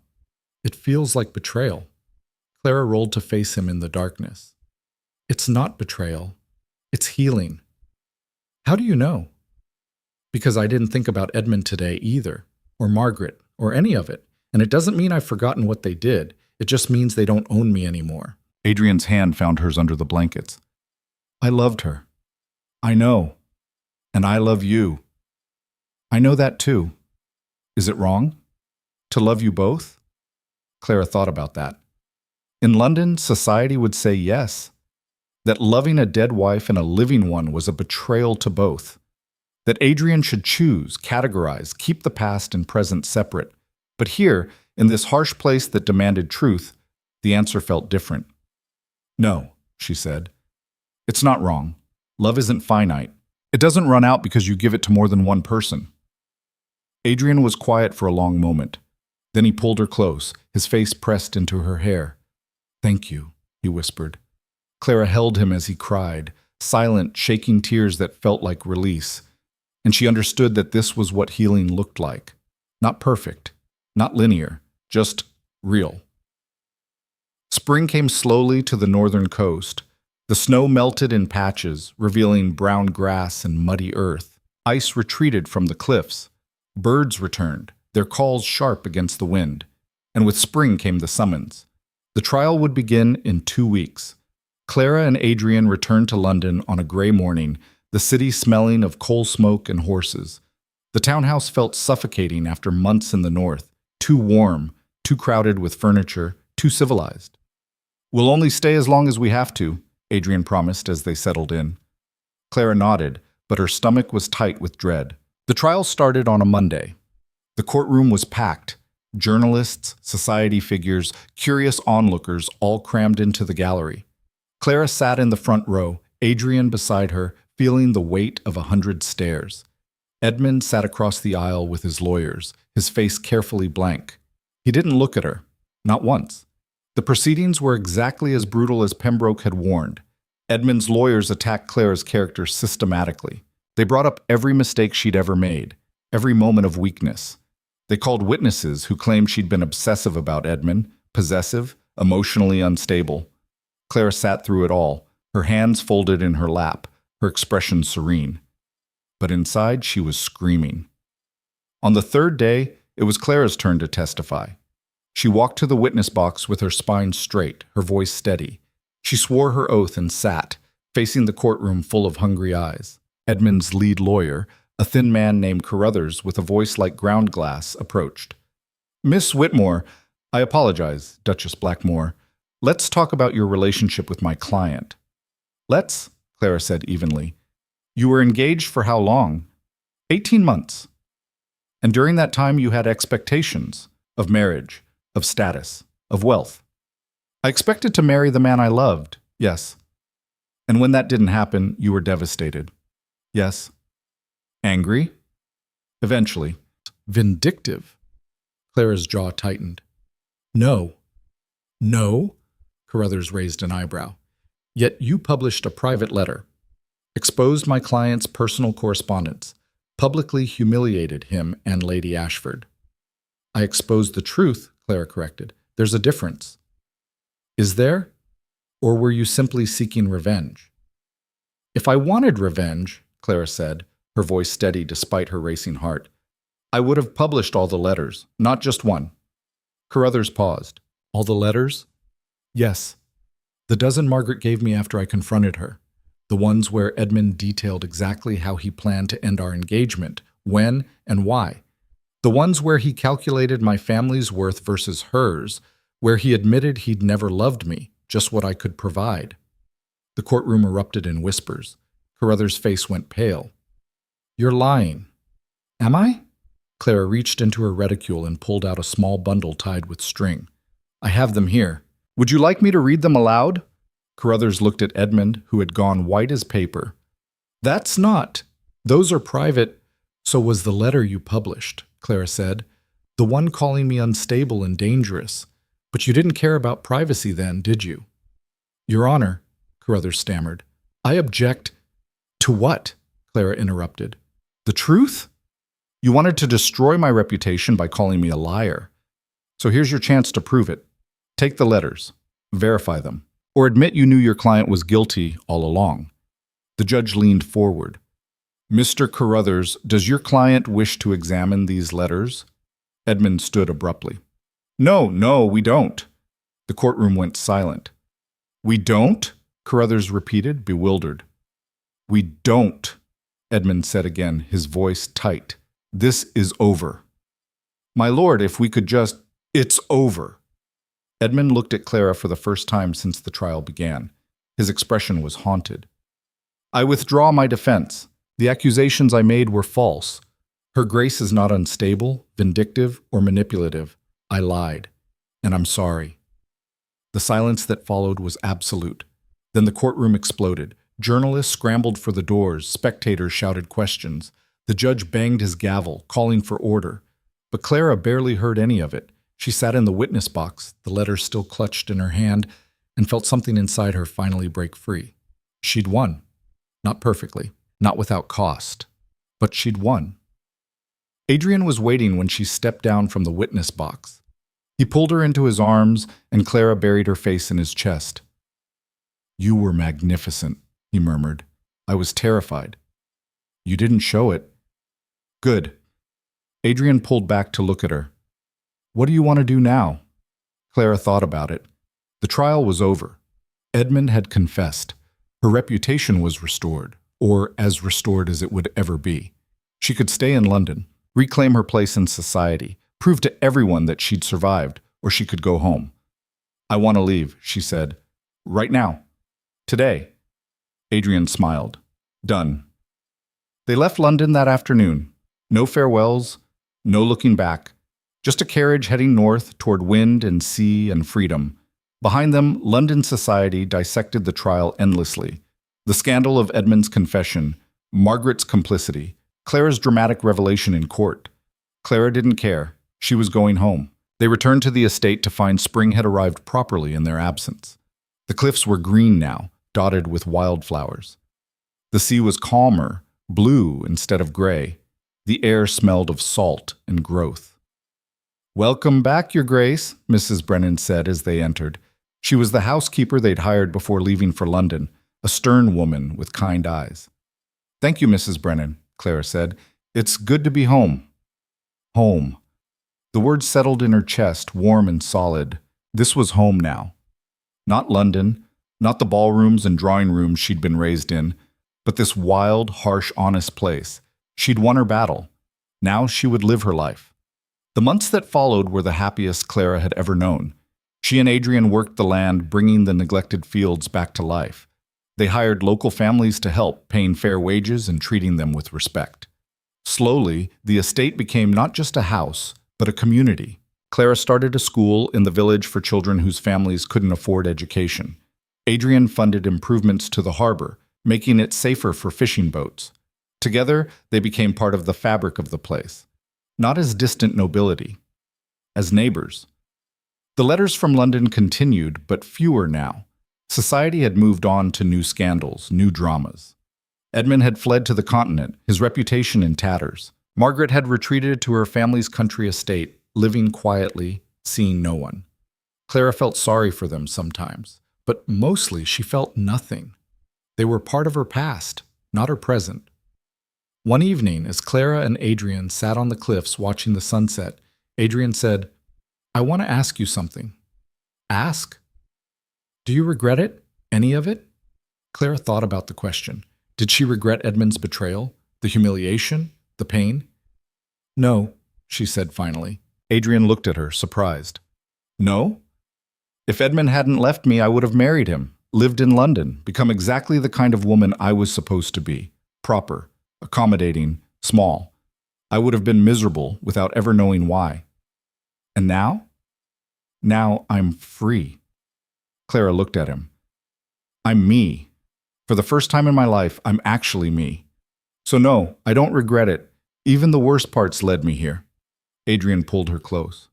A: It feels like betrayal." Clara rolled to face him in the darkness. "It's not betrayal. It's healing." "How do you know?" "Because I didn't think about Edmund today either, or Margaret, or any of it. And it doesn't mean I've forgotten what they did. It just means they don't own me anymore." Adrian's hand found hers under the blankets. "I loved her. I know. And I love you. I know that too. Is it wrong? To love you both?" Clara thought about that. In London, society would say yes. That loving a dead wife and a living one was a betrayal to both. That Adrian should choose, categorize, keep the past and present separate. But here, in this harsh place that demanded truth, the answer felt different. "No," she said. "It's not wrong. Love isn't finite. It doesn't run out because you give it to more than one person." Adrian was quiet for a long moment. Then he pulled her close, his face pressed into her hair. "Thank you," he whispered. Clara held him as he cried, silent, shaking tears that felt like release. And she understood that this was what healing looked like. Not perfect, not linear, just real. Spring came slowly to the northern coast. The snow melted in patches, revealing brown grass and muddy earth. Ice retreated from the cliffs. Birds returned, their calls sharp against the wind. And with spring came the summons. The trial would begin in 2 weeks. Clara and Adrian returned to London on a gray morning, the city smelling of coal smoke and horses. The townhouse felt suffocating after months in the north, too warm, too crowded with furniture, too civilized. "We'll only stay as long as we have to," Adrian promised as they settled in. Clara nodded, but her stomach was tight with dread. The trial started on a Monday. The courtroom was packed. Journalists, society figures, curious onlookers all crammed into the gallery. Clara sat in the front row, Adrian beside her, feeling the weight of 100 stares. Edmund sat across the aisle with his lawyers, his face carefully blank. He didn't look at her, not once. The proceedings were exactly as brutal as Pembroke had warned. Edmund's lawyers attacked Clara's character systematically. They brought up every mistake she'd ever made, every moment of weakness. They called witnesses who claimed she'd been obsessive about Edmund, possessive, emotionally unstable. Clara sat through it all, her hands folded in her lap, her expression serene. But inside, she was screaming. On the third day, it was Clara's turn to testify. She walked to the witness box with her spine straight, her voice steady. She swore her oath and sat, facing the courtroom full of hungry eyes. Edmund's lead lawyer, a thin man named Carruthers with a voice like ground glass, approached. "Miss Whitmore, I apologize, Duchess Blackmore. Let's talk about your relationship with my client." "Let's," Clara said evenly. "You were engaged for how long?" 18 months. "And during that time you had expectations of marriage, of status, of wealth." "I expected to marry the man I loved, yes." "And when that didn't happen, you were devastated." "Yes." "Angry?" "Eventually." "Vindictive?" Clara's jaw tightened. "No." "No?" Carruthers raised an eyebrow. "Yet you published a private letter, exposed my client's personal correspondence, publicly humiliated him and Lady Ashford." "I exposed the truth," Clara corrected. "There's a difference." "Is there?" Or were you simply seeking revenge? If I wanted revenge, Clara said, her voice steady despite her racing heart, I would have published all the letters, not just one. Carruthers paused. All the letters? Yes. The dozen Margaret gave me after I confronted her. The ones where Edmund detailed exactly how he planned to end our engagement, when and why. The ones where he calculated my family's worth versus hers, where he admitted he'd never loved me, just what I could provide. The courtroom erupted in whispers. Carruthers' face went pale. You're lying. Am I? Clara reached into her reticule and pulled out a small bundle tied with string. I have them here. Would you like me to read them aloud? Carruthers looked at Edmund, who had gone white as paper. That's not. Those are private. So was the letter you published, Clara said. The one calling me unstable and dangerous. But you didn't care about privacy then, did you? Your Honor, Carruthers stammered. I object. To what? Clara interrupted. The truth? You wanted to destroy my reputation by calling me a liar. So here's your chance to prove it. Take the letters. Verify them. Or admit you knew your client was guilty all along. The judge leaned forward. Mr. Carruthers, does your client wish to examine these letters? Edmund stood abruptly. No, we don't. The courtroom went silent. We don't? Carruthers repeated, bewildered. We don't, Edmund said again, his voice tight. This is over. My lord, if we could just… It's over. Edmund looked at Clara for the first time since the trial began. His expression was haunted. I withdraw my defense. The accusations I made were false. Her Grace is not unstable, vindictive, or manipulative. I lied, and I'm sorry. The silence that followed was absolute. Then the courtroom exploded. Journalists scrambled for the doors. Spectators shouted questions. The judge banged his gavel, calling for order. But Clara barely heard any of it. She sat in the witness box, the letters still clutched in her hand, and felt something inside her finally break free. She'd won. Not perfectly, not without cost, but she'd won. Adrian was waiting when she stepped down from the witness box. He pulled her into his arms, and Clara buried her face in his chest. You were magnificent, he murmured. I was terrified. You didn't show it. Good. Adrian pulled back to look at her. What do you want to do now? Clara thought about it. The trial was over. Edmund had confessed. Her reputation was restored, or as restored as it would ever be. She could stay in London, reclaim her place in society, prove to everyone that she'd survived, or she could go home. I want to leave, she said. Right now. Today. Adrian smiled. Done. They left London that afternoon. No farewells, no looking back. Just a carriage heading north toward wind and sea and freedom. Behind them, London society dissected the trial endlessly. The scandal of Edmund's confession, Margaret's complicity, Clara's dramatic revelation in court. Clara didn't care. She was going home. They returned to the estate to find spring had arrived properly in their absence. The cliffs were green now, dotted with wildflowers. The sea was calmer, blue instead of gray. The air smelled of salt and growth. Welcome back, Your Grace, Mrs. Brennan said as they entered. She was the housekeeper they'd hired before leaving for London, a stern woman with kind eyes. Thank you, Mrs. Brennan, Clara said. It's good to be home. Home. The word settled in her chest, warm and solid. This was home now. Not London, not the ballrooms and drawing rooms she'd been raised in, but this wild, harsh, honest place. She'd won her battle. Now she would live her life. The months that followed were the happiest Clara had ever known. She and Adrian worked the land, bringing the neglected fields back to life. They hired local families to help, paying fair wages and treating them with respect. Slowly, the estate became not just a house, but a community. Clara started a school in the village for children whose families couldn't afford education. Adrian funded improvements to the harbor, making it safer for fishing boats. Together, they became part of the fabric of the place. Not as distant nobility, as neighbors. The letters from London continued, but fewer now. Society had moved on to new scandals, new dramas. Edmund had fled to the continent, his reputation in tatters. Margaret had retreated to her family's country estate, living quietly, seeing no one. Clara felt sorry for them sometimes, but mostly she felt nothing. They were part of her past, not her present. One evening, as Clara and Adrian sat on the cliffs watching the sunset, Adrian said, "I want to ask you something." "Ask?" "Do you regret it? Any of it?" Clara thought about the question. Did she regret Edmund's betrayal? The humiliation? The pain? "No," she said finally. Adrian looked at her, surprised. "No? If Edmund hadn't left me, I would have married him, lived in London, become exactly the kind of woman I was supposed to be. Proper, accommodating, small. I would have been miserable without ever knowing why. And now? Now I'm free." Clara looked at him. "I'm me. For the first time in my life, I'm actually me. So no, I don't regret it. Even the worst parts led me here." Adrian pulled her close.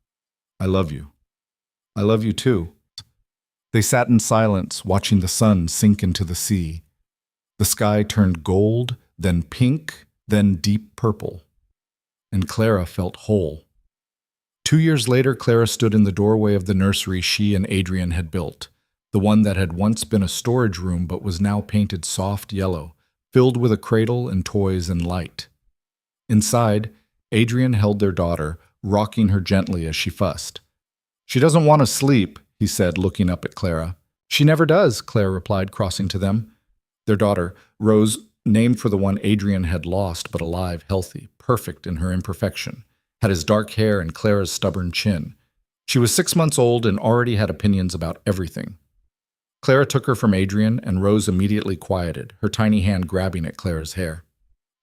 A: "I love you. I love you too." They sat in silence, watching the sun sink into the sea. The sky turned gold, then pink, then deep purple. And Clara felt whole. 2 years later, Clara stood in the doorway of the nursery she and Adrian had built, the one that had once been a storage room but was now painted soft yellow, filled with a cradle and toys and light. Inside, Adrian held their daughter, rocking her gently as she fussed. "She doesn't want to sleep," he said, looking up at Clara. "She never does," Clara replied, crossing to them. Their daughter, Rose, named for the one Adrian had lost but alive, healthy, perfect in her imperfection, had his dark hair and Clara's stubborn chin. She was 6 months old and already had opinions about everything. Clara took her from Adrian, and Rose immediately quieted, her tiny hand grabbing at Clara's hair.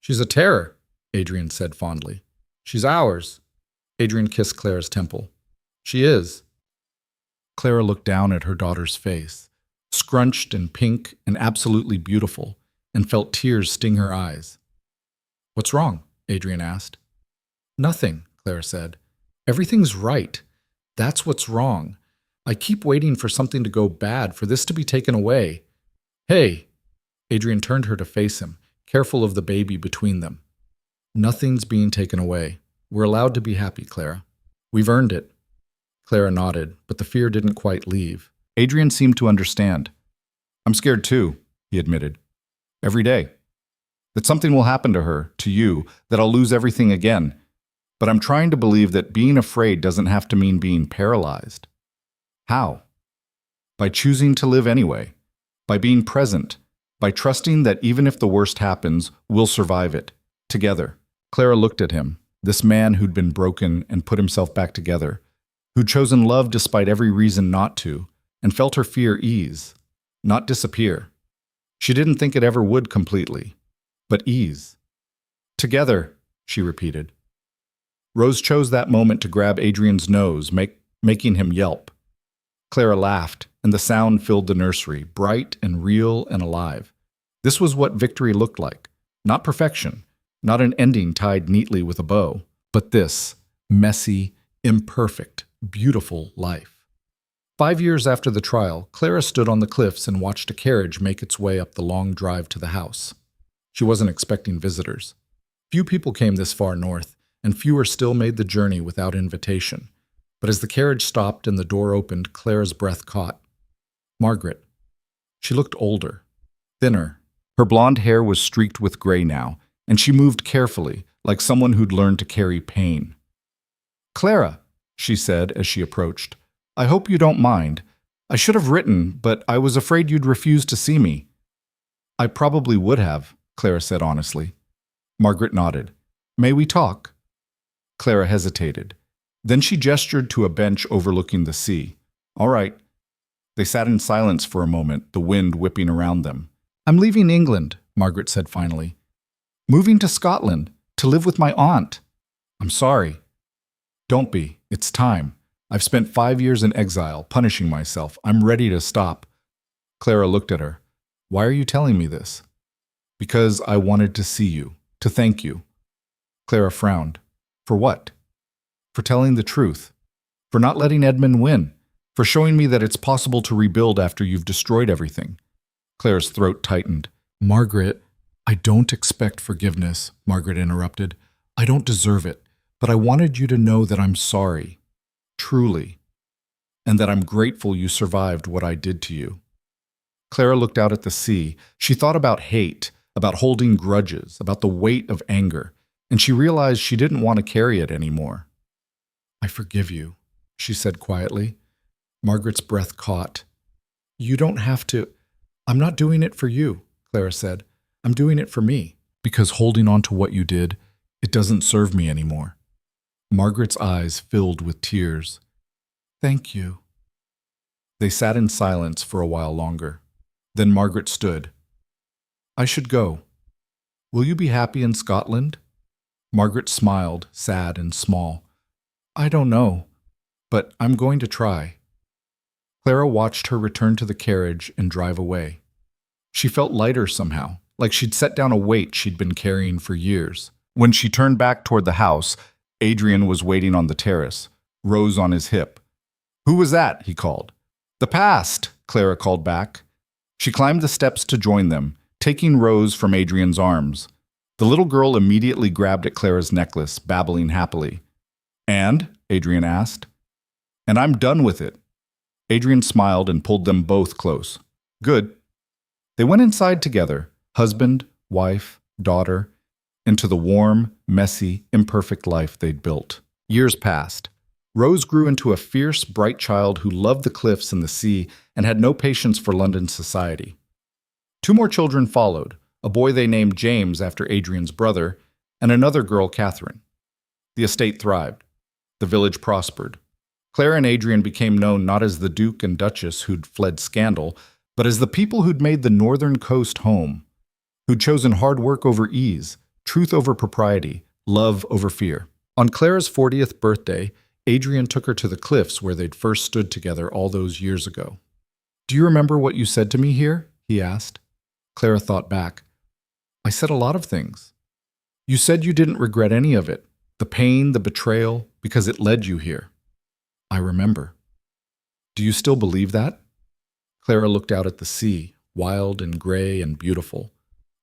A: "She's a terror," Adrian said fondly. "She's ours." Adrian kissed Clara's temple. "She is." Clara looked down at her daughter's face, scrunched and pink and absolutely beautiful, and felt tears sting her eyes. "What's wrong?" Adrian asked. "Nothing," Clara said. "Everything's right. That's what's wrong. I keep waiting for something to go bad, for this to be taken away." "Hey!" Adrian turned her to face him, careful of the baby between them. "Nothing's being taken away. We're allowed to be happy, Clara. We've earned it." Clara nodded, but the fear didn't quite leave. Adrian seemed to understand. "I'm scared too," he admitted. "Every day. That something will happen to her, to you, that I'll lose everything again. But I'm trying to believe that being afraid doesn't have to mean being paralyzed." "How?" "By choosing to live anyway. By being present. By trusting that even if the worst happens, we'll survive it. Together." Clara looked at him, this man who'd been broken and put himself back together, who'd chosen love despite every reason not to, and felt her fear ease, not disappear. She didn't think it ever would completely, but ease. "Together," she repeated. Rose chose that moment to grab Adrian's nose, making him yelp. Clara laughed, and the sound filled the nursery, bright and real and alive. This was what victory looked like. Not perfection, not an ending tied neatly with a bow, but this messy, imperfect, beautiful life. 5 years after the trial, Clara stood on the cliffs and watched a carriage make its way up the long drive to the house. She wasn't expecting visitors. Few people came this far north, and fewer still made the journey without invitation. But as the carriage stopped and the door opened, Clara's breath caught. Margaret. She looked older, thinner. Her blonde hair was streaked with gray now, and she moved carefully, like someone who'd learned to carry pain. "Clara," she said as she approached, "I hope you don't mind. I should have written, but I was afraid you'd refuse to see me." "I probably would have," Clara said honestly. Margaret nodded. "May we talk?" Clara hesitated. Then she gestured to a bench overlooking the sea. "All right." They sat in silence for a moment, the wind whipping around them. "I'm leaving England," Margaret said finally. "Moving to Scotland, to live with my aunt." "I'm sorry." "Don't be. It's time. I've spent 5 years in exile, punishing myself. I'm ready to stop." Clara looked at her. "Why are you telling me this?" "Because I wanted to see you, to thank you." Clara frowned. "For what?" "For telling the truth. For not letting Edmund win. For showing me that it's possible to rebuild after you've destroyed everything." Clara's throat tightened. "Margaret, I don't expect forgiveness," Margaret interrupted. "I don't deserve it, but I wanted you to know that I'm sorry. Truly. And that I'm grateful you survived what I did to you." Clara looked out at the sea. She thought about hate, about holding grudges, about the weight of anger, and she realized she didn't want to carry it anymore. "I forgive you," she said quietly. Margaret's breath caught. "You don't have to." "I'm not doing it for you," Clara said. "I'm doing it for me, because holding on to what you did, it doesn't serve me anymore." Margaret's eyes filled with tears. "Thank you." They sat in silence for a while longer. Then Margaret stood. "I should go. Will you be happy in Scotland?" Margaret smiled, sad and small. "I don't know, but I'm going to try." Clara watched her return to the carriage and drive away. She felt lighter somehow, like she'd set down a weight she'd been carrying for years. When she turned back toward the house, Adrian was waiting on the terrace, Rose on his hip. "Who was that?" he called. "The past," Clara called back. She climbed the steps to join them, taking Rose from Adrian's arms. The little girl immediately grabbed at Clara's necklace, babbling happily. "And?" Adrian asked. "And I'm done with it." Adrian smiled and pulled them both close. "Good." They went inside together, husband, wife, daughter, into the warm, messy, imperfect life they'd built. Years passed. Rose grew into a fierce, bright child who loved the cliffs and the sea and had no patience for London society. 2 more children followed, a boy they named James after Adrian's brother, and another girl, Catherine. The estate thrived. The village prospered. Clara and Adrian became known not as the Duke and Duchess who'd fled scandal, but as the people who'd made the northern coast home, who'd chosen hard work over ease, truth over propriety, love over fear. On Clara's 40th birthday, Adrian took her to the cliffs where they'd first stood together all those years ago. "Do you remember what you said to me here?" he asked. Clara thought back. "I said a lot of things. You said you didn't regret any of it, the pain, the betrayal, because it led you here." "I remember." "Do you still believe that?" Clara looked out at the sea, wild and gray and beautiful.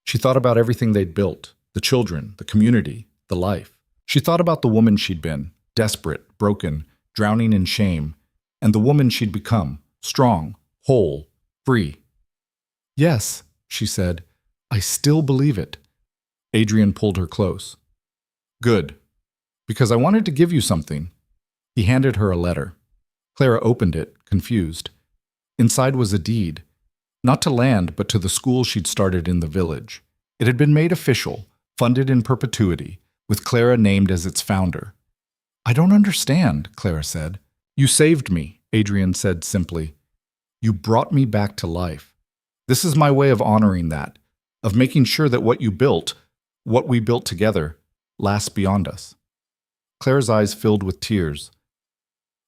A: She thought about everything they'd built, the children, the community, the life. She thought about the woman she'd been, desperate, broken, drowning in shame, and the woman she'd become, strong, whole, free. "Yes," she said, "I still believe it." Adrian pulled her close. "Good, because I wanted to give you something." He handed her a letter. Clara opened it, confused. Inside was a deed, not to land, but to the school she'd started in the village. It had been made official, funded in perpetuity, with Clara named as its founder. "I don't understand," Clara said. "You saved me," Adrian said simply. "You brought me back to life. This is my way of honoring that, of making sure that what you built, what we built together, lasts beyond us." Clara's eyes filled with tears.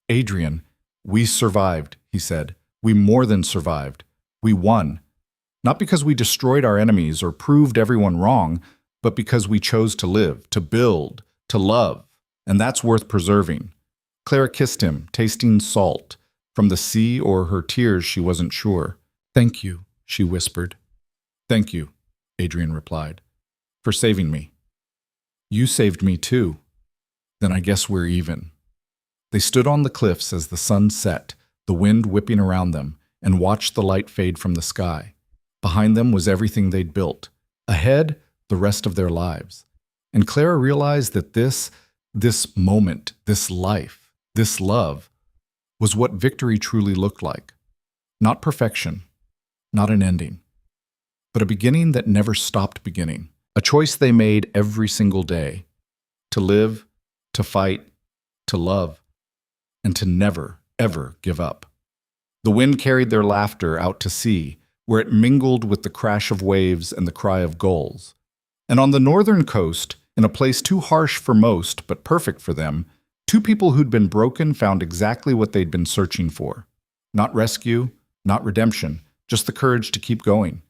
A: "Adrian, we survived," he said. "We more than survived. We won. Not because we destroyed our enemies or proved everyone wrong, but because we chose to live, to build, to love. And that's worth preserving." Clara kissed him, tasting salt. From the sea or her tears, she wasn't sure. "Thank you," she whispered. "Thank you," Adrian replied, "for saving me." "You saved me too. Then I guess we're even." They stood on the cliffs as the sun set, the wind whipping around them, and watched the light fade from the sky. Behind them was everything they'd built. Ahead, the rest of their lives. And Clara realized that this moment, this life, this love, was what victory truly looked like. Not perfection, not an ending, but a beginning that never stopped beginning. A choice they made every single day. To live, to fight, to love, and to never, ever give up. The wind carried their laughter out to sea, where it mingled with the crash of waves and the cry of gulls. And on the northern coast, in a place too harsh for most, but perfect for them, 2 people who'd been broken found exactly what they'd been searching for. Not rescue, not redemption, just the courage to keep going.